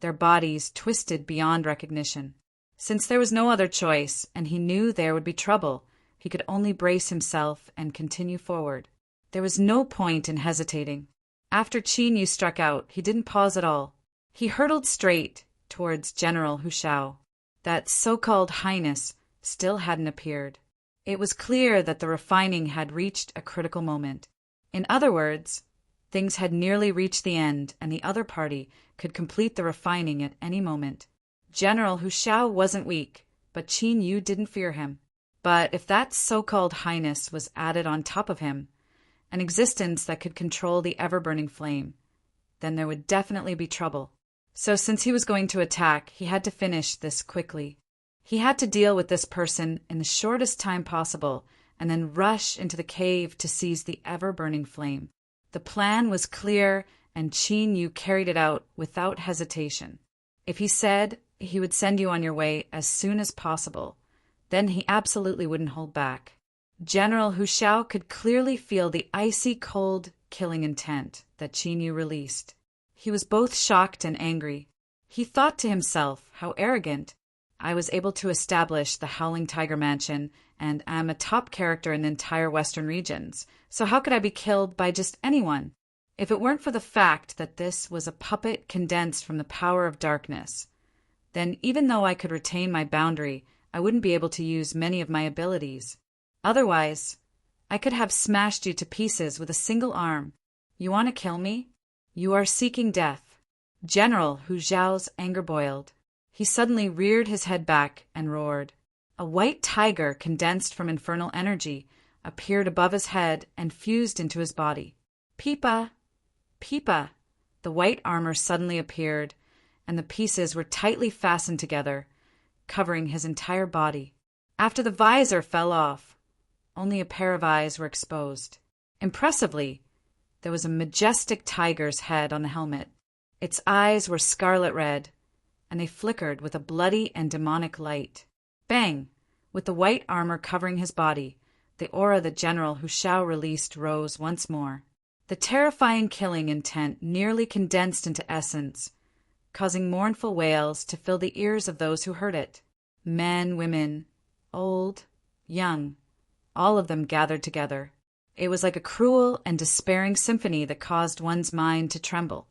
their bodies twisted beyond recognition. Since there was no other choice, and he knew there would be trouble, he could only brace himself and continue forward. There was no point in hesitating. After Qin Yu struck out, he didn't pause at all. He hurtled straight towards General Hu Shao. That so-called highness still hadn't appeared. It was clear that the refining had reached a critical moment. In other words, things had nearly reached the end, and the other party could complete the refining at any moment. General Hu Shao wasn't weak, but Qin Yu didn't fear him. But if that so-called highness was added on top of him, an existence that could control the ever-burning flame, then there would definitely be trouble. So since he was going to attack, he had to finish this quickly. He had to deal with this person in the shortest time possible, and then rush into the cave to seize the ever-burning flame. The plan was clear, and Qin Yu carried it out without hesitation. If he said he would send you on your way as soon as possible, then he absolutely wouldn't hold back. General Hu Shao could clearly feel the icy cold killing intent that Qin Yu released. He was both shocked and angry. He thought to himself, how arrogant. I was able to establish the Howling Tiger Mansion, and am a top character in the entire Western regions, so how could I be killed by just anyone? If it weren't for the fact that this was a puppet condensed from the power of darkness, then even though I could retain my boundary, I wouldn't be able to use many of my abilities. Otherwise, I could have smashed you to pieces with a single arm. You want to kill me? You are seeking death. General Hu Zhao's anger boiled. He suddenly reared his head back and roared. A white tiger condensed from infernal energy appeared above his head and fused into his body. Peepa! Peepa! The white armor suddenly appeared, and the pieces were tightly fastened together, covering his entire body. After the visor fell off, only a pair of eyes were exposed. Impressively, there was a majestic tiger's head on the helmet. Its eyes were scarlet red, and they flickered with a bloody and demonic light. Bang! With the white armor covering his body, the aura that General Hu Shao released rose once more. The terrifying killing intent nearly condensed into essence, causing mournful wails to fill the ears of those who heard it. Men, women, old, young, all of them gathered together. It was like a cruel and despairing symphony that caused one's mind to tremble.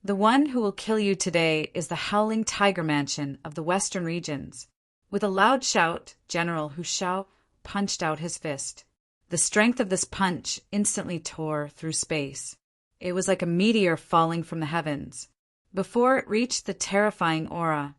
The one who will kill you today is the howling tiger mansion of the western regions. With a loud shout, General Hu Shao punched out his fist. The strength of this punch instantly tore through space. It was like a meteor falling from the heavens. Before it reached the terrifying aura,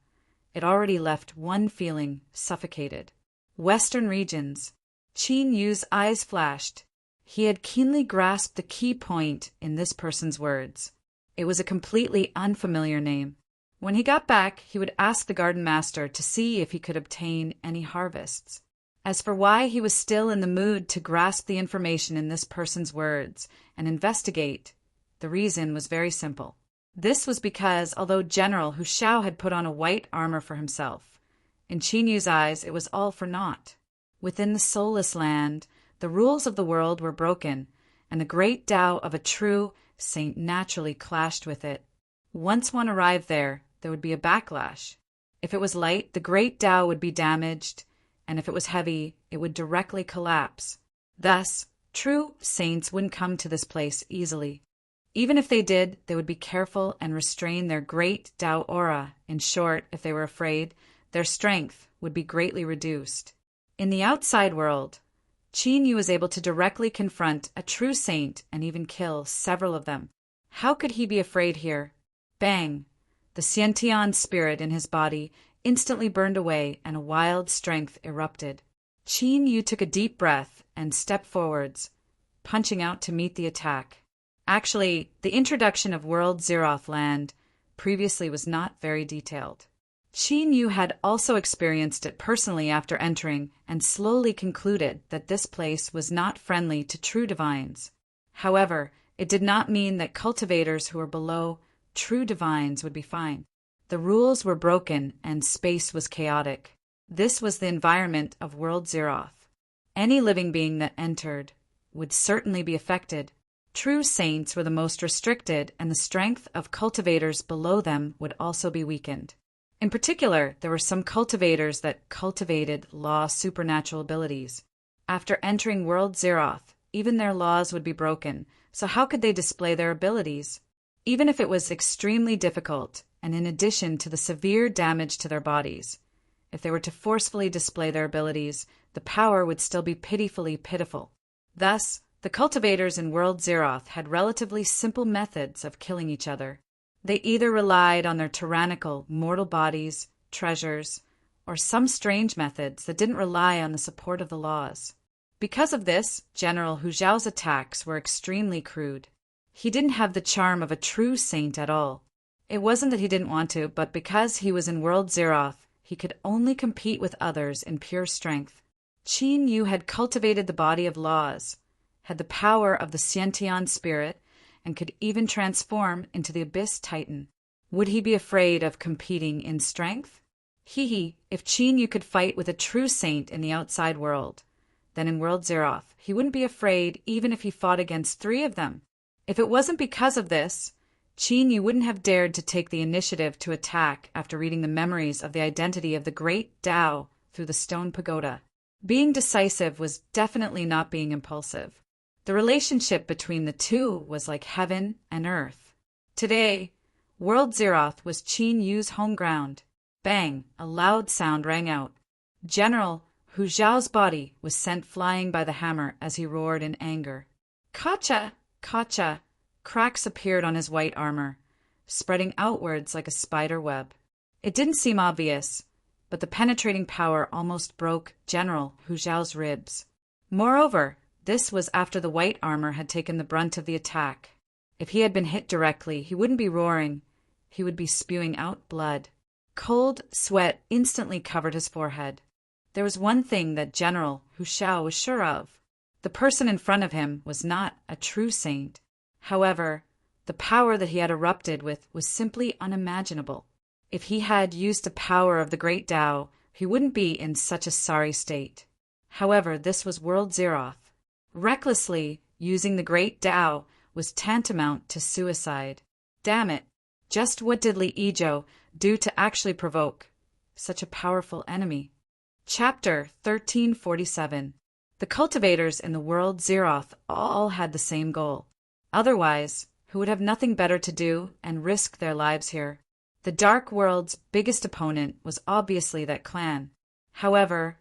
it already left one feeling: suffocated. Western regions. Qin Yu's eyes flashed. He had keenly grasped the key point in this person's words. It was a completely unfamiliar name. When he got back, he would ask the garden master to see if he could obtain any harvests. As for why he was still in the mood to grasp the information in this person's words and investigate, the reason was very simple. This was because, although General Hu Shao had put on a white armor for himself, in Qin Yu's eyes it was all for naught. Within the soulless land, the rules of the world were broken, and the great Tao of a true saint naturally clashed with it. Once one arrived there would be a backlash. If it was light, the great Tao would be damaged, and if it was heavy, it would directly collapse. Thus, true saints wouldn't come to this place easily. Even if they did, they would be careful and restrain their great Tao aura. In short, if they were afraid, their strength would be greatly reduced. In the outside world, Qin Yu was able to directly confront a true saint and even kill several of them. How could he be afraid here? Bang! The Xiantian spirit in his body instantly burned away and a wild strength erupted. Qin Yu took a deep breath and stepped forwards, punching out to meet the attack. Actually, the introduction of World Zeroth land previously was not very detailed. Qin Yu had also experienced it personally after entering and slowly concluded that this place was not friendly to true divines. However, it did not mean that cultivators who were below true divines would be fine. The rules were broken and space was chaotic. This was the environment of World Zeroth. Any living being that entered would certainly be affected. True saints were the most restricted, and the strength of cultivators below them would also be weakened. In particular, there were some cultivators that cultivated law supernatural abilities. After entering World Zeroth, even their laws would be broken, so how could they display their abilities? Even if it was extremely difficult, and in addition to the severe damage to their bodies, if they were to forcefully display their abilities, the power would still be pitifully pitiful. Thus, the cultivators in World Zeroth had relatively simple methods of killing each other. They either relied on their tyrannical, mortal bodies, treasures, or some strange methods that didn't rely on the support of the laws. Because of this, General Hu Zhao's attacks were extremely crude. He didn't have the charm of a true saint at all. It wasn't that he didn't want to, but because he was in World Zeroth, he could only compete with others in pure strength. Qin Yu had cultivated the body of laws, had the power of the Xiantian spirit, and could even transform into the Abyss Titan. Would he be afraid of competing in strength? If Qin Yu could fight with a true saint in the outside world, then in World Zeroth, he wouldn't be afraid even if he fought against 3 of them. If it wasn't because of this, Qin Yu wouldn't have dared to take the initiative to attack after reading the memories of the identity of the great Tao through the stone pagoda. Being decisive was definitely not being impulsive. The relationship between the two was like heaven and earth. Today, World Zeroth was Qin Yu's home ground. Bang! A loud sound rang out. General Hu Zhao's body was sent flying by the hammer as he roared in anger. Kacha! Kacha! Cracks appeared on his white armor, spreading outwards like a spider web. It didn't seem obvious, but the penetrating power almost broke General Hu Zhao's ribs. Moreover, this was after the white armor had taken the brunt of the attack. If he had been hit directly, he wouldn't be roaring. He would be spewing out blood. Cold sweat instantly covered his forehead. There was one thing that General Hu Zhao was sure of. The person in front of him was not a true saint. However, the power that he had erupted with was simply unimaginable. If he had used the power of the great Tao, he wouldn't be in such a sorry state. However, this was World Zeroth. Recklessly using the great Tao was tantamount to suicide. Damn it! Just what did Li Ijo do to actually provoke such a powerful enemy? Chapter 1347. The cultivators in the world Zeroth all had the same goal. Otherwise, who would have nothing better to do and risk their lives here? The Dark World's biggest opponent was obviously that clan. However,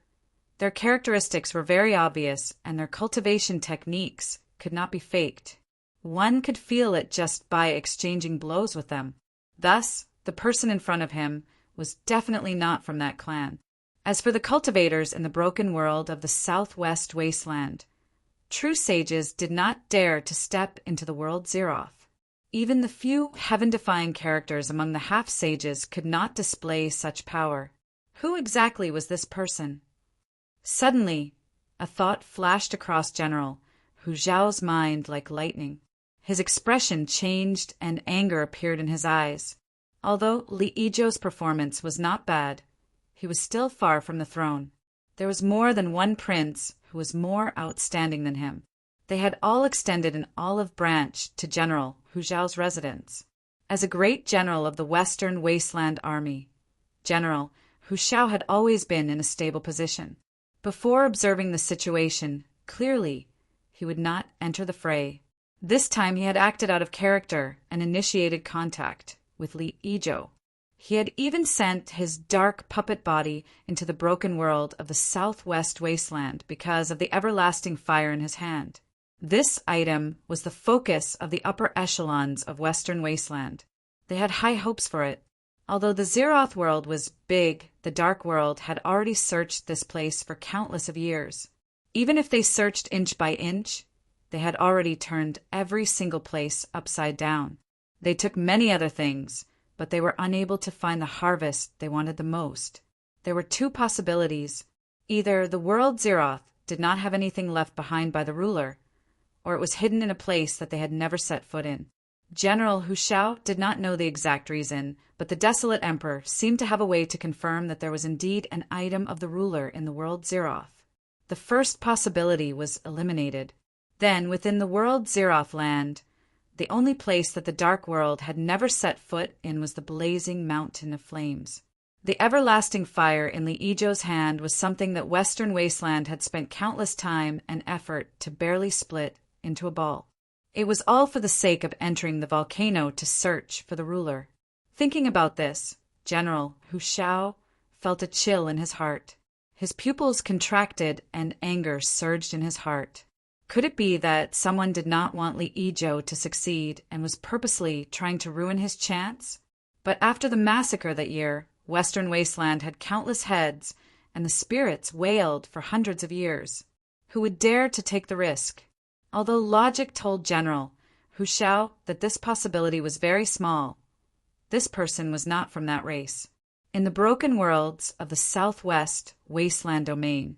their characteristics were very obvious and their cultivation techniques could not be faked. One could feel it just by exchanging blows with them. Thus, the person in front of him was definitely not from that clan. As for the cultivators in the broken world of the southwest wasteland, true sages did not dare to step into the world Zeroth. Even the few heaven-defying characters among the half-sages could not display such power. Who exactly was this person? Suddenly, a thought flashed across General Hu Zhao's mind like lightning. His expression changed and anger appeared in his eyes. Although Li Ijo's performance was not bad, he was still far from the throne. There was more than one prince who was more outstanding than him. They had all extended an olive branch to General Hu Zhao's residence. As a great general of the Western Wasteland Army, General Hu Zhao had always been in a stable position. Before observing the situation clearly, he would not enter the fray. This time he had acted out of character and initiated contact with Li Ijo. He had even sent his dark puppet body into the broken world of the southwest wasteland because of the everlasting fire in his hand. This item was the focus of the upper echelons of Western Wasteland. They had high hopes for it. Although the Zeroth world was big, the Dark World had already searched this place for countless of years. Even if they searched inch by inch, they had already turned every single place upside down. They took many other things, but they were unable to find the harvest they wanted the most. There were two possibilities. Either the world Zeroth did not have anything left behind by the ruler, or it was hidden in a place that they had never set foot in. General Hu Zhao did not know the exact reason, but the Desolate Emperor seemed to have a way to confirm that there was indeed an item of the ruler in the world Zeroth. The first possibility was eliminated. Then, within the world Zeroth land, the only place that the Dark World had never set foot in was the blazing mountain of flames. The everlasting fire in Li Ijo's hand was something that Western Wasteland had spent countless time and effort to barely split into a ball. It was all for the sake of entering the volcano to search for the ruler. Thinking about this, General Hu Zhao felt a chill in his heart. His pupils contracted and anger surged in his heart. Could it be that someone did not want Li Ijo to succeed and was purposely trying to ruin his chance? But after the massacre that year, Western Wasteland had countless heads, and the spirits wailed for hundreds of years. Who would dare to take the risk? Although logic told General Hu Zhao that this possibility was very small, this person was not from that race. In the broken worlds of the southwest wasteland domain,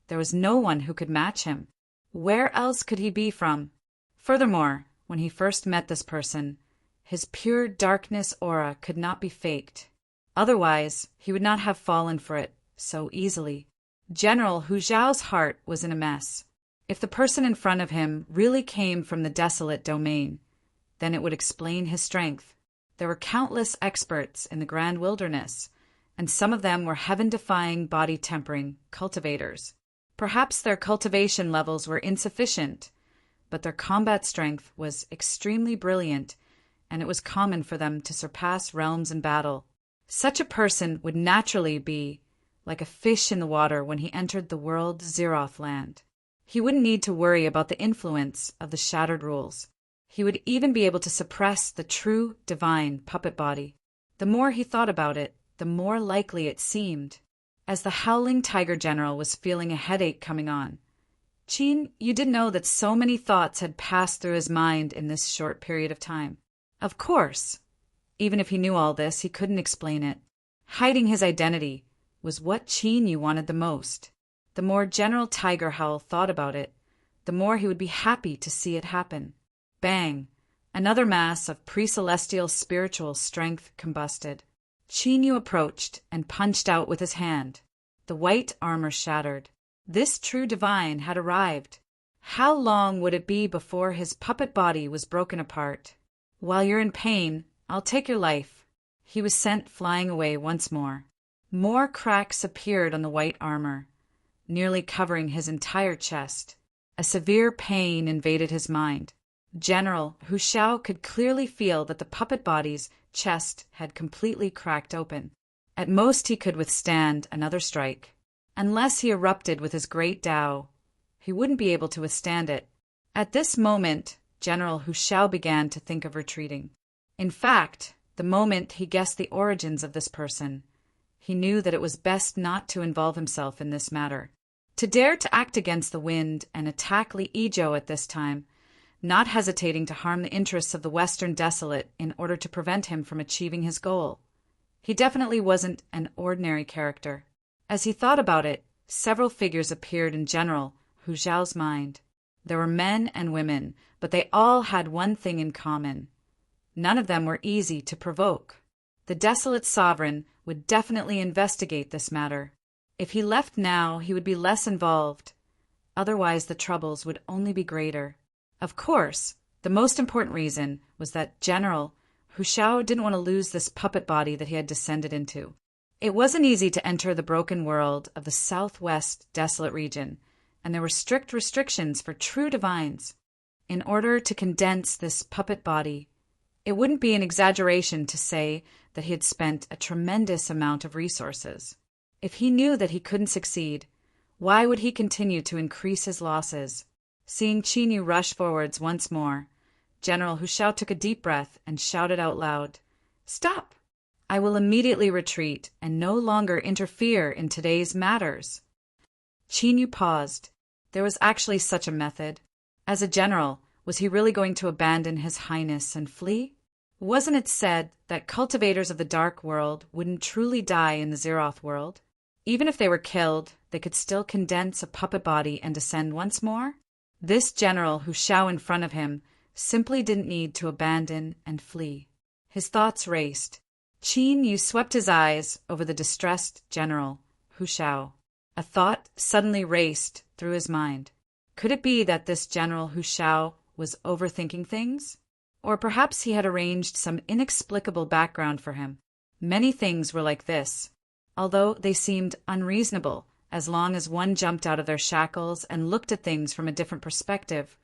there was no one who could match him. Where else could he be from? Furthermore, when he first met this person, his pure darkness aura could not be faked. Otherwise, he would not have fallen for it so easily. General Hu Zhao's heart was in a mess. If the person in front of him really came from the desolate domain, then it would explain his strength. There were countless experts in the Grand Wilderness, and some of them were heaven-defying body-tempering cultivators. Perhaps their cultivation levels were insufficient, but their combat strength was extremely brilliant, and it was common for them to surpass realms in battle. Such a person would naturally be like a fish in the water when he entered the world Zeroth land. He wouldn't need to worry about the influence of the shattered rules. He would even be able to suppress the true divine puppet body. The more he thought about it, the more likely it seemed. As the howling tiger general was feeling a headache coming on, Qin, you did know that so many thoughts had passed through his mind in this short period of time. Of course, even if he knew all this, he couldn't explain it. Hiding his identity was what Qin you wanted the most. The more General Tiger Howl thought about it, the more he would be happy to see it happen. Bang! Another mass of pre-celestial spiritual strength combusted. Qin Yu approached and punched out with his hand. The white armor shattered. This true divine had arrived. How long would it be before his puppet body was broken apart? While you're in pain, I'll take your life." He was sent flying away once more. More cracks appeared on the white armor, nearly covering his entire chest. A severe pain invaded his mind. General Hu Shao could clearly feel that the puppet body's chest had completely cracked open. At most he could withstand another strike. Unless he erupted with his great Tao, he wouldn't be able to withstand it. At this moment, General Hu Shao began to think of retreating. In fact, the moment he guessed the origins of this person, he knew that it was best not to involve himself in this matter. To dare to act against the wind and attack Li Yizhou at this time, not hesitating to harm the interests of the Western Desolate in order to prevent him from achieving his goal. He definitely wasn't an ordinary character. As he thought about it, several figures appeared in General Hu Zhao's mind. There were men and women, but they all had one thing in common. None of them were easy to provoke. The Desolate Sovereign would definitely investigate this matter. If he left now, he would be less involved. Otherwise, the troubles would only be greater. Of course, the most important reason was that General Hu Shao didn't want to lose this puppet body that he had descended into. It wasn't easy to enter the broken world of the southwest desolate region, and there were strict restrictions for true divines. In order to condense this puppet body, it wouldn't be an exaggeration to say that he had spent a tremendous amount of resources. If he knew that he couldn't succeed, why would he continue to increase his losses? Seeing Qin Yu rush forwards once more, General Hu Shao took a deep breath and shouted out loud, "Stop! I will immediately retreat and no longer interfere in today's matters." Qin Yu paused. There was actually such a method. As a general, was he really going to abandon his highness and flee? Wasn't it said that cultivators of the dark world wouldn't truly die in the Zeroth world? Even if they were killed, they could still condense a puppet body and descend once more? This General Hu Shao in front of him simply didn't need to abandon and flee. His thoughts raced. Qin Yu swept his eyes over the distressed General Hu Shao. A thought suddenly raced through his mind. Could it be that this General Hu Shao was overthinking things? Or perhaps he had arranged some inexplicable background for him. Many things were like this, although they seemed unreasonable as long as one jumped out of their shackles and looked at things from a different perspective.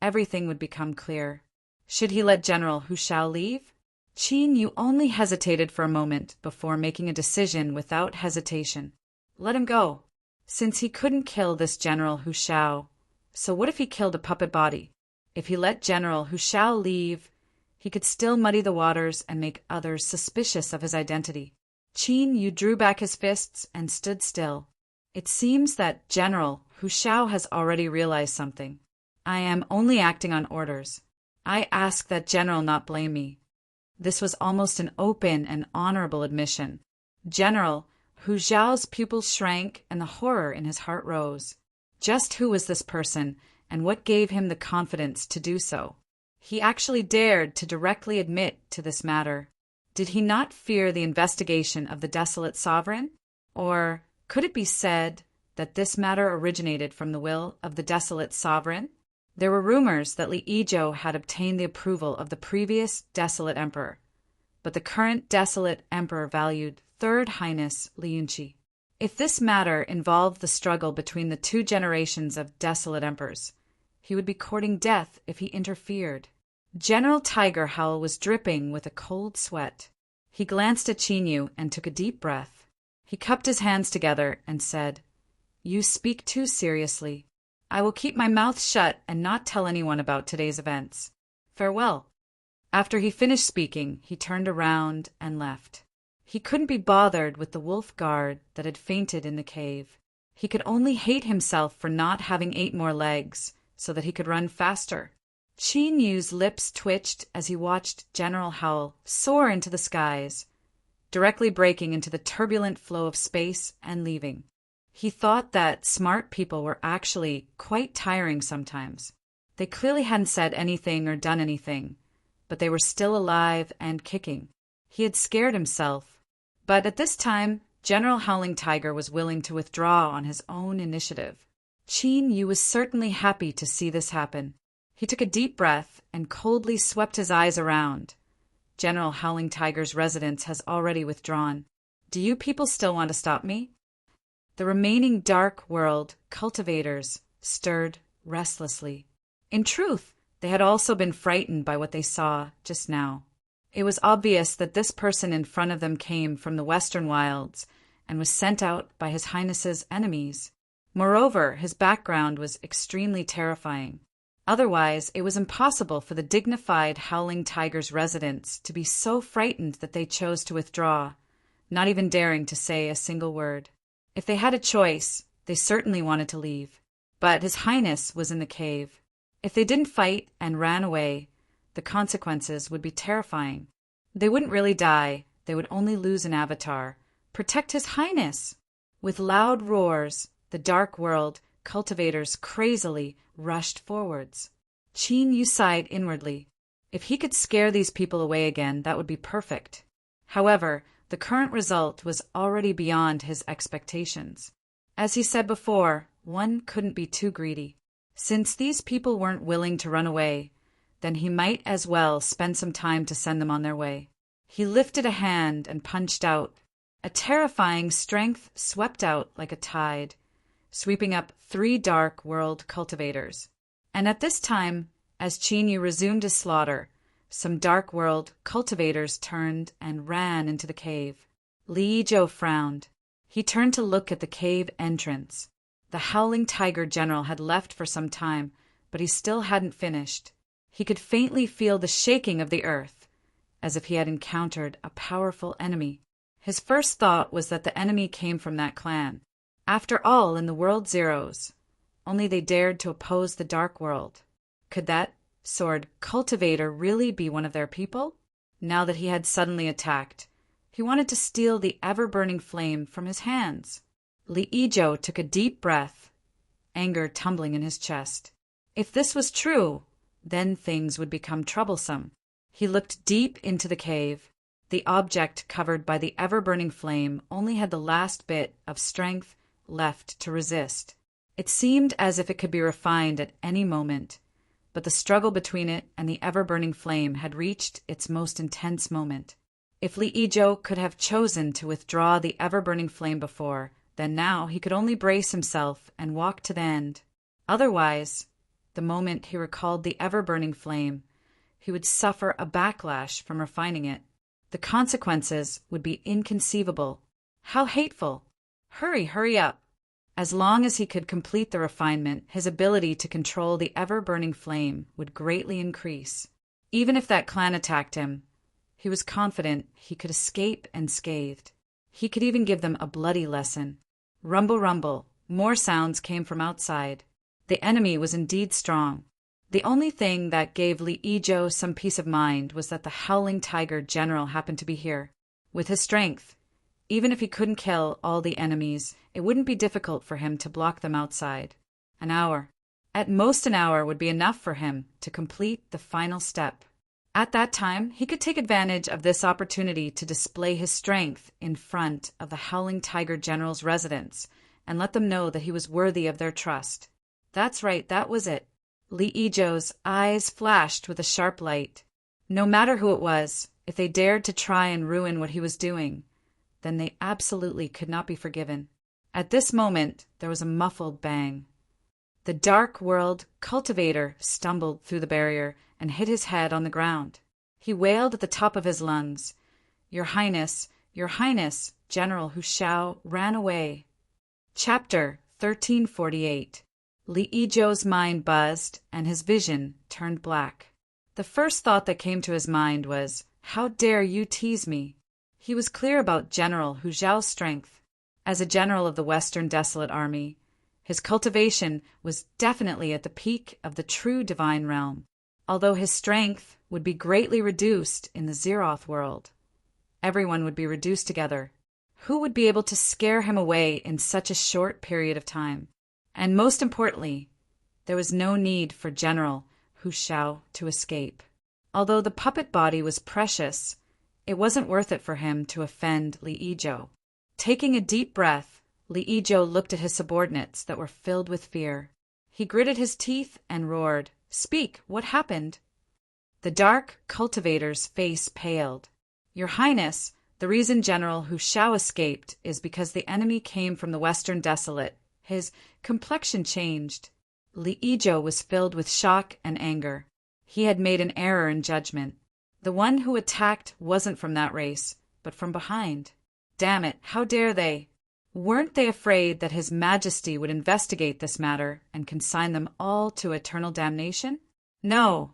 Everything would become clear. Should he let General Hu Shao leave? Qin Yu only hesitated for a moment before making a decision without hesitation. Let him go. Since he couldn't kill this General Hu Shao, so what if he killed a puppet body? If he let General Hu Shao leave, he could still muddy the waters and make others suspicious of his identity. Qin Yu drew back his fists and stood still. It seems that General Hu Shao has already realized something. I am only acting on orders. I ask that General not blame me. This was almost an open and honorable admission. General Hu Zhao's pupils shrank and the horror in his heart rose. Just who was this person, and what gave him the confidence to do so? He actually dared to directly admit to this matter. Did he not fear the investigation of the Desolate Sovereign? Or could it be said that this matter originated from the will of the Desolate Sovereign? There were rumors that Li Yizhou had obtained the approval of the previous Desolate Emperor, but the current Desolate Emperor valued Third Highness Li Yunqi. If this matter involved the struggle between the two generations of Desolate Emperors, he would be courting death if he interfered. General Tiger Howl was dripping with a cold sweat. He glanced at Qin Yu and took a deep breath. He cupped his hands together and said, "You speak too seriously. I will keep my mouth shut and not tell anyone about today's events. Farewell." After he finished speaking, he turned around and left. He couldn't be bothered with the wolf guard that had fainted in the cave. He could only hate himself for not having 8 more legs so that he could run faster. Qin Yu's lips twitched as he watched General Howl soar into the skies, directly breaking into the turbulent flow of space and leaving. He thought that smart people were actually quite tiring sometimes. They clearly hadn't said anything or done anything, but they were still alive and kicking. He had scared himself. But at this time, General Howling Tiger was willing to withdraw on his own initiative. Qin Yu was certainly happy to see this happen. He took a deep breath and coldly swept his eyes around. General Howling Tiger's residence has already withdrawn. Do you people still want to stop me?" The remaining Dark World cultivators stirred restlessly. In truth, they had also been frightened by what they saw just now. It was obvious that this person in front of them came from the Western Wilds and was sent out by His Highness's enemies. Moreover, his background was extremely terrifying. Otherwise, it was impossible for the dignified Howling Tiger's residents to be so frightened that they chose to withdraw, not even daring to say a single word. If they had a choice, they certainly wanted to leave. But His Highness was in the cave. If they didn't fight and ran away, the consequences would be terrifying. They wouldn't really die, they would only lose an avatar. Protect His Highness! With loud roars, the Dark World cultivators crazily rushed forwards. Qin Yu sighed inwardly. If he could scare these people away again, that would be perfect. However, the current result was already beyond his expectations. As he said before, one couldn't be too greedy. Since these people weren't willing to run away, then he might as well spend some time to send them on their way. He lifted a hand and punched out. A terrifying strength swept out like a tide, sweeping up 3 Dark World cultivators. And at this time, as Qin Yu resumed his slaughter, some Dark World cultivators turned and ran into the cave. Li Yizhou frowned. He turned to look at the cave entrance. The Howling Tiger General had left for some time, but he still hadn't finished. He could faintly feel the shaking of the earth, as if he had encountered a powerful enemy. His first thought was that the enemy came from that clan. After all, in the World Zeros, only they dared to oppose the Dark World. Could that sword cultivator really be one of their people? Now that he had suddenly attacked, he wanted to steal the ever-burning flame from his hands. Li Yizhou took a deep breath, anger tumbling in his chest. If this was true, then things would become troublesome. He looked deep into the cave. The object covered by the ever-burning flame only had the last bit of strength left to resist. It seemed as if it could be refined at any moment, but the struggle between it and the ever-burning flame had reached its most intense moment. If Li Yizhou could have chosen to withdraw the ever-burning flame before, then now he could only brace himself and walk to the end. Otherwise, the moment he recalled the ever-burning flame, he would suffer a backlash from refining it. The consequences would be inconceivable. How hateful! Hurry up! As long as he could complete the refinement, his ability to control the ever-burning flame would greatly increase. Even if that clan attacked him, he was confident he could escape unscathed. He could even give them a bloody lesson. Rumble, rumble, more sounds came from outside. The enemy was indeed strong. The only thing that gave Li Yizhou some peace of mind was that the Howling Tiger General happened to be here. With his strength, even if he couldn't kill all the enemies, it wouldn't be difficult for him to block them outside. An hour, at most an hour, would be enough for him to complete the final step. At that time, he could take advantage of this opportunity to display his strength in front of the Howling Tiger General's residence and let them know that he was worthy of their trust. That's right, that was it. Li Yizhou's eyes flashed with a sharp light. No matter who it was, if they dared to try and ruin what he was doing, then they absolutely could not be forgiven. At this moment, there was a muffled bang. The Dark World cultivator stumbled through the barrier and hit his head on the ground. He wailed at the top of his lungs, Your Highness, General Hu Shao ran away." Chapter 1348. Li Yizhou's mind buzzed and his vision turned black. The first thought that came to his mind was, "How dare you tease me?" He was clear about General Hu Zhao's strength. As a general of the Western Desolate Army, his cultivation was definitely at the peak of the true divine realm, although his strength would be greatly reduced in the Zeroth world. Everyone would be reduced together. Who would be able to scare him away in such a short period of time? And most importantly, there was no need for General Hu Shao to escape. Although the puppet body was precious, it wasn't worth it for him to offend Li Yizhou. Taking a deep breath, Li Yizhou looked at his subordinates that were filled with fear. He gritted his teeth and roared, "Speak, what happened?" The dark cultivator's face paled. Your Highness, the reason General Hu Shao escaped is because the enemy came from the Western Desolate. His complexion changed. Li Yizhou was filled with shock and anger. He had made an error in judgment. The one who attacked wasn't from that race, but from behind. Damn it, how dare they? Weren't they afraid that His Majesty would investigate this matter and consign them all to eternal damnation? No,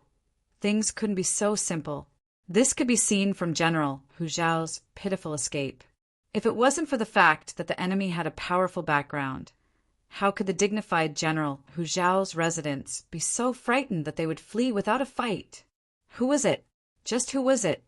things couldn't be so simple. This could be seen from General Hu Zhao's pitiful escape. If it wasn't for the fact that the enemy had a powerful background, how could the dignified General Hu Zhao's residents be so frightened that they would flee without a fight? Who was it? Just who was it?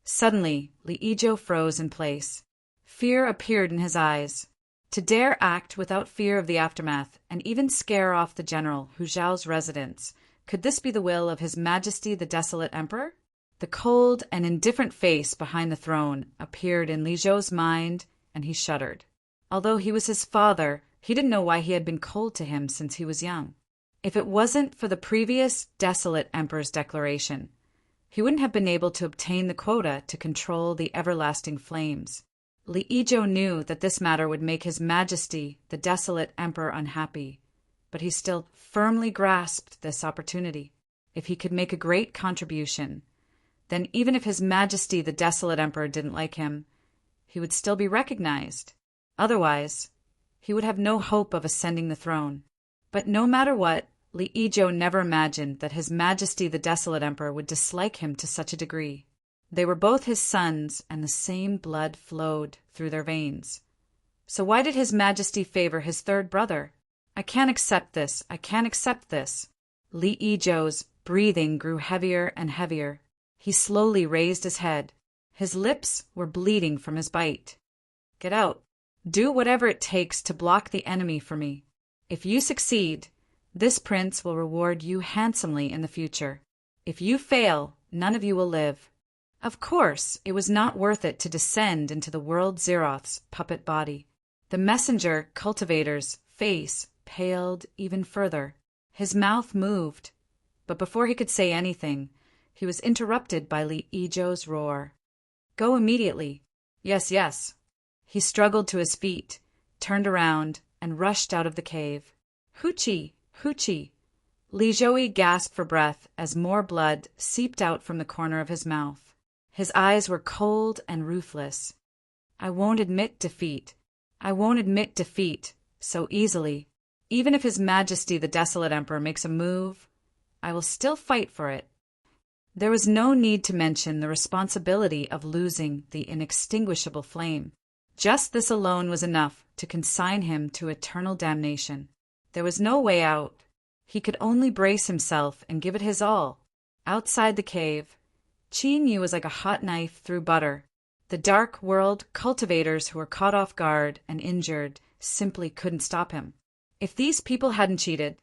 Suddenly, Li Yizhou froze in place. Fear appeared in his eyes. To dare act without fear of the aftermath and even scare off the General Hu Zhao's residents, could this be the will of His Majesty the Desolate Emperor? The cold and indifferent face behind the throne appeared in Li Zhou's mind, and he shuddered. Although he was his father, he didn't know why he had been cold to him since he was young. If it wasn't for the previous Desolate Emperor's declaration, he wouldn't have been able to obtain the quota to control the everlasting flames. Li Yizhou knew that this matter would make His Majesty the Desolate Emperor unhappy, but he still firmly grasped this opportunity. If he could make a great contribution, then even if His Majesty the Desolate Emperor didn't like him, he would still be recognized. Otherwise, he would have no hope of ascending the throne. But no matter what, Li Yizhou never imagined that His Majesty the Desolate Emperor would dislike him to such a degree. They were both his sons, and the same blood flowed through their veins. So why did His Majesty favor his third brother? I can't accept this. I can't accept this. Li Yizhou's breathing grew heavier and heavier. He slowly raised his head. His lips were bleeding from his bite. Get out. Do whatever it takes to block the enemy for me. If you succeed, this prince will reward you handsomely in the future. If you fail, none of you will live. Of course, it was not worth it to descend into the world Zeroth's puppet body. The messenger cultivator's face paled even further. His mouth moved, but before he could say anything, he was interrupted by Li Yizhou's roar. Go immediately. Yes, yes. He struggled to his feet, turned around, and rushed out of the cave. Hoochie! Hoochie! Li Zhou gasped for breath as more blood seeped out from the corner of his mouth. His eyes were cold and ruthless. I won't admit defeat. I won't admit defeat so easily. Even if His Majesty the Desolate Emperor makes a move, I will still fight for it. There was no need to mention the responsibility of losing the inextinguishable flame. Just this alone was enough to consign him to eternal damnation. There was no way out. He could only brace himself and give it his all. Outside the cave, Qin Yu was like a hot knife through butter. The dark world cultivators who were caught off guard and injured simply couldn't stop him. If these people hadn't cheated,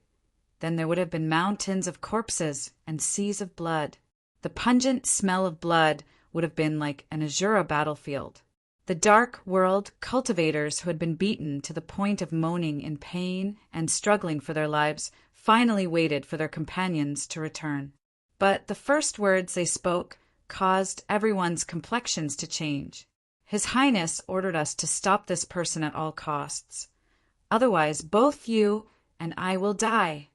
then there would have been mountains of corpses and seas of blood. The pungent smell of blood would have been like an Azura battlefield. The dark world cultivators who had been beaten to the point of moaning in pain and struggling for their lives finally waited for their companions to return. But the first words they spoke caused everyone's complexions to change. His Highness ordered us to stop this person at all costs. Otherwise, both you and I will die.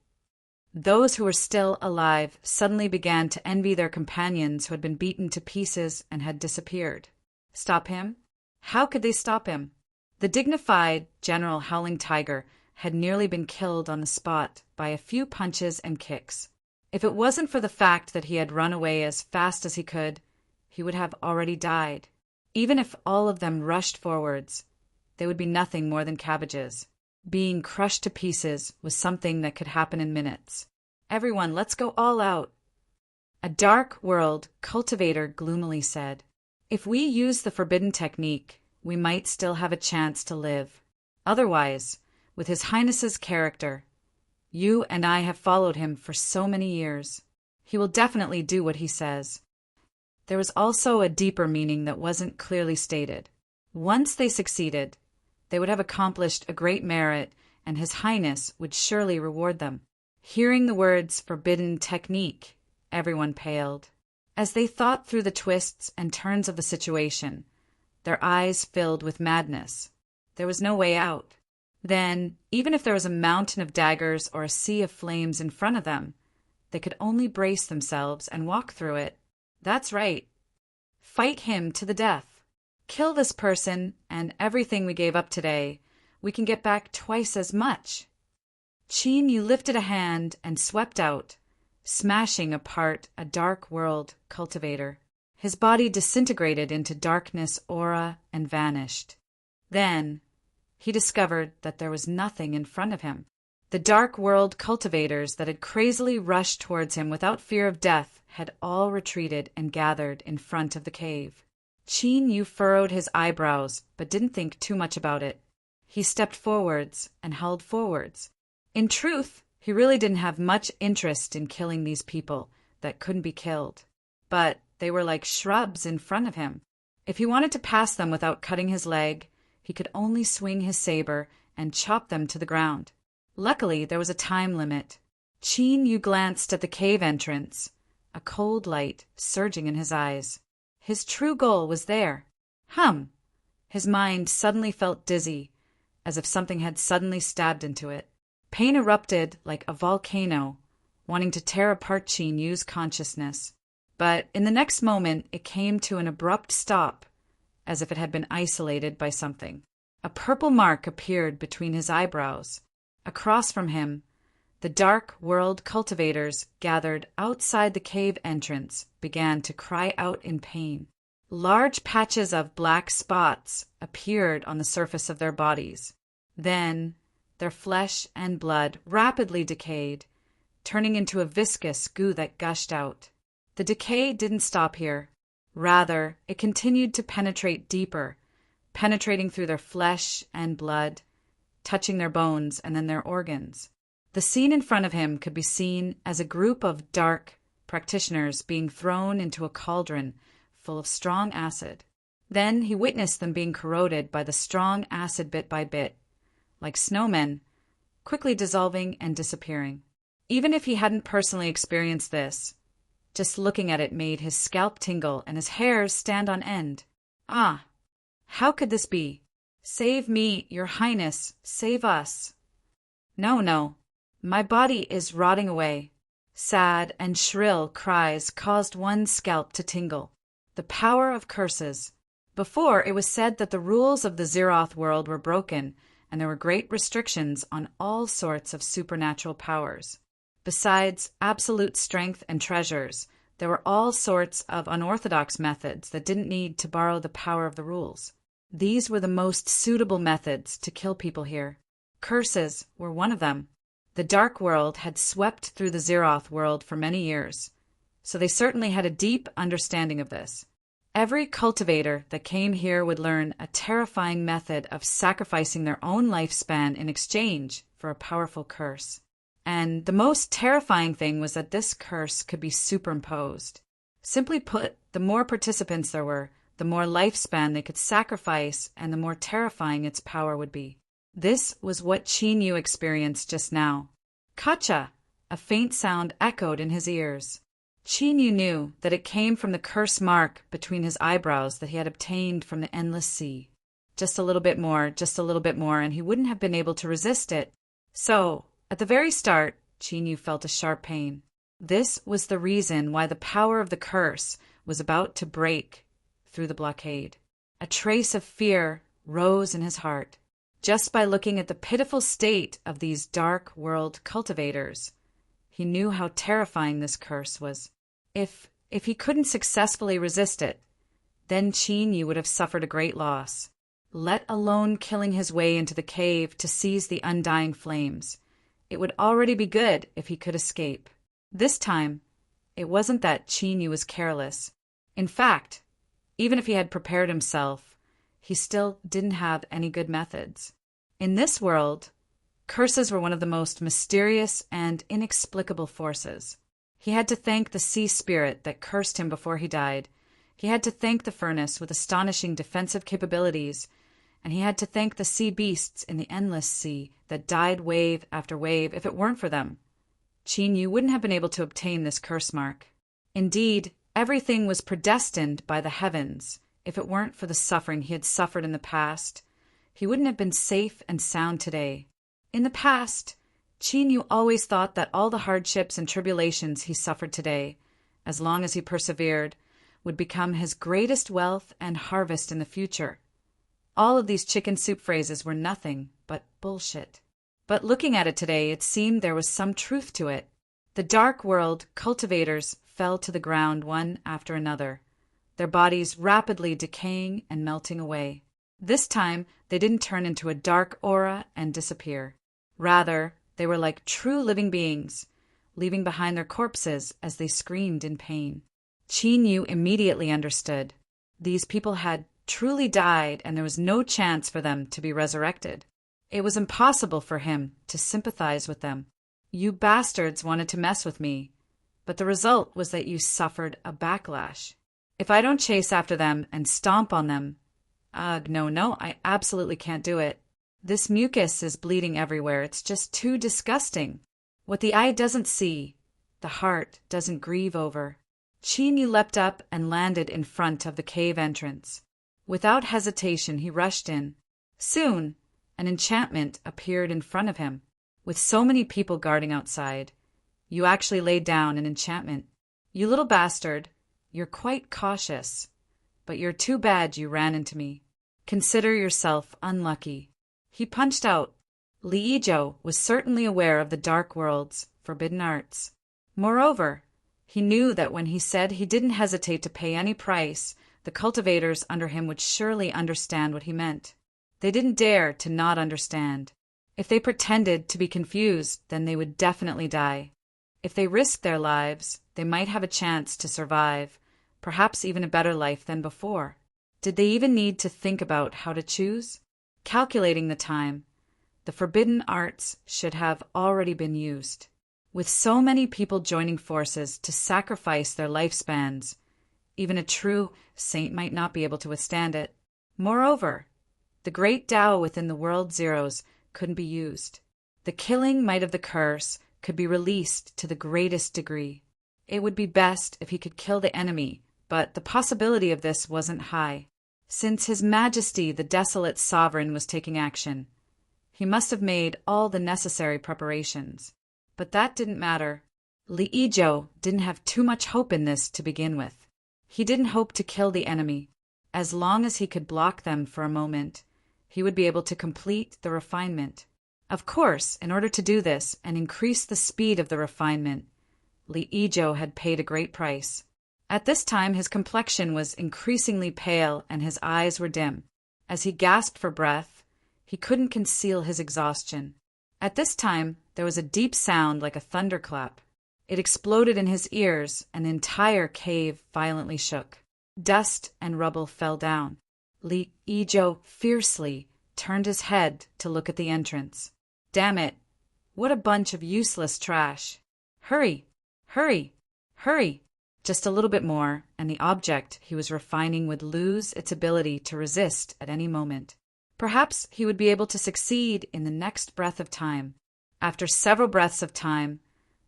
Those who were still alive suddenly began to envy their companions who had been beaten to pieces and had disappeared. Stop him? How could they stop him? The dignified General Howling Tiger had nearly been killed on the spot by a few punches and kicks. If it wasn't for the fact that he had run away as fast as he could, he would have already died. Even if all of them rushed forwards, they would be nothing more than cabbages. Being crushed to pieces was something that could happen in minutes. Everyone, let's go all out. A dark world cultivator gloomily said, if we use the forbidden technique, we might still have a chance to live. Otherwise, with His Highness's character, you and I have followed him for so many years. He will definitely do what he says. There was also a deeper meaning that wasn't clearly stated. Once they succeeded, they would have accomplished a great merit, and His Highness would surely reward them. Hearing the words forbidden technique, Everyone paled. As they thought through the twists and turns of the situation, their eyes filled with madness. There was no way out. Then, even if there was a mountain of daggers or a sea of flames in front of them, they could only brace themselves and walk through it. That's right. Fight him to the death. Kill this person, and everything we gave up today, we can get back twice as much. Qin Yu lifted a hand and swept out, smashing apart a dark world cultivator. His body disintegrated into darkness aura and vanished. Then he discovered that there was nothing in front of him. The dark world cultivators that had crazily rushed towards him without fear of death had all retreated and gathered in front of the cave. Qin Yu furrowed his eyebrows, but didn't think too much about it. He stepped forwards and held forwards. In truth, he really didn't have much interest in killing these people that couldn't be killed. But they were like shrubs in front of him. If he wanted to pass them without cutting his leg, he could only swing his saber and chop them to the ground. Luckily, there was a time limit. Qin Yu glanced at the cave entrance, a cold light surging in his eyes. His true goal was there. His mind suddenly felt dizzy, as if something had suddenly stabbed into it. Pain erupted like a volcano, wanting to tear apart Qin Yu's consciousness. But in the next moment, it came to an abrupt stop, as if it had been isolated by something. A purple mark appeared between his eyebrows. Across from him, the dark world cultivators gathered outside the cave entrance began to cry out in pain. Large patches of black spots appeared on the surface of their bodies. Then their flesh and blood rapidly decayed, turning into a viscous goo that gushed out. The decay didn't stop here. Rather, it continued to penetrate deeper, penetrating through their flesh and blood, touching their bones and then their organs. The scene in front of him could be seen as a group of dark practitioners being thrown into a cauldron full of strong acid. Then he witnessed them being corroded by the strong acid bit by bit, like snowmen, quickly dissolving and disappearing. Even if he hadn't personally experienced this, just looking at it made his scalp tingle and his hairs stand on end. How could this be? Save me, your highness, save us. No, my body is rotting away. Sad and shrill cries caused one's scalp to tingle. The power of curses. Before, it was said that the rules of the Zeroth world were broken, and there were great restrictions on all sorts of supernatural powers. Besides absolute strength and treasures, there were all sorts of unorthodox methods that didn't need to borrow the power of the rules. These were the most suitable methods to kill people here. Curses were one of them. The Dark World had swept through the Zeroth world for many years, so they certainly had a deep understanding of this. Every cultivator that came here would learn a terrifying method of sacrificing their own lifespan in exchange for a powerful curse. And the most terrifying thing was that this curse could be superimposed. Simply put, the more participants there were, the more lifespan they could sacrifice and the more terrifying its power would be. This was what Qin Yu experienced just now. Kacha! A faint sound echoed in his ears. Qin Yu knew that it came from the curse mark between his eyebrows that he had obtained from the endless sea. Just a little bit more, and he wouldn't have been able to resist it. So, at the very start, Qin Yu felt a sharp pain. This was the reason why the power of the curse was about to break through the blockade. A trace of fear rose in his heart. Just by looking at the pitiful state of these dark world cultivators, he knew how terrifying this curse was. If he couldn't successfully resist it, then Qin Yu would have suffered a great loss, let alone killing his way into the cave to seize the undying flames. It would already be good if he could escape. This time, it wasn't that Qin Yu was careless. In fact, even if he had prepared himself, he still didn't have any good methods. In this world, curses were one of the most mysterious and inexplicable forces. He had to thank the sea spirit that cursed him before he died. He had to thank the furnace with astonishing defensive capabilities, and he had to thank the sea beasts in the endless sea that died wave after wave. If it weren't for them, Qin Yu wouldn't have been able to obtain this curse mark. Indeed, everything was predestined by the heavens. If it weren't for the suffering he had suffered in the past, he wouldn't have been safe and sound today. In the past, Qin Yu always thought that all the hardships and tribulations he suffered today, as long as he persevered, would become his greatest wealth and harvest in the future. All of these chicken soup phrases were nothing but bullshit. But looking at it today, it seemed there was some truth to it. The dark world cultivators fell to the ground one after another, their bodies rapidly decaying and melting away. This time, they didn't turn into a dark aura and disappear. Rather, they were like true living beings, leaving behind their corpses as they screamed in pain. Qin Yu immediately understood. These people had truly died, and there was no chance for them to be resurrected. It was impossible for him to sympathize with them. You bastards wanted to mess with me, but the result was that you suffered a backlash. If I don't chase after them and stomp on them, no, I absolutely can't do it. This mucus is bleeding everywhere. It's just too disgusting. What the eye doesn't see, the heart doesn't grieve over. Qin Yu leapt up and landed in front of the cave entrance. Without hesitation, he rushed in. Soon, an enchantment appeared in front of him. With so many people guarding outside, you actually laid down an enchantment. You little bastard, you're quite cautious, but you're too bad you ran into me. Consider yourself unlucky. He punched out. Li Yizhou was certainly aware of the dark world's forbidden arts. Moreover, he knew that when he said he didn't hesitate to pay any price, the cultivators under him would surely understand what he meant. They didn't dare to not understand. If they pretended to be confused, then they would definitely die. If they risked their lives, they might have a chance to survive, perhaps even a better life than before. Did they even need to think about how to choose? Calculating the time, the forbidden arts should have already been used. With so many people joining forces to sacrifice their lifespans, even a true saint might not be able to withstand it. Moreover, the great Tao within the world zeros couldn't be used. The killing might of the curse could be released to the greatest degree. It would be best if he could kill the enemy, but the possibility of this wasn't high. Since His Majesty the Desolate Sovereign was taking action, he must have made all the necessary preparations. But that didn't matter. Li Yizhou didn't have too much hope in this to begin with. He didn't hope to kill the enemy. As long as he could block them for a moment, he would be able to complete the refinement. Of course, in order to do this and increase the speed of the refinement, Li Yizhou had paid a great price. At this time, his complexion was increasingly pale and his eyes were dim. As he gasped for breath, he couldn't conceal his exhaustion. At this time, there was a deep sound like a thunderclap. It exploded in his ears, and the entire cave violently shook. Dust and rubble fell down. Li Yizhou fiercely turned his head to look at the entrance. Damn it! What a bunch of useless trash! Hurry! Hurry! Hurry! Just a little bit more, and the object he was refining would lose its ability to resist at any moment. Perhaps he would be able to succeed in the next breath of time. After several breaths of time,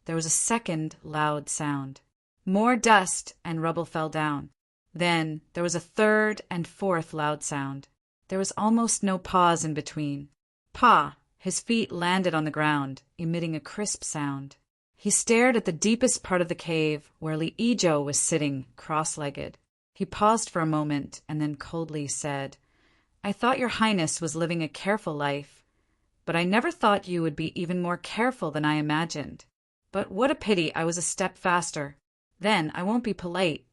there was a second loud sound. More dust and rubble fell down. Then there was a third and fourth loud sound. There was almost no pause in between. Pa! His feet landed on the ground, emitting a crisp sound. He stared at the deepest part of the cave where Li Yizhou was sitting, cross-legged. He paused for a moment and then coldly said, "I thought your Highness was living a careful life, but I never thought you would be even more careful than I imagined. But what a pity I was a step faster. Then I won't be polite."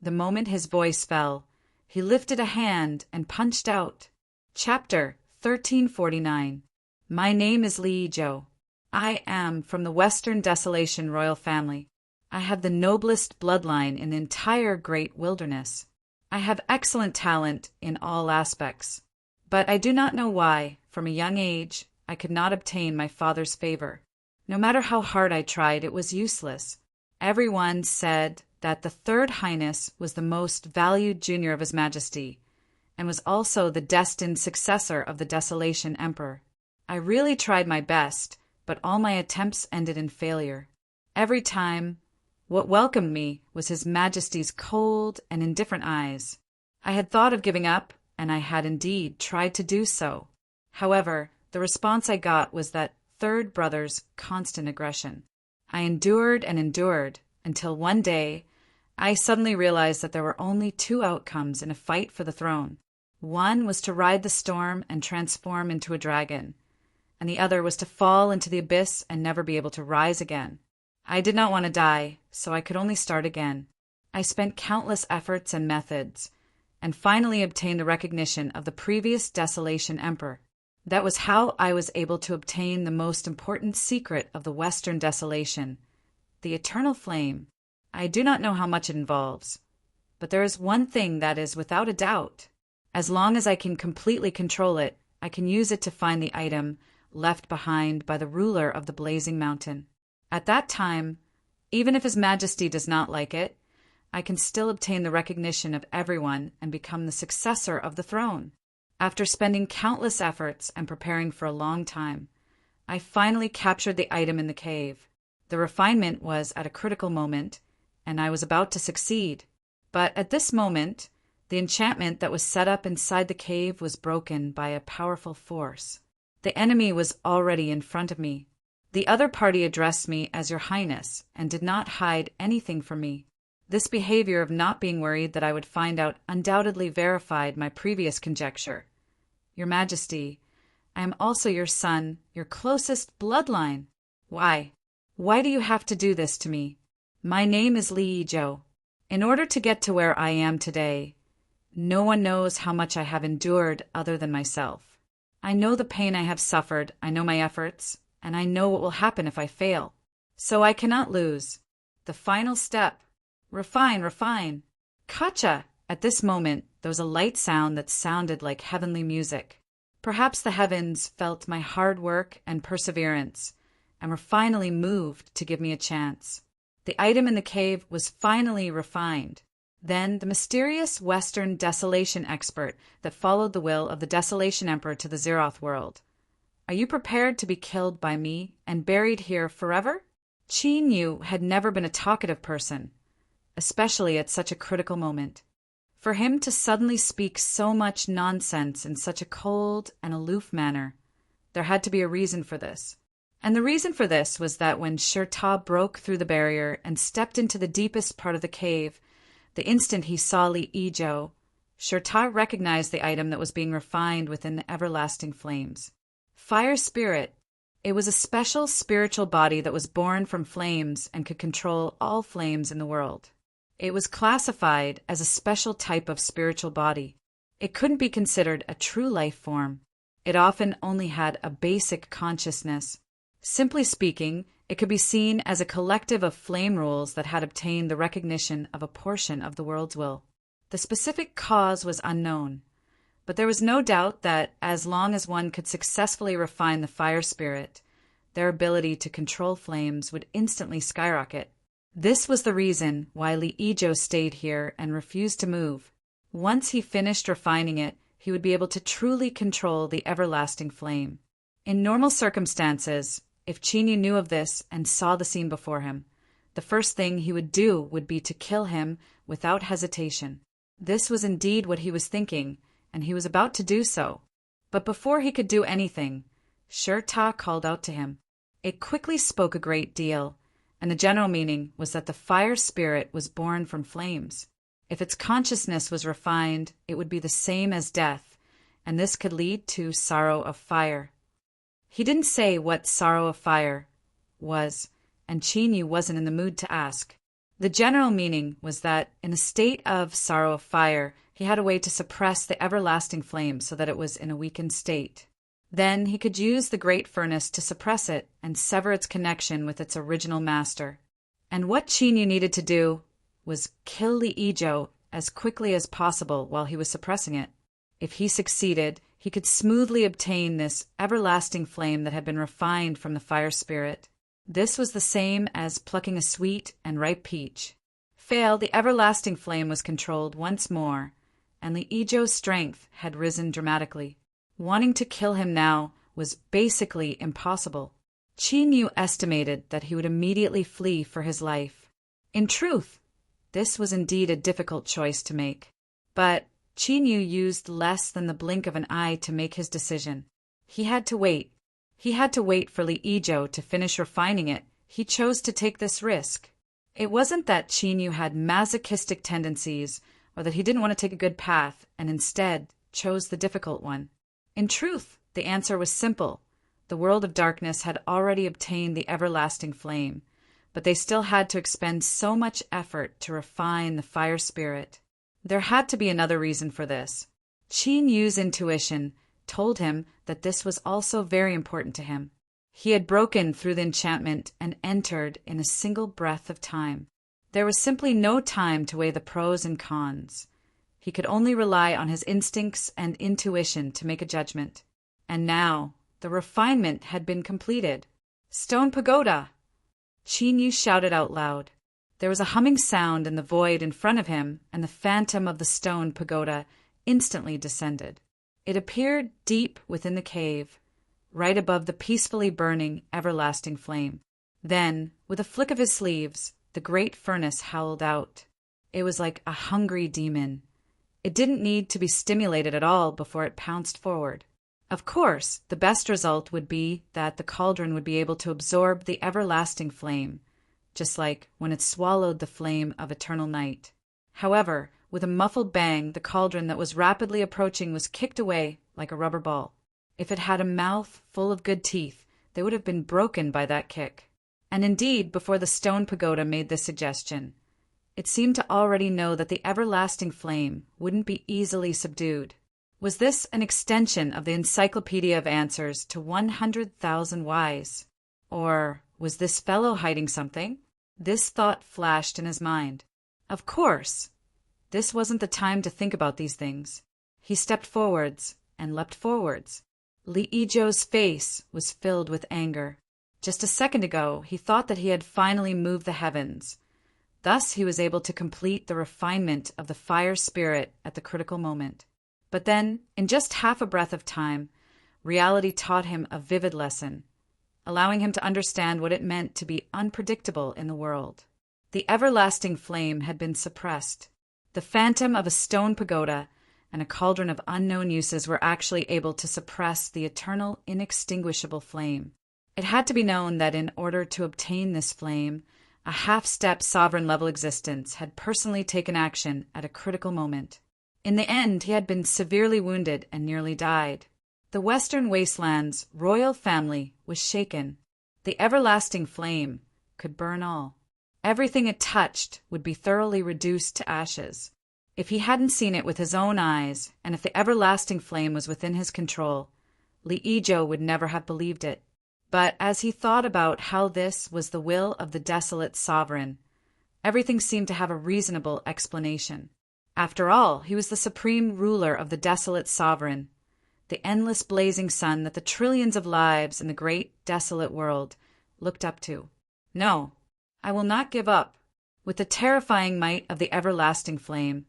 The moment his voice fell, he lifted a hand and punched out. Chapter 1349. My name is Li Yizhou. I am from the Western Desolation royal family. I have the noblest bloodline in the entire great wilderness. I have excellent talent in all aspects. But I do not know why, from a young age, I could not obtain my father's favor. No matter how hard I tried, it was useless. Everyone said that the Third Highness was the most valued junior of His Majesty, and was also the destined successor of the Desolation Emperor. I really tried my best, but all my attempts ended in failure. Every time, What welcomed me was His Majesty's cold and indifferent eyes. I had thought of giving up, and I had indeed tried to do so. However, the response I got was that third brother's constant aggression. I endured and endured until one day I suddenly realized that there were only two outcomes in a fight for the throne. One was to ride the storm and transform into a dragon, and the other was to fall into the abyss and never be able to rise again. I did not want to die, so I could only start again. I spent countless efforts and methods, and finally obtained the recognition of the previous Desolation Emperor. That was how I was able to obtain the most important secret of the Western Desolation, the eternal flame. I do not know how much it involves, but there is one thing that is without a doubt. As long as I can completely control it, I can use it to find the item left behind by the ruler of the Blazing Mountain. At that time, even if His Majesty does not like it, I can still obtain the recognition of everyone and become the successor of the throne. After spending countless efforts and preparing for a long time, I finally captured the item in the cave. The refinement was at a critical moment, and I was about to succeed. But at this moment, the enchantment that was set up inside the cave was broken by a powerful force. The enemy was already in front of me. The other party addressed me as Your Highness and did not hide anything from me. This behavior of not being worried that I would find out undoubtedly verified my previous conjecture. Your Majesty, I am also your son, your closest bloodline. Why? Why do you have to do this to me? My name is Li Yizhou. In order to get to where I am today, no one knows how much I have endured other than myself. I know the pain I have suffered, I know my efforts, and I know what will happen if I fail. So I cannot lose. The final step. Refine. Kacha! At this moment, there was a light sound that sounded like heavenly music. Perhaps the heavens felt my hard work and perseverance, and were finally moved to give me a chance. The item in the cave was finally refined. Then the mysterious Western Desolation expert that followed the will of the Desolation Emperor to the Zeroth world. Are you prepared to be killed by me and buried here forever? Qin Yu had never been a talkative person, especially at such a critical moment. For him to suddenly speak so much nonsense in such a cold and aloof manner, there had to be a reason for this. And the reason for this was that when Shirta broke through the barrier and stepped into the deepest part of the cave, the instant he saw Li Yizhou, Shirta recognized the item that was being refined within the everlasting flames. Fire Spirit. It was a special spiritual body that was born from flames and could control all flames in the world. It was classified as a special type of spiritual body. It couldn't be considered a true life form. It often only had a basic consciousness. Simply speaking, it could be seen as a collective of flame rules that had obtained the recognition of a portion of the world's will. The specific cause was unknown, but there was no doubt that as long as one could successfully refine the fire spirit, their ability to control flames would instantly skyrocket. This was the reason why Li Yizhou stayed here and refused to move. Once he finished refining it, he would be able to truly control the everlasting flame. In normal circumstances, if Qin Yu knew of this and saw the scene before him, the first thing he would do would be to kill him without hesitation. This was indeed what he was thinking, and he was about to do so. But before he could do anything, Shirta called out to him. It quickly spoke a great deal, and the general meaning was that the fire spirit was born from flames. If its consciousness was refined, it would be the same as death, and this could lead to sorrow of fire. He didn't say what sorrow of fire was, and Qin Yu wasn't in the mood to ask. The general meaning was that in a state of sorrow of fire, he had a way to suppress the everlasting flame so that it was in a weakened state. Then he could use the great furnace to suppress it and sever its connection with its original master. And what Qin Yu needed to do was kill Li Yizhou as quickly as possible while he was suppressing it. If he succeeded, he could smoothly obtain this everlasting flame that had been refined from the fire spirit. This was the same as plucking a sweet and ripe peach. Fail, the everlasting flame was controlled once more, and Li Yizhou's strength had risen dramatically. Wanting to kill him now was basically impossible. Qin Yu estimated that he would immediately flee for his life. In truth, this was indeed a difficult choice to make. But Qin Yu used less than the blink of an eye to make his decision. He had to wait. He had to wait for Li Yizhou to finish refining it. He chose to take this risk. It wasn't that Qin Yu had masochistic tendencies or that he didn't want to take a good path and instead chose the difficult one. In truth, the answer was simple. The world of darkness had already obtained the everlasting flame, but they still had to expend so much effort to refine the fire spirit. There had to be another reason for this. Qin Yu's intuition told him that this was also very important to him. He had broken through the enchantment and entered in a single breath of time. There was simply no time to weigh the pros and cons. He could only rely on his instincts and intuition to make a judgment. And now, the refinement had been completed. "Stone pagoda!" Qin Yu shouted out loud. There was a humming sound in the void in front of him, and the phantom of the stone pagoda instantly descended. It appeared deep within the cave, right above the peacefully burning, everlasting flame. Then, with a flick of his sleeves, the great furnace howled out. It was like a hungry demon. It didn't need to be stimulated at all before it pounced forward. Of course, the best result would be that the cauldron would be able to absorb the everlasting flame, just like when it swallowed the flame of eternal night. However, with a muffled bang, the cauldron that was rapidly approaching was kicked away like a rubber ball. If it had a mouth full of good teeth, they would have been broken by that kick. And indeed, before the stone pagoda made this suggestion, it seemed to already know that the everlasting flame wouldn't be easily subdued. Was this an extension of the Encyclopedia of Answers to 100,000 Whys? Or was this fellow hiding something? This thought flashed in his mind. Of course, this wasn't the time to think about these things. He stepped forwards and leapt forwards. Li Yizhou's face was filled with anger. Just a second ago, he thought that he had finally moved the heavens. Thus he was able to complete the refinement of the fire spirit at the critical moment. But then, in just half a breath of time, reality taught him a vivid lesson, allowing him to understand what it meant to be unpredictable in the world. The everlasting flame had been suppressed. The phantom of a stone pagoda and a cauldron of unknown uses were actually able to suppress the eternal, inextinguishable flame. It had to be known that in order to obtain this flame, a half-step sovereign-level existence had personally taken action at a critical moment. In the end, he had been severely wounded and nearly died. The Western Wasteland's royal family was shaken. The everlasting flame could burn all. Everything it touched would be thoroughly reduced to ashes. If he hadn't seen it with his own eyes, and if the everlasting flame was within his control, Li Yizhou would never have believed it. But as he thought about how this was the will of the desolate sovereign, everything seemed to have a reasonable explanation. After all, he was the supreme ruler of the desolate sovereign, the endless blazing sun that the trillions of lives in the great desolate world looked up to. No, I will not give up. With the terrifying might of the everlasting flame,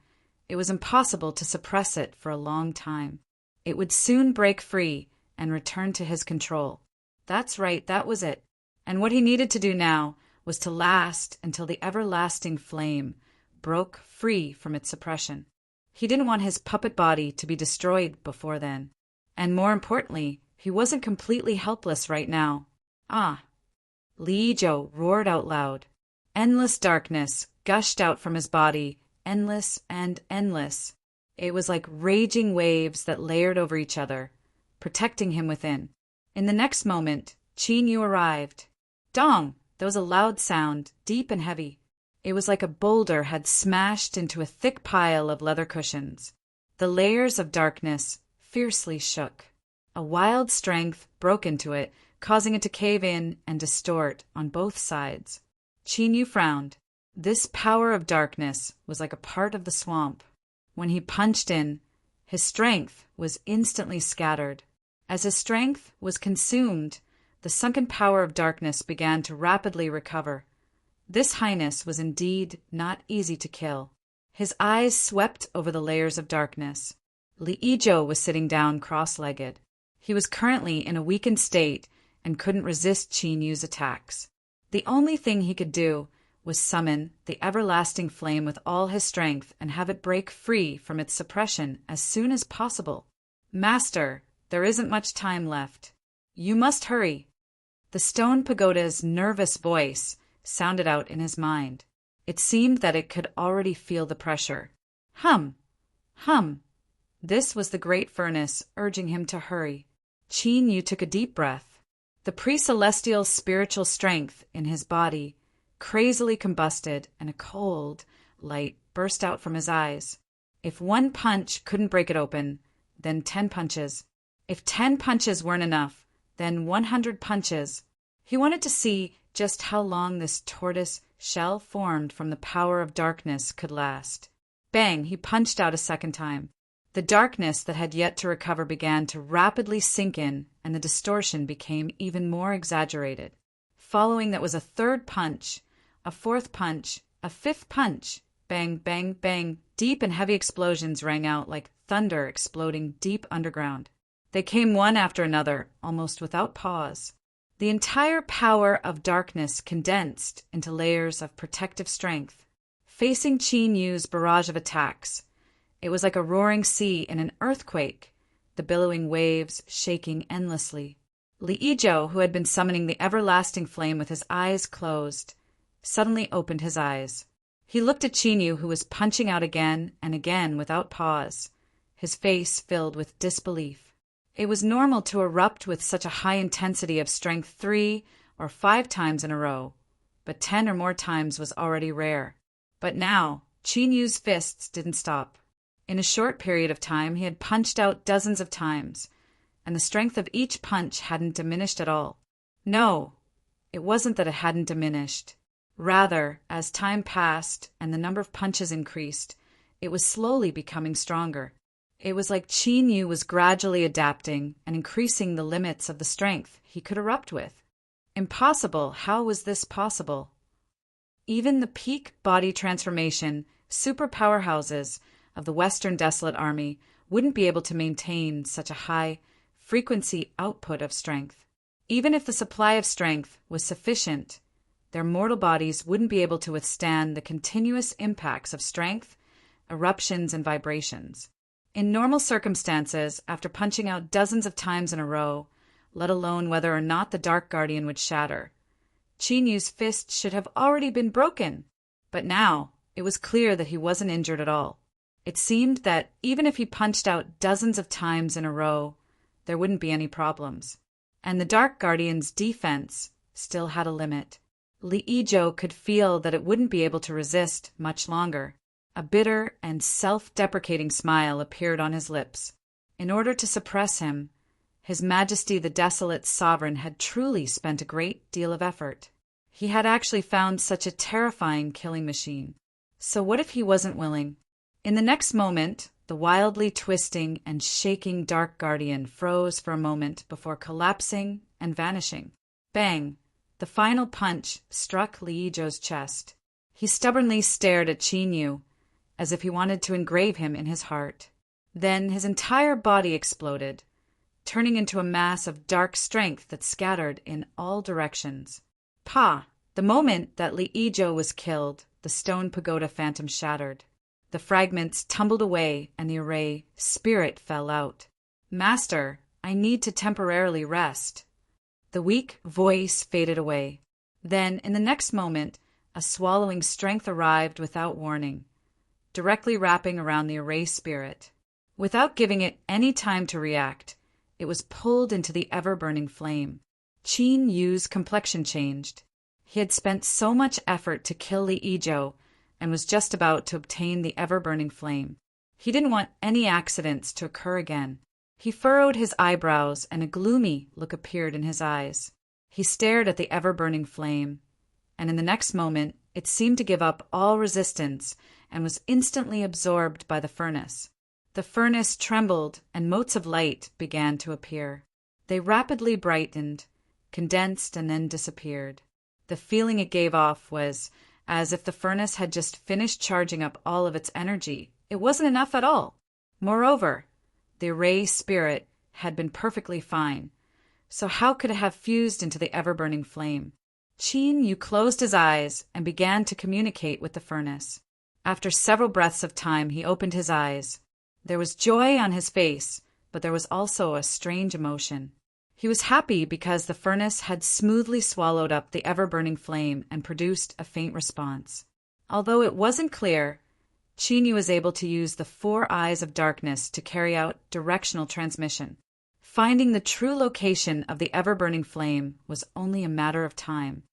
it was impossible to suppress it for a long time. It would soon break free and return to his control. That's right, that was it. And what he needed to do now was to last until the everlasting flame broke free from its suppression. He didn't want his puppet body to be destroyed before then. And more importantly, he wasn't completely helpless right now. Ah! Li Yizhou roared out loud. Endless darkness gushed out from his body, endless and endless. It was like raging waves that layered over each other, protecting him within. In the next moment, Qin Yu arrived. Dong! There was a loud sound, deep and heavy. It was like a boulder had smashed into a thick pile of leather cushions. The layers of darkness fiercely shook. A wild strength broke into it, causing it to cave in and distort on both sides. Qin Yu frowned. This power of darkness was like a part of the swamp. When he punched in, his strength was instantly scattered. As his strength was consumed, the sunken power of darkness began to rapidly recover. This highness was indeed not easy to kill. His eyes swept over the layers of darkness. Li Yizhou was sitting down cross-legged. He was currently in a weakened state and couldn't resist Qin Yu's attacks. The only thing he could do was summon the everlasting flame with all his strength and have it break free from its suppression as soon as possible. "Master, there isn't much time left. You must hurry." The stone pagoda's nervous voice sounded out in his mind. It seemed that it could already feel the pressure. Hum! Hum! This was the great furnace urging him to hurry. Qin Yu took a deep breath. The pre-celestial spiritual strength in his body crazily combusted, and a cold light burst out from his eyes. If one punch couldn't break it open, then 10 punches. If 10 punches weren't enough, then 100 punches. He wanted to see just how long this tortoise shell formed from the power of darkness could last. Bang! He punched out a second time. The darkness that had yet to recover began to rapidly sink in, and the distortion became even more exaggerated. Following that was a third punch, a fourth punch, a fifth punch. Bang, bang, bang. Deep and heavy explosions rang out like thunder exploding deep underground. They came one after another, almost without pause. The entire power of darkness condensed into layers of protective strength. Facing Qin Yu's barrage of attacks, it was like a roaring sea in an earthquake, the billowing waves shaking endlessly. Li Yizhou, who had been summoning the everlasting flame with his eyes closed, suddenly opened his eyes. He looked at Qin Yu, who was punching out again and again without pause, his face filled with disbelief. It was normal to erupt with such a high intensity of strength 3 or 5 times in a row, but 10 or more times was already rare. But now, Qin Yu's fists didn't stop. In a short period of time, he had punched out dozens of times, and the strength of each punch hadn't diminished at all. No, it wasn't that it hadn't diminished. Rather, as time passed and the number of punches increased, it was slowly becoming stronger. It was like Qin Yu was gradually adapting and increasing the limits of the strength he could erupt with. Impossible. How was this possible? Even the peak body transformation super powerhouses of the Western Desolate Army wouldn't be able to maintain such a high frequency output of strength. Even if the supply of strength was sufficient, their mortal bodies wouldn't be able to withstand the continuous impacts of strength, eruptions, and vibrations. In normal circumstances, after punching out dozens of times in a row, let alone whether or not the Dark Guardian would shatter, Qin Yu's fist should have already been broken. But now, it was clear that he wasn't injured at all. It seemed that even if he punched out dozens of times in a row, there wouldn't be any problems. And the Dark Guardian's defense still had a limit. Li Yizhou could feel that it wouldn't be able to resist much longer. A bitter and self-deprecating smile appeared on his lips. In order to suppress him, His Majesty the Desolate Sovereign had truly spent a great deal of effort. He had actually found such a terrifying killing machine. So what if he wasn't willing? In the next moment, the wildly twisting and shaking Dark Guardian froze for a moment before collapsing and vanishing. Bang! The final punch struck Li Yizhou's chest. He stubbornly stared at Qin Yu, as if he wanted to engrave him in his heart. Then his entire body exploded, turning into a mass of dark strength that scattered in all directions. Pah! The moment that Li Yizhou was killed, the stone pagoda phantom shattered. The fragments tumbled away and the array spirit fell out. "Master, I need to temporarily rest." The weak voice faded away. Then, in the next moment, a swallowing strength arrived without warning, directly wrapping around the array spirit. Without giving it any time to react, it was pulled into the ever-burning flame. Qin Yu's complexion changed. He had spent so much effort to kill Li Yizhou and was just about to obtain the ever-burning flame. He didn't want any accidents to occur again. He furrowed his eyebrows and a gloomy look appeared in his eyes. He stared at the ever-burning flame, and in the next moment it seemed to give up all resistance and was instantly absorbed by the furnace. The furnace trembled and motes of light began to appear. They rapidly brightened, condensed, and then disappeared. The feeling it gave off was as if the furnace had just finished charging up all of its energy. It wasn't enough at all. Moreover, the array spirit had been perfectly fine, so how could it have fused into the ever-burning flame? Qin Yu closed his eyes and began to communicate with the furnace. After several breaths of time, he opened his eyes. There was joy on his face, but there was also a strange emotion. He was happy because the furnace had smoothly swallowed up the ever-burning flame and produced a faint response. Although it wasn't clear, Qin Yu was able to use the 4 eyes of darkness to carry out directional transmission. Finding the true location of the ever-burning flame was only a matter of time.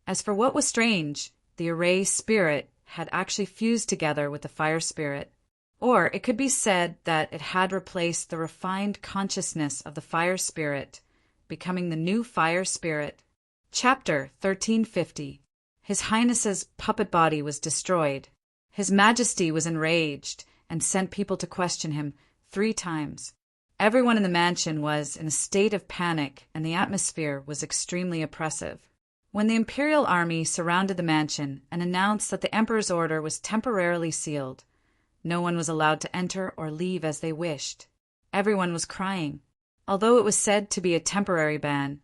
As for what was strange, the array spirit had actually fused together with the fire spirit. Or it could be said that it had replaced the refined consciousness of the fire spirit, becoming the new fire spirit. Chapter 1350. His Highness's puppet body was destroyed. His Majesty was enraged and sent people to question him 3 times. Everyone in the mansion was in a state of panic, and the atmosphere was extremely oppressive. When the imperial army surrounded the mansion and announced that the emperor's order was temporarily sealed, no one was allowed to enter or leave as they wished. Everyone was crying. Although it was said to be a temporary ban,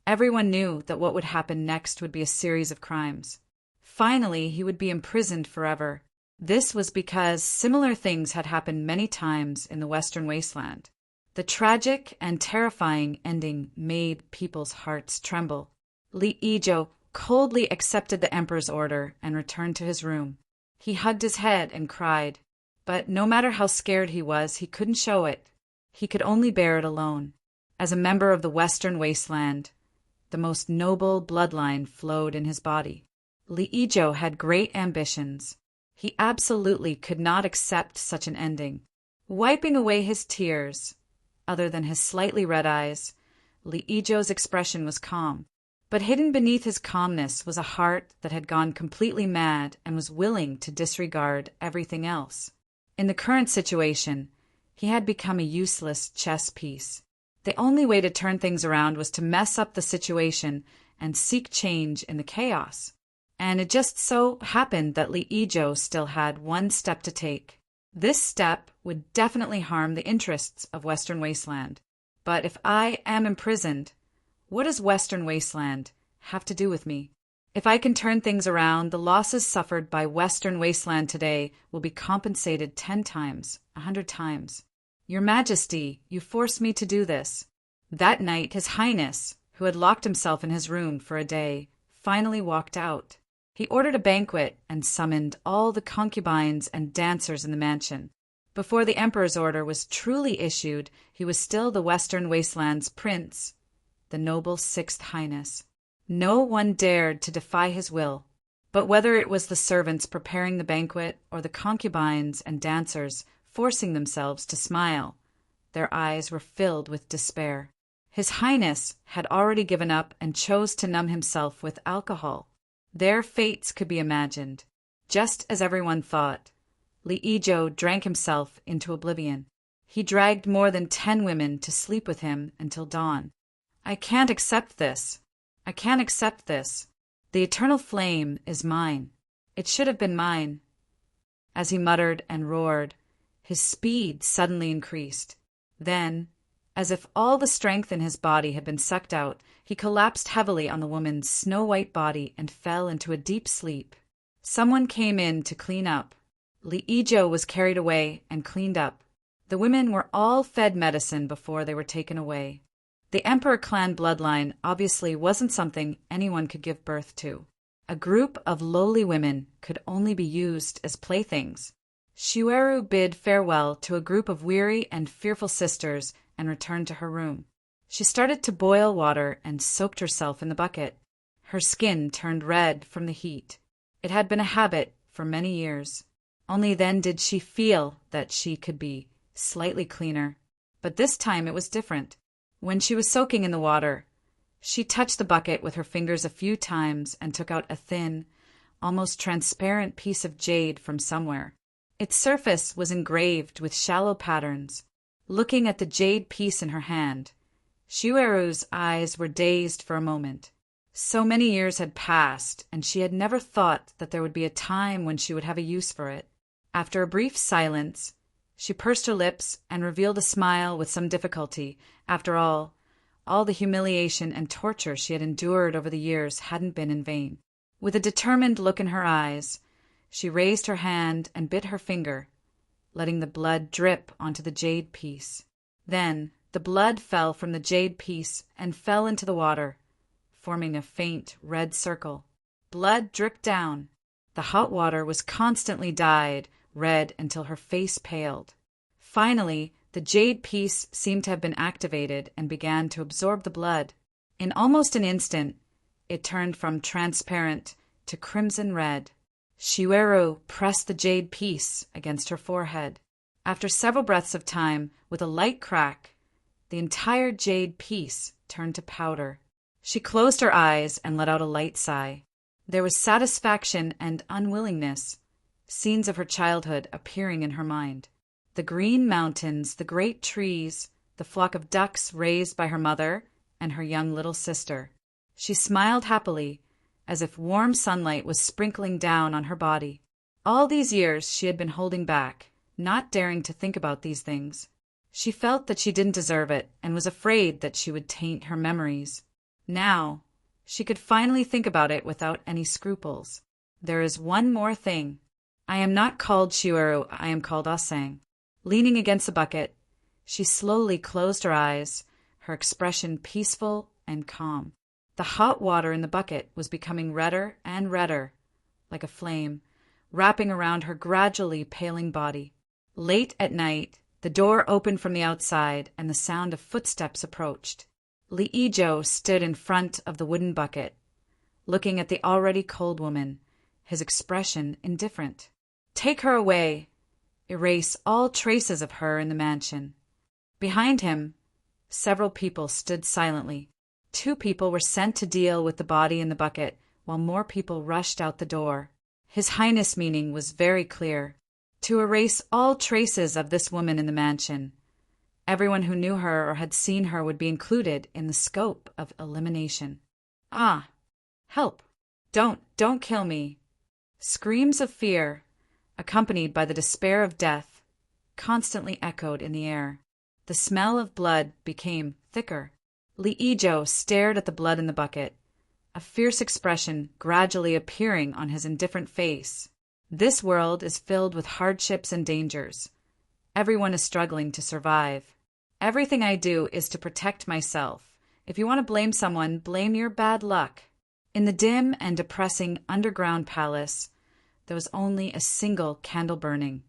everyone knew that what would happen next would be a series of crimes. Finally, he would be imprisoned forever. This was because similar things had happened many times in the Western Wasteland. The tragic and terrifying ending made people's hearts tremble. Li Yizhou coldly accepted the emperor's order and returned to his room. He hugged his head and cried, but no matter how scared he was, he couldn't show it. He could only bear it alone. As a member of the Western Wasteland, the most noble bloodline flowed in his body. Li Yizhou had great ambitions. He absolutely could not accept such an ending. Wiping away his tears, other than his slightly red eyes, Li Yizhou's expression was calm. But hidden beneath his calmness was a heart that had gone completely mad and was willing to disregard everything else. In the current situation, he had become a useless chess piece. The only way to turn things around was to mess up the situation and seek change in the chaos. And it just so happened that Li Yizhou still had one step to take. This step would definitely harm the interests of Western Wasteland. But if I am imprisoned, what does Western Wasteland have to do with me? If I can turn things around, the losses suffered by Western Wasteland today will be compensated 10 times, 100 times. Your Majesty, you forced me to do this. That night, His Highness, who had locked himself in his room for a day, finally walked out. He ordered a banquet and summoned all the concubines and dancers in the mansion. Before the emperor's order was truly issued, he was still the Western Wasteland's prince, the noble 6th Highness. No one dared to defy his will. But whether it was the servants preparing the banquet or the concubines and dancers forcing themselves to smile, their eyes were filled with despair. His Highness had already given up and chose to numb himself with alcohol. Their fates could be imagined. Just as everyone thought, Li Yizhou drank himself into oblivion. He dragged more than 10 women to sleep with him until dawn. I can't accept this. I can't accept this. The eternal flame is mine. It should have been mine. As he muttered and roared, his speed suddenly increased. Then, as if all the strength in his body had been sucked out, he collapsed heavily on the woman's snow-white body and fell into a deep sleep. Someone came in to clean up. Li Yizhou was carried away and cleaned up. The women were all fed medicine before they were taken away. The Emperor clan bloodline obviously wasn't something anyone could give birth to. A group of lowly women could only be used as playthings. Shueru bid farewell to a group of weary and fearful sisters and returned to her room. She started to boil water and soaked herself in the bucket. Her skin turned red from the heat. It had been a habit for many years. Only then did she feel that she could be slightly cleaner. But this time it was different. When she was soaking in the water, she touched the bucket with her fingers a few times and took out a thin, almost transparent piece of jade from somewhere. Its surface was engraved with shallow patterns. Looking at the jade piece in her hand, Shueru's eyes were dazed for a moment. So many years had passed, and she had never thought that there would be a time when she would have a use for it. After a brief silence, she pursed her lips and revealed a smile with some difficulty. After all, all the humiliation and torture she had endured over the years hadn't been in vain. With a determined look in her eyes, she raised her hand and bit her finger, letting the blood drip onto the jade piece. Then the blood fell from the jade piece and fell into the water, forming a faint red circle. Blood dripped down. The hot water was constantly dyed red until her face paled. Finally, the jade piece seemed to have been activated and began to absorb the blood. In almost an instant, it turned from transparent to crimson red. Shiweru pressed the jade piece against her forehead. After several breaths of time, with a light crack, the entire jade piece turned to powder. She closed her eyes and let out a light sigh. There was satisfaction and unwillingness, scenes of her childhood appearing in her mind. The green mountains, the great trees, the flock of ducks raised by her mother and her young little sister. She smiled happily, as if warm sunlight was sprinkling down on her body. All these years she had been holding back, not daring to think about these things. She felt that she didn't deserve it and was afraid that she would taint her memories. Now, she could finally think about it without any scruples. There is one more thing. I am not called Shiweru, I am called Asang. Leaning against the bucket, she slowly closed her eyes, her expression peaceful and calm. The hot water in the bucket was becoming redder and redder, like a flame, wrapping around her gradually paling body. Late at night, the door opened from the outside and the sound of footsteps approached. Liijo stood in front of the wooden bucket, looking at the already cold woman, his expression indifferent. Take her away. Erase all traces of her in the mansion. Behind him, several people stood silently. 2 people were sent to deal with the body in the bucket, while more people rushed out the door. His Highness' meaning was very clear: to erase all traces of this woman in the mansion. Everyone who knew her or had seen her would be included in the scope of elimination. Ah! Help! Don't kill me! Screams of fear, accompanied by the despair of death, constantly echoed in the air. The smell of blood became thicker. Liijo stared at the blood in the bucket, a fierce expression gradually appearing on his indifferent face. This world is filled with hardships and dangers. Everyone is struggling to survive. Everything I do is to protect myself. If you want to blame someone, blame your bad luck. In the dim and depressing underground palace, there was only a single candle burning,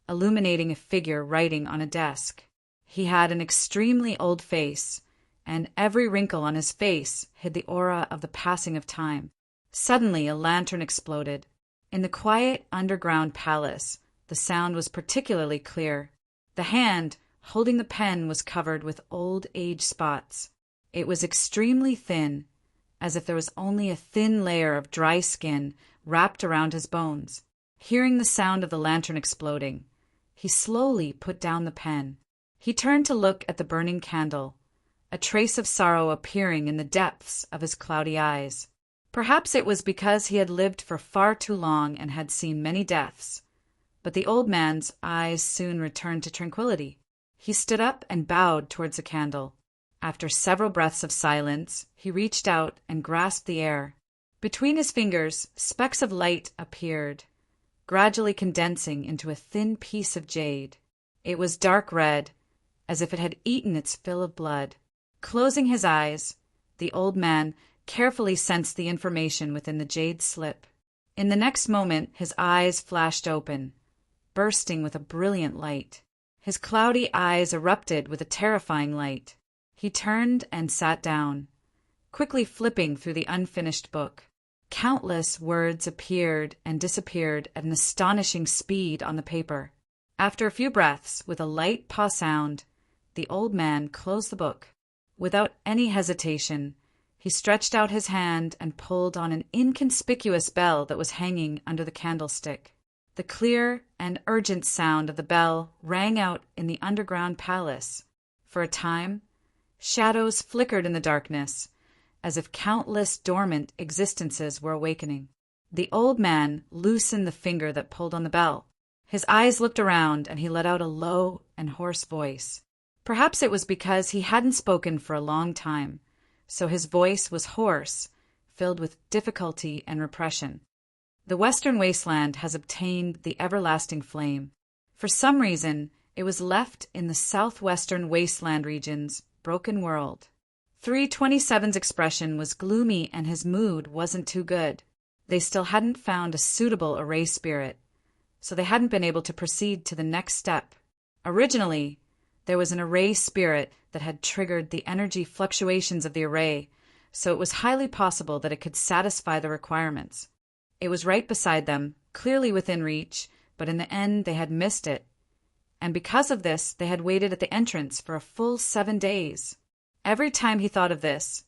illuminating a figure writing on a desk. He had an extremely old face, and every wrinkle on his face hid the aura of the passing of time. Suddenly, a lantern exploded. In the quiet underground palace, the sound was particularly clear. The hand holding the pen was covered with old age spots. It was extremely thin, as if there was only a thin layer of dry skin wrapped around his bones. Hearing the sound of the lantern exploding, he slowly put down the pen. He turned to look at the burning candle, a trace of sorrow appearing in the depths of his cloudy eyes. Perhaps it was because he had lived for far too long and had seen many deaths, but the old man's eyes soon returned to tranquility. He stood up and bowed towards the candle. After several breaths of silence, he reached out and grasped the air. Between his fingers, specks of light appeared, gradually condensing into a thin piece of jade. It was dark red, as if it had eaten its fill of blood. Closing his eyes, the old man carefully sensed the information within the jade slip. In the next moment, his eyes flashed open, bursting with a brilliant light. His cloudy eyes erupted with a terrifying light. He turned and sat down, quickly flipping through the unfinished book. Countless words appeared and disappeared at an astonishing speed on the paper. After a few breaths, with a light paw sound, the old man closed the book. Without any hesitation, he stretched out his hand and pulled on an inconspicuous bell that was hanging under the candlestick. The clear and urgent sound of the bell rang out in the underground palace. For a time, shadows flickered in the darkness, as if countless dormant existences were awakening. The old man loosened the finger that pulled on the bell. His eyes looked around, and he let out a low and hoarse voice. Perhaps it was because he hadn't spoken for a long time, so his voice was hoarse, filled with difficulty and repression. The Western Wasteland has obtained the everlasting flame. For some reason, it was left in the southwestern wasteland region's broken world. 327's expression was gloomy and his mood wasn't too good. They still hadn't found a suitable array spirit, so they hadn't been able to proceed to the next step. Originally, there was an array spirit that had triggered the energy fluctuations of the array, so it was highly possible that it could satisfy the requirements. It was right beside them, clearly within reach, but in the end they had missed it. And because of this, they had waited at the entrance for a full 7 days. Every time he thought of this,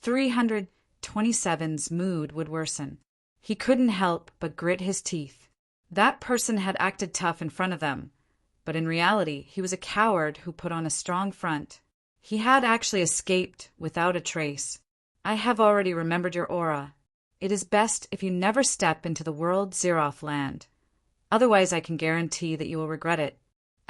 327's mood would worsen. He couldn't help but grit his teeth. That person had acted tough in front of them, but in reality he was a coward who put on a strong front. He had actually escaped without a trace. I have already remembered your aura. It is best if you never step into the world Zeroth land. Otherwise I can guarantee that you will regret it.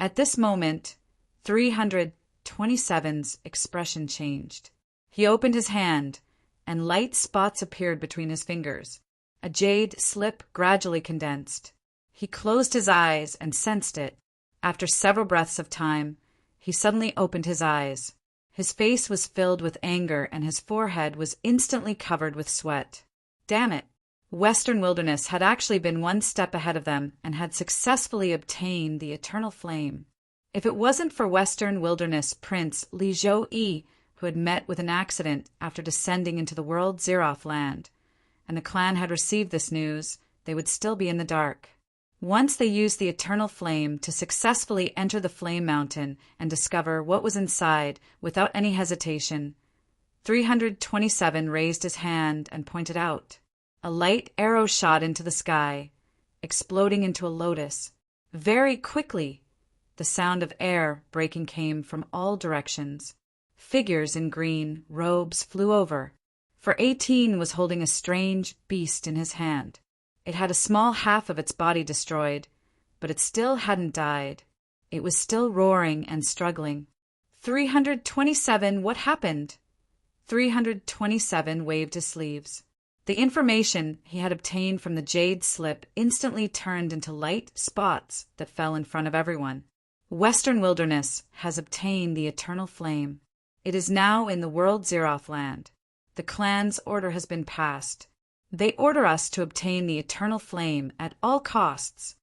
At this moment, 327's expression changed. He opened his hand, and light spots appeared between his fingers. A jade slip gradually condensed. He closed his eyes and sensed it. After several breaths of time, he suddenly opened his eyes. His face was filled with anger and his forehead was instantly covered with sweat. Damn it! Western Wilderness had actually been one step ahead of them and had successfully obtained the eternal flame. If it wasn't for Western Wilderness Prince Li Zhou-yi, who had met with an accident after descending into the world Zeroth land, and the clan had received this news, they would still be in the dark. Once they used the eternal flame to successfully enter the flame mountain and discover what was inside without any hesitation, 327 raised his hand and pointed out. A light arrow shot into the sky, exploding into a lotus. Very quickly, the sound of air breaking came from all directions. Figures in green robes flew over, for 18 was holding a strange beast in his hand. It had a small half of its body destroyed, but it still hadn't died. It was still roaring and struggling. 327, what happened? 327 waved his sleeves. The information he had obtained from the jade slip instantly turned into light spots that fell in front of everyone. Western Wilderness has obtained the eternal flame. It is now in the world Zeroth land. The clan's order has been passed. They order us to obtain the eternal flame at all costs.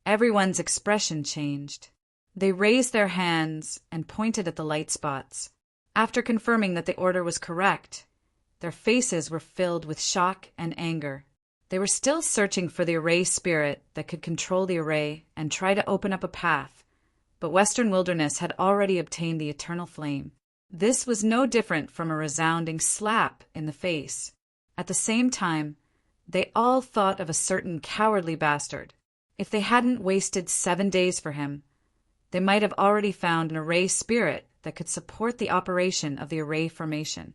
Everyone's expression changed. They raised their hands and pointed at the light spots. After confirming that the order was correct, their faces were filled with shock and anger. They were still searching for the array spirit that could control the array and try to open up a path, but Western Wilderness had already obtained the eternal flame. This was no different from a resounding slap in the face. At the same time, they all thought of a certain cowardly bastard. If they hadn't wasted 7 days for him, they might have already found an array spirit that could support the operation of the array formation.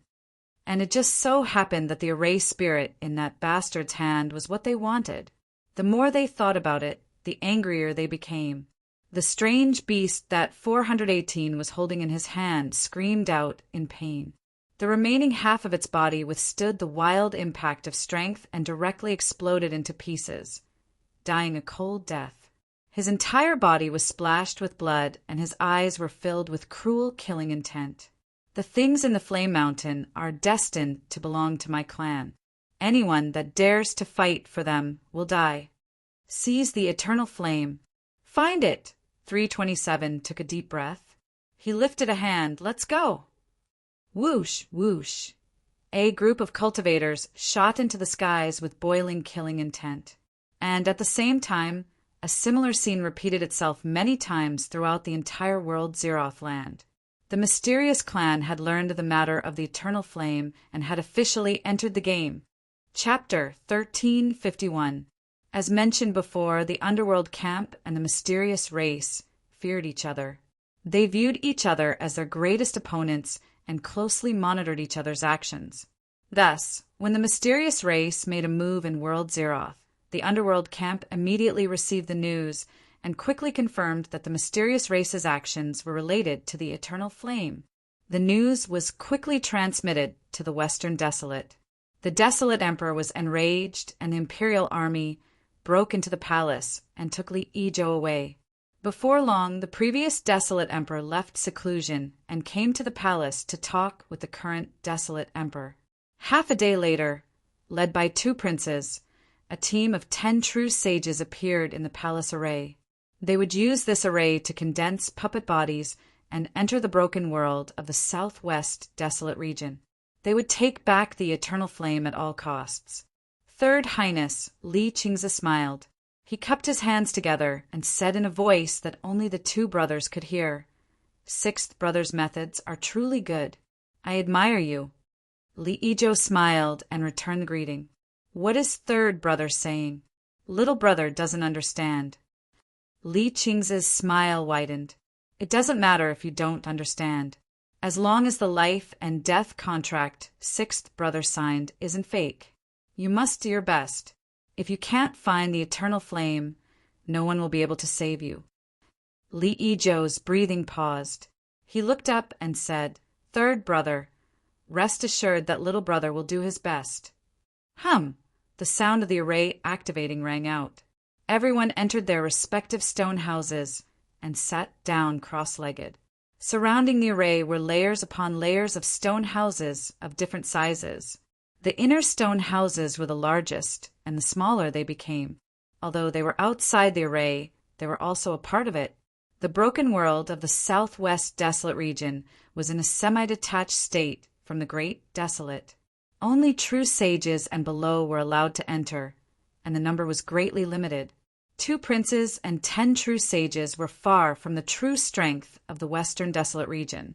And it just so happened that the array spirit in that bastard's hand was what they wanted. The more they thought about it, the angrier they became. The strange beast that 418 was holding in his hand screamed out in pain. The remaining half of its body withstood the wild impact of strength and directly exploded into pieces, dying a cold death. His entire body was splashed with blood and his eyes were filled with cruel killing intent. The things in the Flame Mountain are destined to belong to my clan. Anyone that dares to fight for them will die. Seize the eternal flame. Find it! 327 took a deep breath. He lifted a hand. Let's go! Whoosh, whoosh. A group of cultivators shot into the skies with boiling killing intent. And at the same time, a similar scene repeated itself many times throughout the entire world Zeroth land. The mysterious clan had learned the matter of the eternal flame and had officially entered the game. Chapter 1351. As mentioned before, the underworld camp and the mysterious race feared each other. They viewed each other as their greatest opponents and closely monitored each other's actions. Thus, when the mysterious race made a move in World Zeroth, the underworld camp immediately received the news and quickly confirmed that the mysterious race's actions were related to the eternal flame. The news was quickly transmitted to the Western Desolate. The Desolate Emperor was enraged, and the Imperial army broke into the palace and took Li Yizhou away. Before long, the previous Desolate Emperor left seclusion and came to the palace to talk with the current Desolate Emperor. Half a day later, led by 2 princes, a team of 10 true sages appeared in the palace array. They would use this array to condense puppet bodies and enter the broken world of the southwest desolate region. They would take back the eternal flame at all costs. Third Highness Li Qingze smiled. He cupped his hands together and said in a voice that only the 2 brothers could hear, "Sixth brother's methods are truly good. I admire you." Li Yizhou smiled and returned the greeting. "What is third brother saying? Little brother doesn't understand." Li Qingze's smile widened. "It doesn't matter if you don't understand. As long as the life and death contract sixth brother signed isn't fake. You must do your best. If you can't find the eternal flame, no one will be able to save you." Li Yizhou's breathing paused. He looked up and said, "Third brother, rest assured that little brother will do his best." Hum! The sound of the array activating rang out. Everyone entered their respective stone houses and sat down cross-legged. Surrounding the array were layers upon layers of stone houses of different sizes. The inner stone houses were the largest, and the smaller they became. Although they were outside the array, they were also a part of it. The broken world of the southwest desolate region was in a semi-detached state from the great desolate. Only true sages and below were allowed to enter, and the number was greatly limited. 2 princes and 10 true sages were far from the true strength of the western desolate region,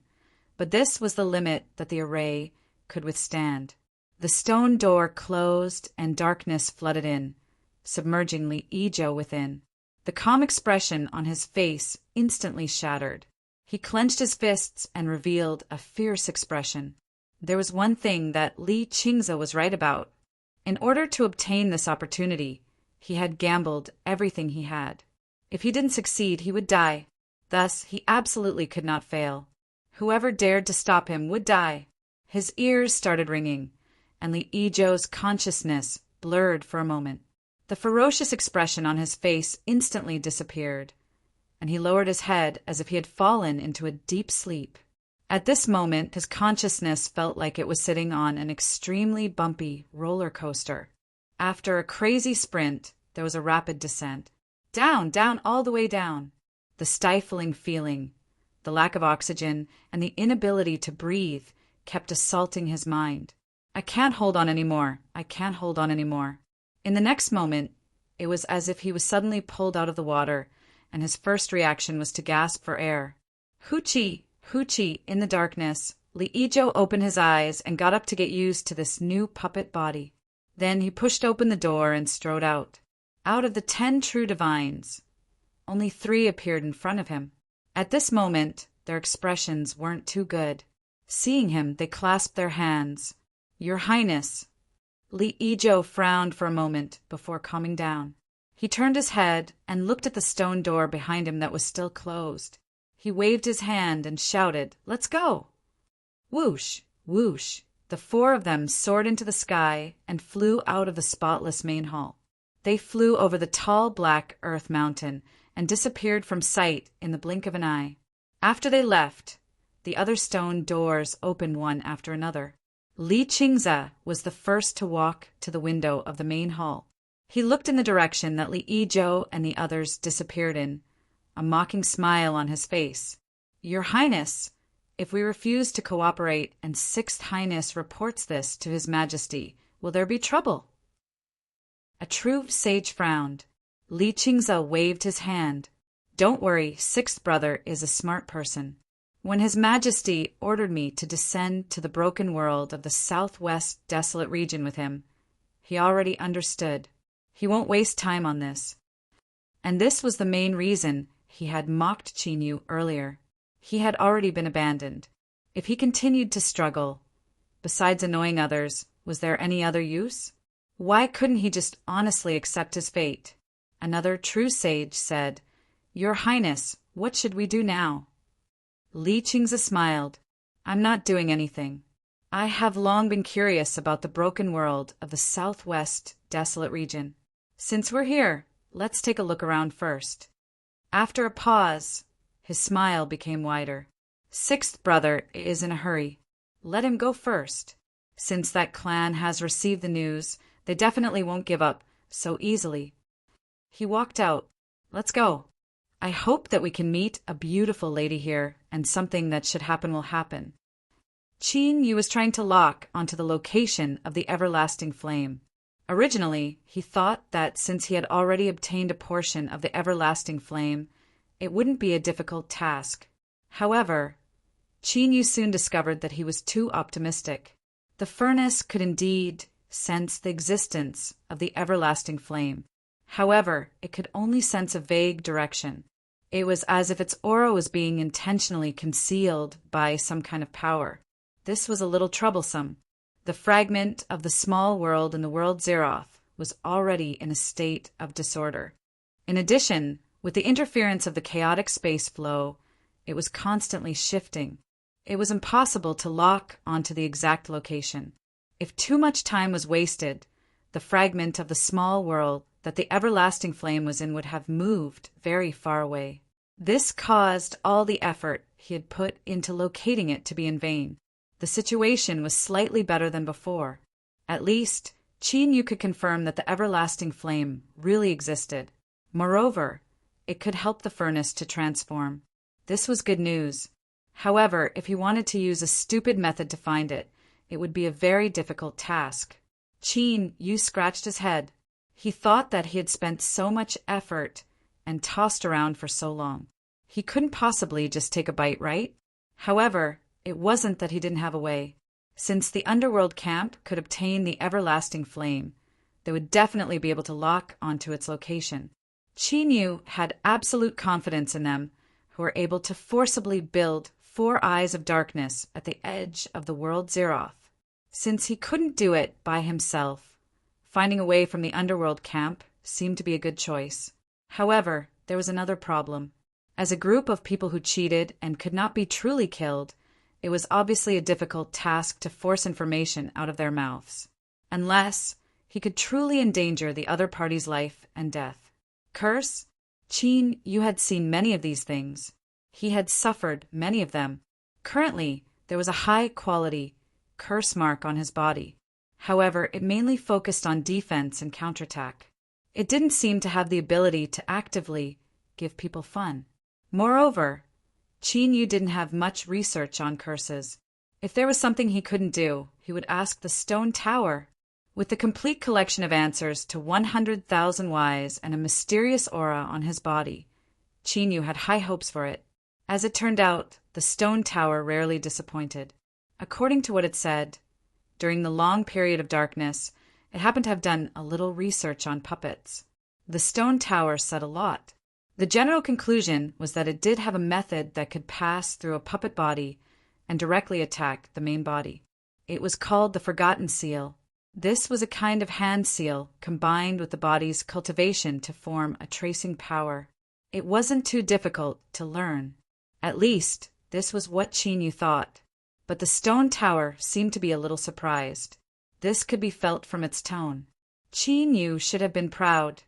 but this was the limit that the array could withstand. The stone door closed and darkness flooded in, submerging Li Yizhou within. The calm expression on his face instantly shattered. He clenched his fists and revealed a fierce expression. There was one thing that Li Qingze was right about. In order to obtain this opportunity, he had gambled everything he had. If he didn't succeed, he would die. Thus, he absolutely could not fail. Whoever dared to stop him would die. His ears started ringing, and Li Yizhou's consciousness blurred for a moment. The ferocious expression on his face instantly disappeared, and he lowered his head as if he had fallen into a deep sleep. At this moment, his consciousness felt like it was sitting on an extremely bumpy roller coaster. After a crazy sprint, there was a rapid descent. Down, down, all the way down. The stifling feeling, the lack of oxygen, and the inability to breathe kept assaulting his mind. "I can't hold on anymore. I can't hold on anymore." In the next moment, it was as if he was suddenly pulled out of the water, and his first reaction was to gasp for air. Hoochie! Hoochie! In the darkness, Li Yizhou opened his eyes and got up to get used to this new puppet body. Then he pushed open the door and strode out. Out of the 10 true divines, only 3 appeared in front of him. At this moment, their expressions weren't too good. Seeing him, they clasped their hands. "Your Highness." Li Yizhou frowned for a moment before calming down. He turned his head and looked at the stone door behind him that was still closed. He waved his hand and shouted, "Let's go!" Whoosh! Whoosh! The 4 of them soared into the sky and flew out of the spotless main hall. They flew over the tall black earth mountain and disappeared from sight in the blink of an eye. After they left, the other stone doors opened one after another. Li Qingze was the first to walk to the window of the main hall. He looked in the direction that Li Yizhou and the others disappeared in, a mocking smile on his face. "Your Highness, if we refuse to cooperate and Sixth Highness reports this to His Majesty, will there be trouble?" A true sage frowned. Li Qingze waved his hand. "Don't worry, Sixth Brother is a smart person. When His Majesty ordered me to descend to the broken world of the southwest desolate region with him, he already understood. He won't waste time on this." And this was the main reason he had mocked Qinyu earlier. He had already been abandoned. If he continued to struggle, besides annoying others, was there any other use? Why couldn't he just honestly accept his fate? Another true sage said, Your Highness, what should we do now? Li Qingzi smiled. I'm not doing anything. I have long been curious about the broken world of the southwest desolate region. Since we're here, let's take a look around first. After a pause, his smile became wider. Sixth brother is in a hurry. Let him go first. Since that clan has received the news, they definitely won't give up so easily. He walked out. Let's go. I hope that we can meet a beautiful lady here, and something that should happen will happen. Qin Yu was trying to lock onto the location of the everlasting flame. Originally, he thought that since he had already obtained a portion of the everlasting flame, it wouldn't be a difficult task. However, Qin Yu soon discovered that he was too optimistic. The furnace could indeed sense the existence of the everlasting flame. However, it could only sense a vague direction. It was as if its aura was being intentionally concealed by some kind of power. This was a little troublesome. The fragment of the small world in the world Zeroth was already in a state of disorder. In addition, with the interference of the chaotic space flow, it was constantly shifting. It was impossible to lock onto the exact location. If too much time was wasted, the fragment of the small world that the everlasting flame was in would have moved very far away. This caused all the effort he had put into locating it to be in vain. The situation was slightly better than before. At least, Qin Yu could confirm that the everlasting flame really existed. Moreover, it could help the furnace to transform. This was good news. However, if he wanted to use a stupid method to find it, it would be a very difficult task. Qin Yu scratched his head. He thought that he had spent so much effort and tossed around for so long. He couldn't possibly just take a bite, right? However, it wasn't that he didn't have a way. Since the underworld camp could obtain the everlasting flame, they would definitely be able to lock onto its location. Qin Yu had absolute confidence in them, who were able to forcibly build 4 eyes of darkness at the edge of the world Zeroth. Since he couldn't do it by himself, finding a way from the underworld camp seemed to be a good choice. However, there was another problem. As a group of people who cheated and could not be truly killed, it was obviously a difficult task to force information out of their mouths, unless he could truly endanger the other party's life and death. Curse? Qin Yu had seen many of these things. He had suffered many of them. Currently, there was a high-quality curse mark on his body. However, it mainly focused on defense and counterattack. It didn't seem to have the ability to actively give people fun. Moreover, Qin Yu didn't have much research on curses. If there was something he couldn't do, he would ask the stone tower. With the complete collection of answers to 100,000 whys and a mysterious aura on his body, Qin Yu had high hopes for it. As it turned out, the stone tower rarely disappointed. According to what it said, during the long period of darkness, it happened to have done a little research on puppets. The stone tower said a lot. The general conclusion was that it did have a method that could pass through a puppet body and directly attack the main body. It was called the Forgotten Seal. This was a kind of hand seal combined with the body's cultivation to form a tracing power. It wasn't too difficult to learn. At least, this was what Qin Yu thought. But the stone tower seemed to be a little surprised. This could be felt from its tone. Qin Yu should have been proud,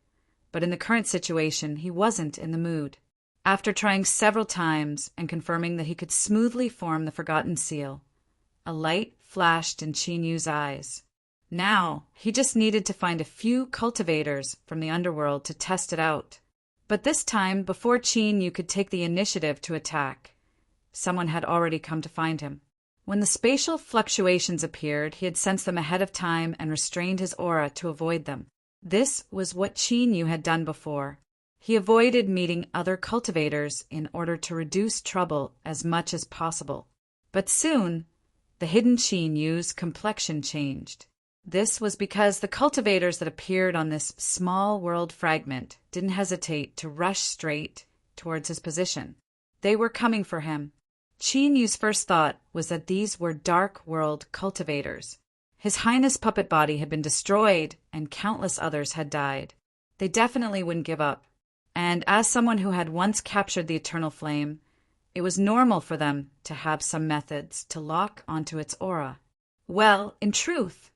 but in the current situation he wasn't in the mood. After trying several times and confirming that he could smoothly form the Forgotten Seal, a light flashed in Qin Yu's eyes. Now, he just needed to find a few cultivators from the underworld to test it out. But this time, before Qin Yu could take the initiative to attack, someone had already come to find him. When the spatial fluctuations appeared, he had sensed them ahead of time and restrained his aura to avoid them. This was what Qin Yu had done before. He avoided meeting other cultivators in order to reduce trouble as much as possible. But soon, the hidden Qin Yu's complexion changed. This was because the cultivators that appeared on this small world fragment didn't hesitate to rush straight towards his position. They were coming for him. Qin Yu's first thought was that these were Dark World cultivators. His Highness' puppet body had been destroyed, and countless others had died. They definitely wouldn't give up. And as someone who had once captured the eternal flame, it was normal for them to have some methods to lock onto its aura. Well, in truth,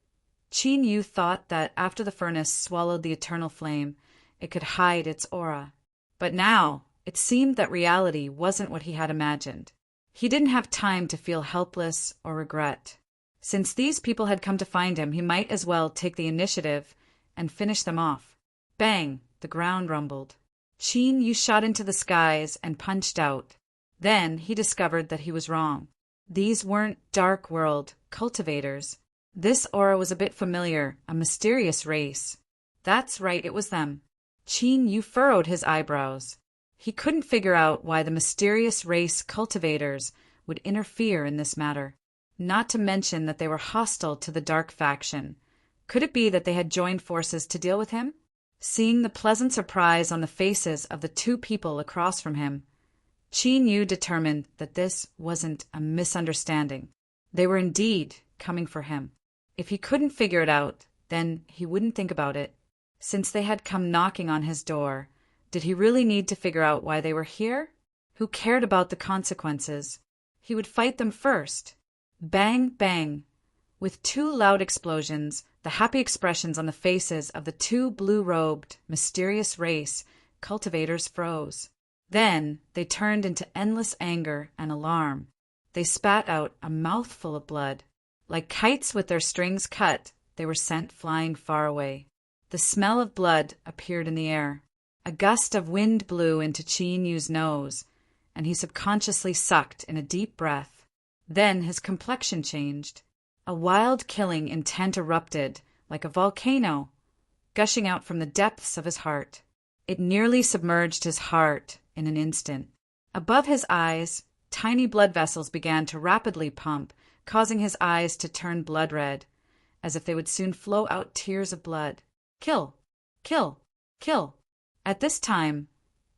Qin Yu thought that after the furnace swallowed the eternal flame, it could hide its aura. But now, it seemed that reality wasn't what he had imagined. He didn't have time to feel helpless or regret. Since these people had come to find him, he might as well take the initiative and finish them off. Bang! The ground rumbled. Qin Yu shot into the skies and punched out. Then he discovered that he was wrong. These weren't Dark World cultivators. This aura was a bit familiar, a mysterious race. That's right, it was them. Qin Yu furrowed his eyebrows. He couldn't figure out why the mysterious race cultivators would interfere in this matter. Not to mention that they were hostile to the Dark faction. Could it be that they had joined forces to deal with him? Seeing the pleasant surprise on the faces of the two people across from him, Qin Yu determined that this wasn't a misunderstanding. They were indeed coming for him. If he couldn't figure it out, then he wouldn't think about it. Since they had come knocking on his door, did he really need to figure out why they were here? Who cared about the consequences? He would fight them first. Bang, bang. With two loud explosions, the happy expressions on the faces of the two blue-robed, mysterious race cultivators froze. Then they turned into endless anger and alarm. They spat out a mouthful of blood. Like kites with their strings cut, they were sent flying far away. The smell of blood appeared in the air. A gust of wind blew into Qin Yu's nose, and he subconsciously sucked in a deep breath. Then his complexion changed. A wild killing intent erupted, like a volcano, gushing out from the depths of his heart. It nearly submerged his heart in an instant. Above his eyes, tiny blood vessels began to rapidly pump, causing his eyes to turn blood red, as if they would soon flow out tears of blood. Kill! Kill! Kill! At this time,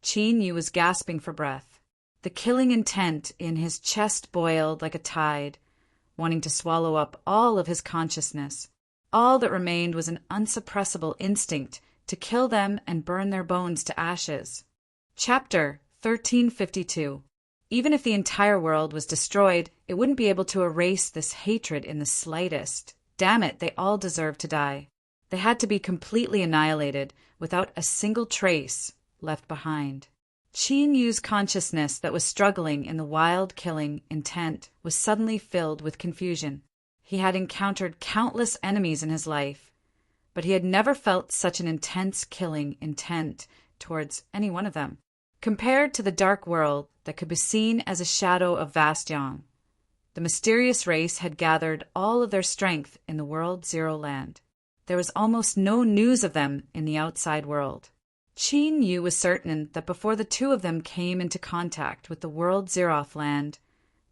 Qin Yu was gasping for breath. The killing intent in his chest boiled like a tide, wanting to swallow up all of his consciousness. All that remained was an unsuppressible instinct to kill them and burn their bones to ashes. Chapter 1352. Even if the entire world was destroyed, it wouldn't be able to erase this hatred in the slightest. Damn it, they all deserved to die. They had to be completely annihilated, without a single trace left behind. Qin Yu's consciousness that was struggling in the wild killing intent was suddenly filled with confusion. He had encountered countless enemies in his life, but he had never felt such an intense killing intent towards any one of them. Compared to the Dark World that could be seen as a shadow of vast Yang, the mysterious race had gathered all of their strength in the World Zero land. There was almost no news of them in the outside world. Qin Yu was certain that before the two of them came into contact with the World Zeroth land,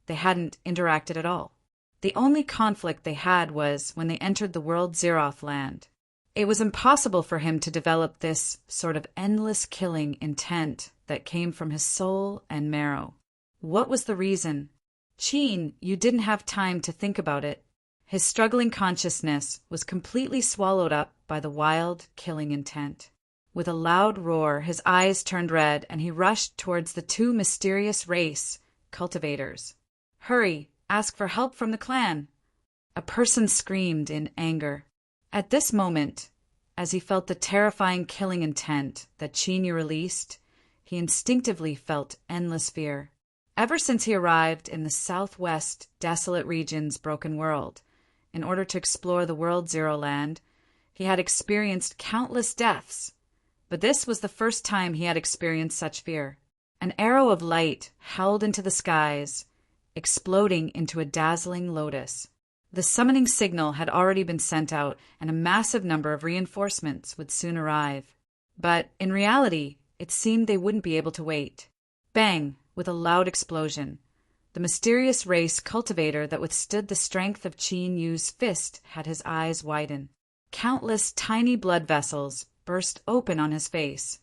they hadn't interacted at all. The only conflict they had was when they entered the World Zeroth land. It was impossible for him to develop this sort of endless killing intent that came from his soul and marrow. What was the reason? Qin Yu didn't have time to think about it. His struggling consciousness was completely swallowed up by the wild, killing intent. With a loud roar, his eyes turned red, and he rushed towards the two mysterious race cultivators. "Hurry! Ask for help from the clan!" A person screamed in anger. At this moment, as he felt the terrifying killing intent that Qin Yu released, he instinctively felt endless fear. Ever since he arrived in the southwest desolate region's broken world, in order to explore the World Zero land, he had experienced countless deaths, but this was the first time he had experienced such fear. An arrow of light held into the skies, exploding into a dazzling lotus. The summoning signal had already been sent out, and a massive number of reinforcements would soon arrive. But in reality, it seemed they wouldn't be able to wait. Bang! With a loud explosion. The mysterious race cultivator that withstood the strength of Qin Yu's fist had his eyes widen. Countless tiny blood vessels burst open on his face,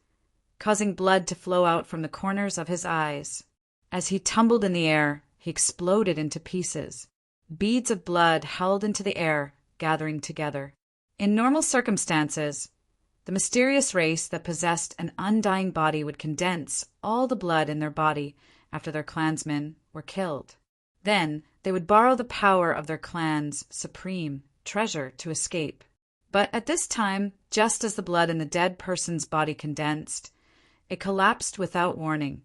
causing blood to flow out from the corners of his eyes. As he tumbled in the air, he exploded into pieces. Beads of blood held into the air, gathering together. In normal circumstances, The mysterious race that possessed an undying body would condense all the blood in their body after their clansmen were killed. Then they would borrow the power of their clan's supreme treasure to escape. But at this time, just as the blood in the dead person's body condensed, it collapsed without warning,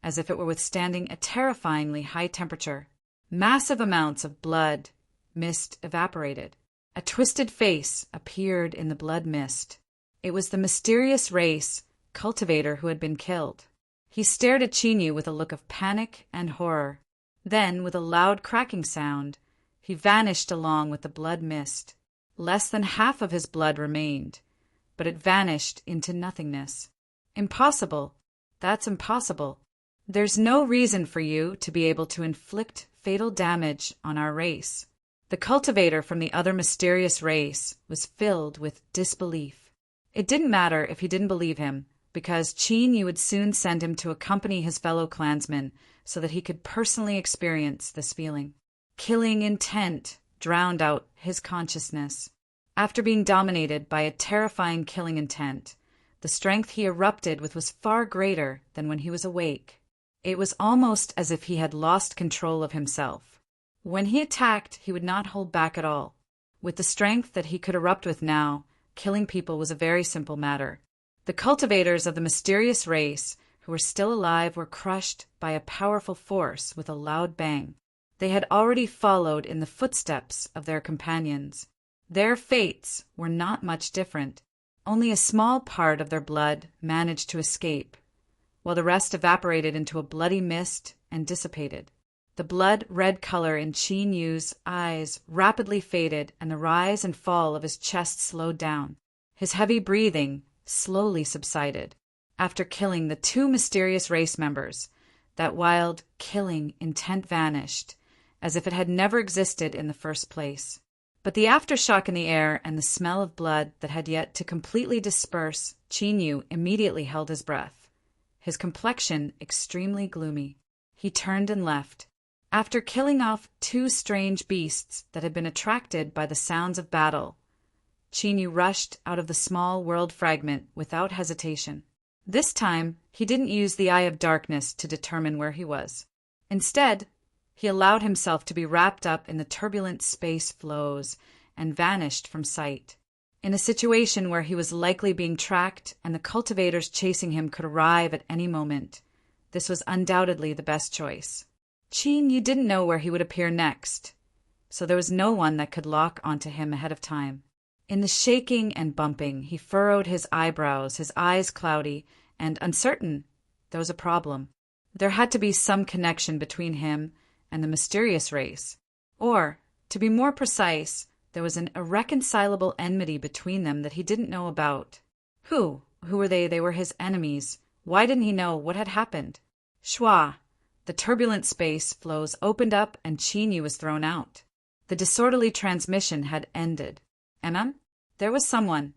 as if it were withstanding a terrifyingly high temperature. Massive amounts of blood mist evaporated. A twisted face appeared in the blood mist. It was the mysterious race cultivator who had been killed. He stared at Chinyu with a look of panic and horror. Then, with a loud cracking sound, he vanished along with the blood mist. Less than half of his blood remained, but it vanished into nothingness. Impossible. That's impossible. There's no reason for you to be able to inflict fatal damage on our race. The cultivator from the other mysterious race was filled with disbelief. It didn't matter if he didn't believe him, because Chinyu would soon send him to accompany his fellow clansmen so that he could personally experience this feeling. Killing intent drowned out his consciousness. After being dominated by a terrifying killing intent, the strength he erupted with was far greater than when he was awake. It was almost as if he had lost control of himself. When he attacked, he would not hold back at all. With the strength that he could erupt with now, killing people was a very simple matter. The cultivators of the mysterious race who were still alive were crushed by a powerful force with a loud bang. They had already followed in the footsteps of their companions. Their fates were not much different. Only a small part of their blood managed to escape, while the rest evaporated into a bloody mist and dissipated. The blood-red color in Chinyu's eyes rapidly faded, and the rise and fall of his chest slowed down. His heavy breathing slowly subsided. After killing the two mysterious race members, that wild, killing intent vanished, as if it had never existed in the first place. But the aftershock in the air and the smell of blood that had yet to completely disperse, Chinyu immediately held his breath, his complexion extremely gloomy. He turned and left. After killing off two strange beasts that had been attracted by the sounds of battle, Chinyu rushed out of the small world fragment without hesitation. This time, he didn't use the Eye of Darkness to determine where he was. Instead, he allowed himself to be wrapped up in the turbulent space flows and vanished from sight. In a situation where he was likely being tracked and the cultivators chasing him could arrive at any moment, this was undoubtedly the best choice. Chinyu didn't know where he would appear next, so there was no one that could lock onto him ahead of time. In the shaking and bumping, he furrowed his eyebrows, his eyes cloudy and uncertain. There was a problem. There had to be some connection between him and the mysterious race. Or, to be more precise, there was an irreconcilable enmity between them that he didn't know about. Who were they? They were his enemies. Why didn't he know what had happened? Schwa. The turbulent space flows opened up and Chinyu was thrown out. The disorderly transmission had ended. There was someone.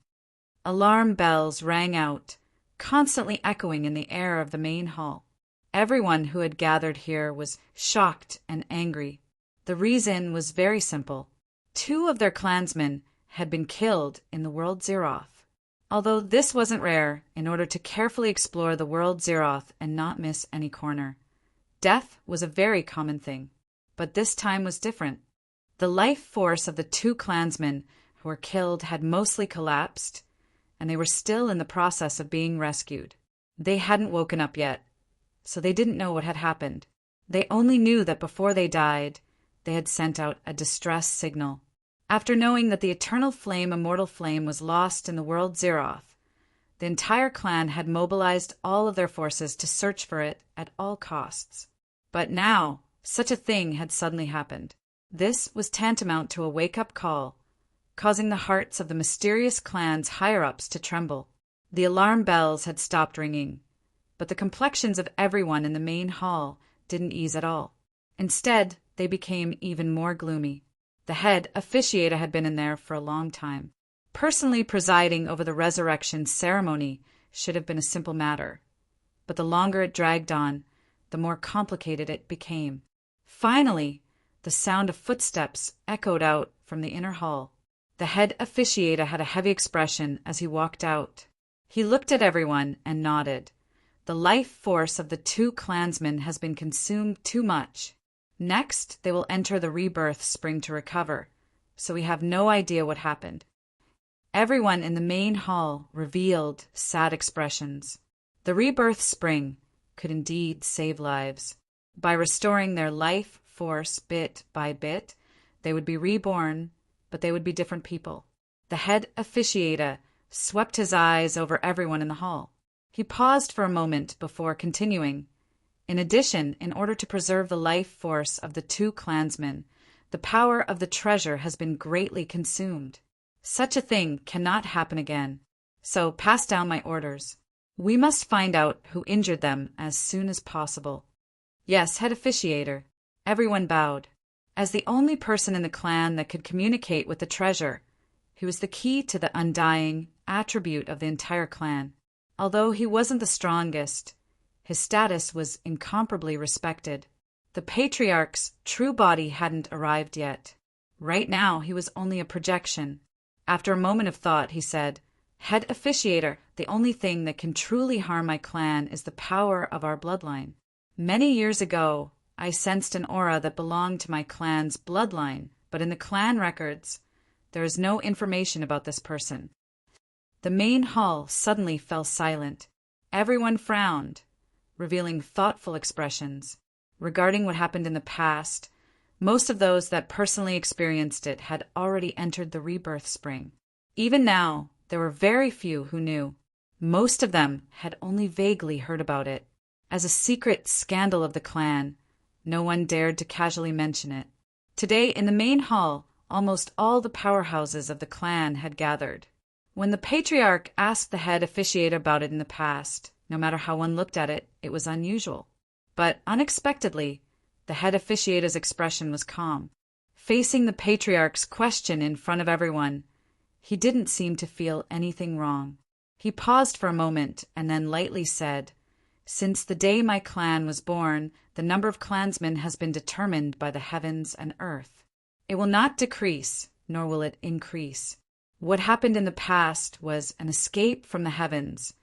Alarm bells rang out, constantly echoing in the air of the main hall. Everyone who had gathered here was shocked and angry. The reason was very simple. Two of their clansmen had been killed in the world Zeroth. Although this wasn't rare, in order to carefully explore the world Zeroth and not miss any corner. Death was a very common thing, but this time was different. The life force of the two clansmen who were killed had mostly collapsed, and they were still in the process of being rescued. They hadn't woken up yet, so they didn't know what had happened. They only knew that before they died, they had sent out a distress signal. After knowing that the eternal flame, immortal flame, was lost in the world Zeroth, the entire clan had mobilized all of their forces to search for it at all costs. But now, such a thing had suddenly happened. This was tantamount to a wake-up call, causing the hearts of the mysterious clan's higher-ups to tremble. The alarm bells had stopped ringing, but the complexions of everyone in the main hall didn't ease at all. Instead, they became even more gloomy. The head officiator had been in there for a long time. Personally presiding over the resurrection ceremony should have been a simple matter, but the longer it dragged on, the more complicated it became. Finally, the sound of footsteps echoed out from the inner hall. The head officiator had a heavy expression as he walked out. He looked at everyone and nodded. The life force of the two clansmen has been consumed too much. Next, they will enter the rebirth spring to recover, so we have no idea what happened. Everyone in the main hall revealed sad expressions. The rebirth spring could indeed save lives. By restoring their life force bit by bit, they would be reborn, but they would be different people. The head officiator swept his eyes over everyone in the hall. He paused for a moment before continuing. In addition, in order to preserve the life force of the two clansmen, the power of the treasure has been greatly consumed. Such a thing cannot happen again. So pass down my orders. We must find out who injured them as soon as possible. Yes, head officiator. Everyone bowed. As the only person in the clan that could communicate with the treasure, he was the key to the undying attribute of the entire clan. Although he wasn't the strongest, his status was incomparably respected. The patriarch's true body hadn't arrived yet. Right now, he was only a projection. After a moment of thought, he said, "Head officiator, the only thing that can truly harm my clan is the power of our bloodline. Many years ago, I sensed an aura that belonged to my clan's bloodline, but in the clan records, there is no information about this person." The main hall suddenly fell silent. Everyone frowned, revealing thoughtful expressions. Regarding what happened in the past, most of those that personally experienced it had already entered the rebirth spring. Even now, there were very few who knew. Most of them had only vaguely heard about it. As a secret scandal of the clan, no one dared to casually mention it. Today, in the main hall, almost all the powerhouses of the clan had gathered. When the patriarch asked the head officiator about it in the past, no matter how one looked at it, it was unusual. But unexpectedly, the head officiator's expression was calm. Facing the patriarch's question in front of everyone, he didn't seem to feel anything wrong. He paused for a moment and then lightly said, "Since the day my clan was born, the number of clansmen has been determined by the heavens and earth. It will not decrease, nor will it increase. What happened in the past was an escape from the heavens,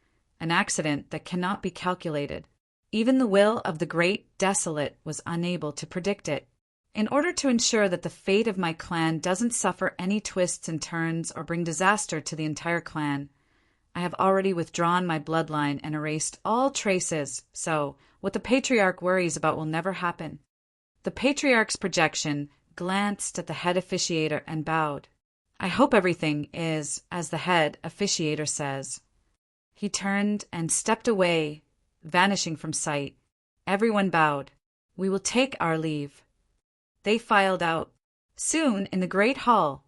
an accident that cannot be calculated. Even the will of the great desolate was unable to predict it. In order to ensure that the fate of my clan doesn't suffer any twists and turns or bring disaster to the entire clan, I have already withdrawn my bloodline and erased all traces, so what the patriarch worries about will never happen." The patriarch's projection glanced at the head officiator and bowed. "I hope everything is as the head officiator says." He turned and stepped away, vanishing from sight. Everyone bowed. "We will take our leave." They filed out. Soon, in the great hall,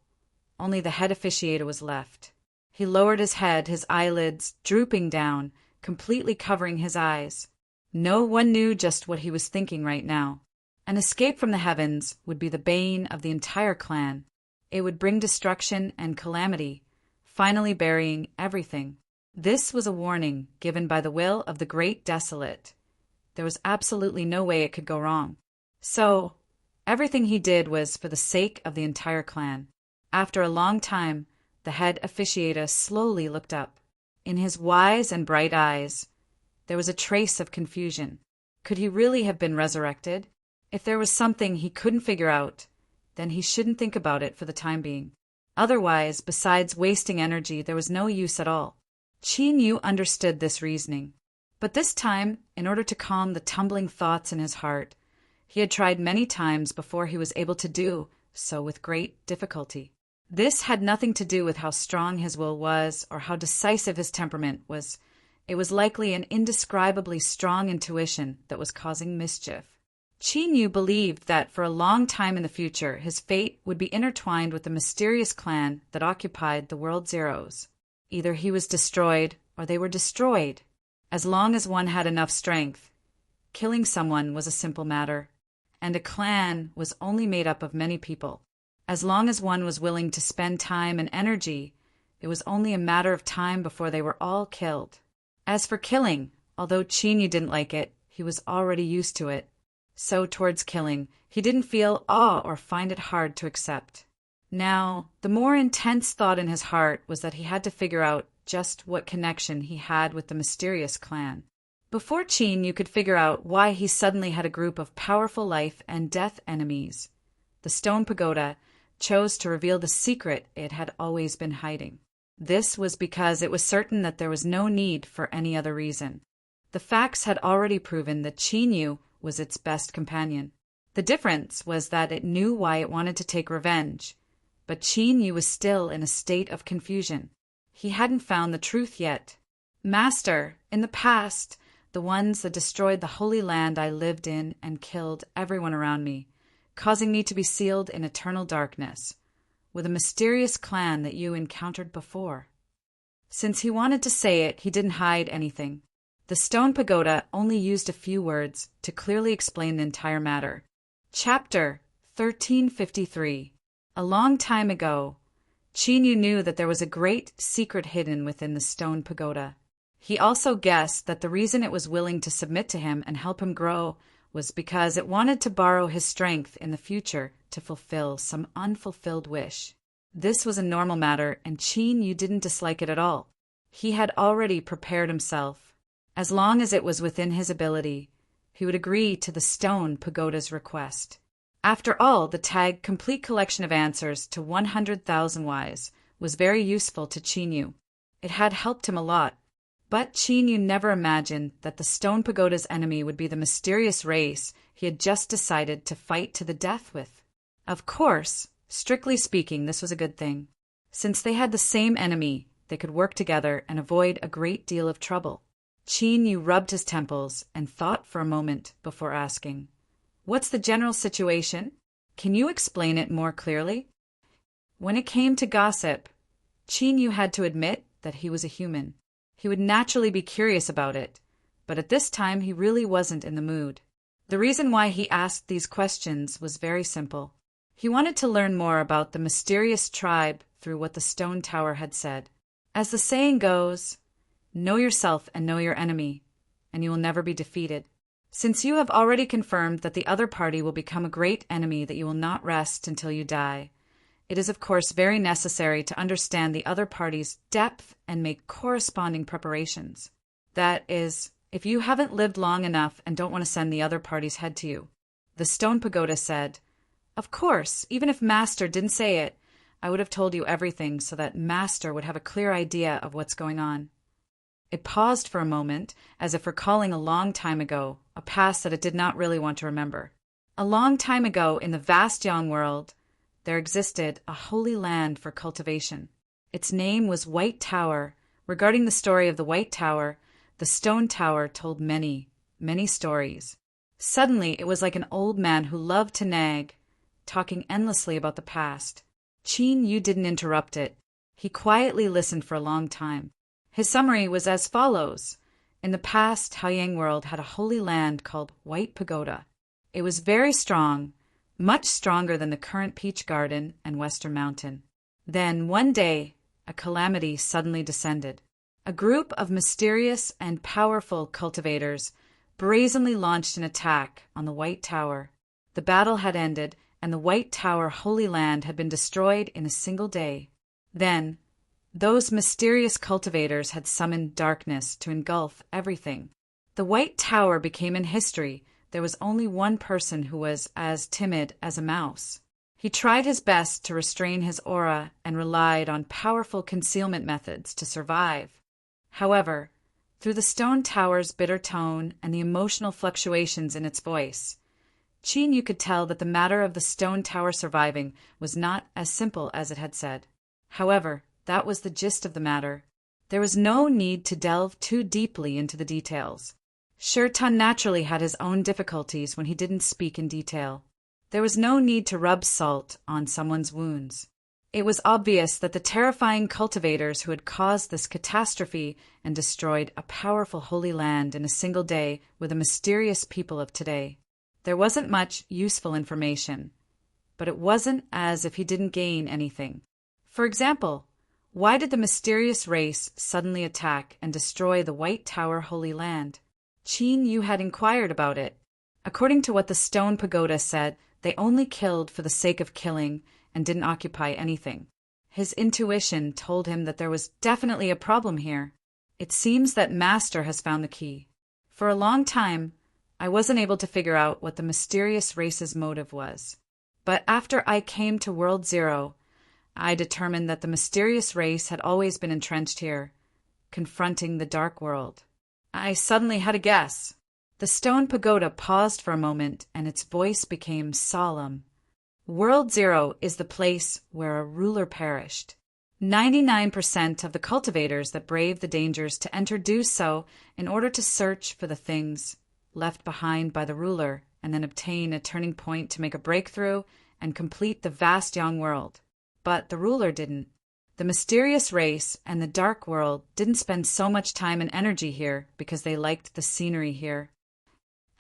only the head officiator was left. He lowered his head, his eyelids drooping down, completely covering his eyes. No one knew just what he was thinking right now. An escape from the heavens would be the bane of the entire clan. It would bring destruction and calamity, finally burying everything. This was a warning given by the will of the great desolate. There was absolutely no way it could go wrong. So, everything he did was for the sake of the entire clan. After a long time, the head officiator slowly looked up. In his wise and bright eyes, there was a trace of confusion. Could he really have been resurrected? If there was something he couldn't figure out, then he shouldn't think about it for the time being. Otherwise, besides wasting energy, there was no use at all. Qin Yu understood this reasoning. But this time, in order to calm the tumbling thoughts in his heart, he had tried many times before he was able to do so with great difficulty. This had nothing to do with how strong his will was or how decisive his temperament was. It was likely an indescribably strong intuition that was causing mischief. Qin Yu believed that for a long time in the future, his fate would be intertwined with the mysterious clan that occupied the World Zeros. Either he was destroyed or they were destroyed. As long as one had enough strength, killing someone was a simple matter, and a clan was only made up of many people. As long as one was willing to spend time and energy, it was only a matter of time before they were all killed. As for killing, although Qin Yu didn't like it, he was already used to it. So towards killing, he didn't feel awe or find it hard to accept. Now, the more intense thought in his heart was that he had to figure out just what connection he had with the mysterious clan. Before Qin, you could figure out why he suddenly had a group of powerful life and death enemies. The stone pagoda chose to reveal the secret it had always been hiding. This was because it was certain that there was no need for any other reason. The facts had already proven that Qin Yu was its best companion. The difference was that it knew why it wanted to take revenge, but Qin Yu was still in a state of confusion. He hadn't found the truth yet. Master, in the past, the ones that destroyed the holy land I lived in and killed everyone around me, causing me to be sealed in eternal darkness, with a mysterious clan that you encountered before. Since he wanted to say it, he didn't hide anything. The stone pagoda only used a few words to clearly explain the entire matter. Chapter 1353. A long time ago, Qin Yu knew that there was a great secret hidden within the stone pagoda. He also guessed that the reason it was willing to submit to him and help him grow was because it wanted to borrow his strength in the future to fulfill some unfulfilled wish. This was a normal matter, and Qin Yu didn't dislike it at all. He had already prepared himself. As long as it was within his ability, he would agree to the stone pagoda's request. After all, the tag Complete Collection of Answers to 100,000 Whys was very useful to Qin Yu. It had helped him a lot. But Qin Yu never imagined that the stone pagoda's enemy would be the mysterious race he had just decided to fight to the death with. Of course, strictly speaking, this was a good thing. Since they had the same enemy, they could work together and avoid a great deal of trouble. Qin Yu rubbed his temples and thought for a moment before asking, "What's the general situation? Can you explain it more clearly?" When it came to gossip, Qin Yu had to admit that he was a human. He would naturally be curious about it, but at this time he really wasn't in the mood. The reason why he asked these questions was very simple. He wanted to learn more about the mysterious tribe through what the stone tower had said. As the saying goes, know yourself and know your enemy, and you will never be defeated. Since you have already confirmed that the other party will become a great enemy that you will not rest until you die, it is of course very necessary to understand the other party's depth and make corresponding preparations. That is, if you haven't lived long enough and don't want to send the other party's head to you. The stone pagoda said, "Of course, even if Master didn't say it, I would have told you everything so that Master would have a clear idea of what's going on." It paused for a moment, as if recalling a long time ago, a past that it did not really want to remember. A long time ago, in the vast Yang world, there existed a holy land for cultivation. Its name was White Tower. Regarding the story of the White Tower, the stone tower told many, many stories. Suddenly, it was like an old man who loved to nag, talking endlessly about the past. Qin Yu didn't interrupt it. He quietly listened for a long time. His summary was as follows. In the past, Haoyang world had a holy land called White Pagoda. It was very strong, much stronger than the current Peach Garden and Western Mountain. Then, one day, a calamity suddenly descended. A group of mysterious and powerful cultivators brazenly launched an attack on the White Tower. The battle had ended, and the White Tower Holy Land had been destroyed in a single day. Then, those mysterious cultivators had summoned darkness to engulf everything. The White Tower became in history. There was only one person who was as timid as a mouse. He tried his best to restrain his aura and relied on powerful concealment methods to survive. However, through the stone tower's bitter tone and the emotional fluctuations in its voice, Qin Yu could tell that the matter of the stone tower surviving was not as simple as it had said. However, that was the gist of the matter. There was no need to delve too deeply into the details. Sher Tun naturally had his own difficulties when he didn't speak in detail. There was no need to rub salt on someone's wounds. It was obvious that the terrifying cultivators who had caused this catastrophe and destroyed a powerful holy land in a single day were the mysterious people of today. There wasn't much useful information, but it wasn't as if he didn't gain anything. For example, why did the mysterious race suddenly attack and destroy the White Tower Holy Land? Qin Yu had inquired about it. According to what the stone pagoda said, they only killed for the sake of killing and didn't occupy anything. His intuition told him that there was definitely a problem here. It seems that Master has found the key. For a long time, I wasn't able to figure out what the mysterious race's motive was. But after I came to World Zero, I determined that the mysterious race had always been entrenched here, confronting the dark world. I suddenly had a guess. The stone pagoda paused for a moment, and its voice became solemn. World Zero is the place where a ruler perished. 99% of the cultivators that brave the dangers to enter do so in order to search for the things left behind by the ruler and then obtain a turning point to make a breakthrough and complete the vast young world. But the ruler didn't. The mysterious race and the dark world didn't spend so much time and energy here because they liked the scenery here.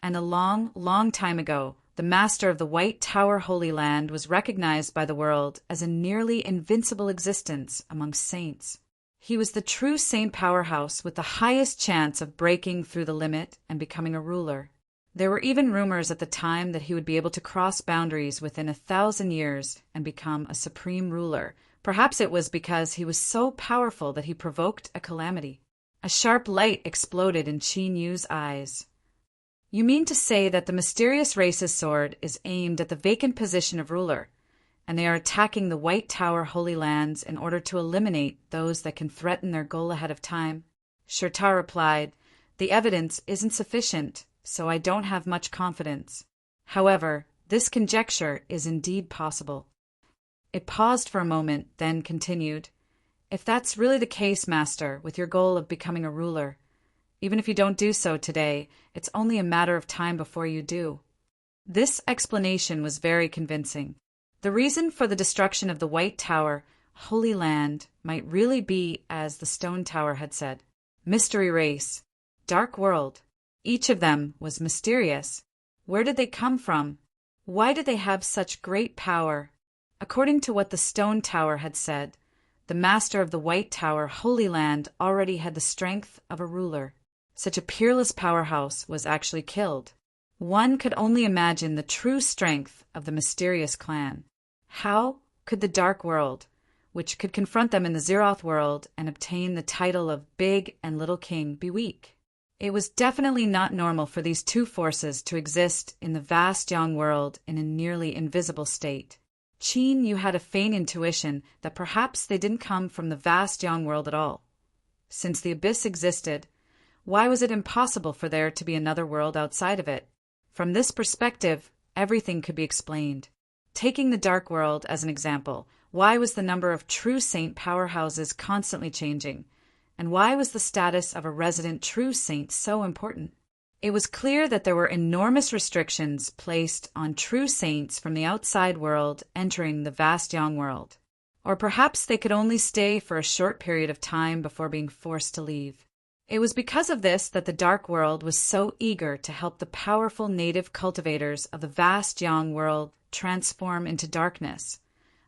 And a long, long time ago, the master of the White Tower Holy Land was recognized by the world as a nearly invincible existence amongst saints. He was the true saint powerhouse with the highest chance of breaking through the limit and becoming a ruler. There were even rumors at the time that he would be able to cross boundaries within 1,000 years and become a supreme ruler. Perhaps it was because he was so powerful that he provoked a calamity. A sharp light exploded in Qin Yu's eyes. You mean to say that the mysterious race's sword is aimed at the vacant position of ruler, and they are attacking the White Tower Holy Lands in order to eliminate those that can threaten their goal ahead of time? Shurtar replied, "The evidence isn't sufficient, so I don't have much confidence. However, this conjecture is indeed possible." It paused for a moment, then continued, "If that's really the case, Master, with your goal of becoming a ruler, even if you don't do so today, it's only a matter of time before you do." This explanation was very convincing. The reason for the destruction of the White Tower, Holy Land, might really be, as the Stone Tower had said, mystery race, dark world. Each of them was mysterious. Where did they come from? Why did they have such great power? According to what the Stone Tower had said, the master of the White Tower Holy Land already had the strength of a ruler. Such a peerless powerhouse was actually killed. One could only imagine the true strength of the mysterious clan. How could the Dark World, which could confront them in the Zeroth world and obtain the title of Big and Little King, be weak? It was definitely not normal for these two forces to exist in the vast young world in a nearly invisible state. Qin Yu had a faint intuition that perhaps they didn't come from the vast young world at all. Since the abyss existed, why was it impossible for there to be another world outside of it? From this perspective, everything could be explained. Taking the Dark World as an example, why was the number of true saint powerhouses constantly changing? And why was the status of a resident true saint so important? It was clear that there were enormous restrictions placed on true saints from the outside world entering the vast young world. Or perhaps they could only stay for a short period of time before being forced to leave. It was because of this that the Dark World was so eager to help the powerful native cultivators of the vast young world transform into darkness,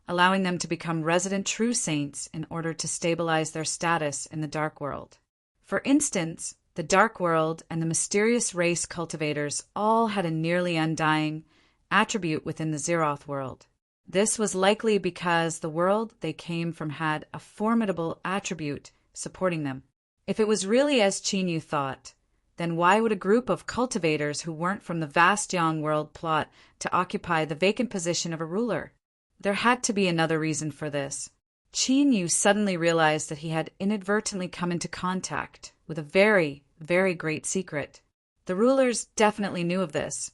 allowing them to become resident true saints in order to stabilize their status in the Dark World. For instance, the Dark World and the mysterious race cultivators all had a nearly undying attribute within the Zeroth world. This was likely because the world they came from had a formidable attribute supporting them. If it was really as Qin Yu thought, then why would a group of cultivators who weren't from the vast young world plot to occupy the vacant position of a ruler? There had to be another reason for this. Qin Yu suddenly realized that he had inadvertently come into contact with a very, very great secret. The rulers definitely knew of this,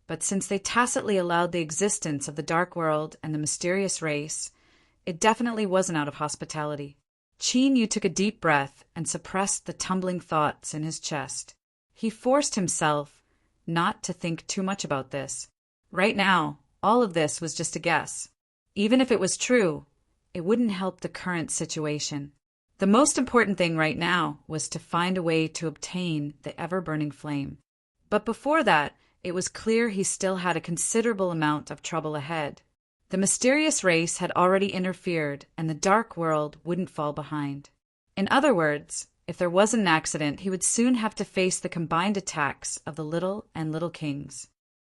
but since they tacitly allowed the existence of the Dark World and the mysterious race, it definitely wasn't out of hospitality. Qin Yu took a deep breath and suppressed the tumbling thoughts in his chest. He forced himself not to think too much about this. Right now, all of this was just a guess. Even if it was true, it wouldn't help the current situation. The most important thing right now was to find a way to obtain the ever-burning flame. But before that, it was clear he still had a considerable amount of trouble ahead. The mysterious race had already interfered, and the Dark World wouldn't fall behind. In other words, if there was an accident, he would soon have to face the combined attacks of the Little and Little Kings.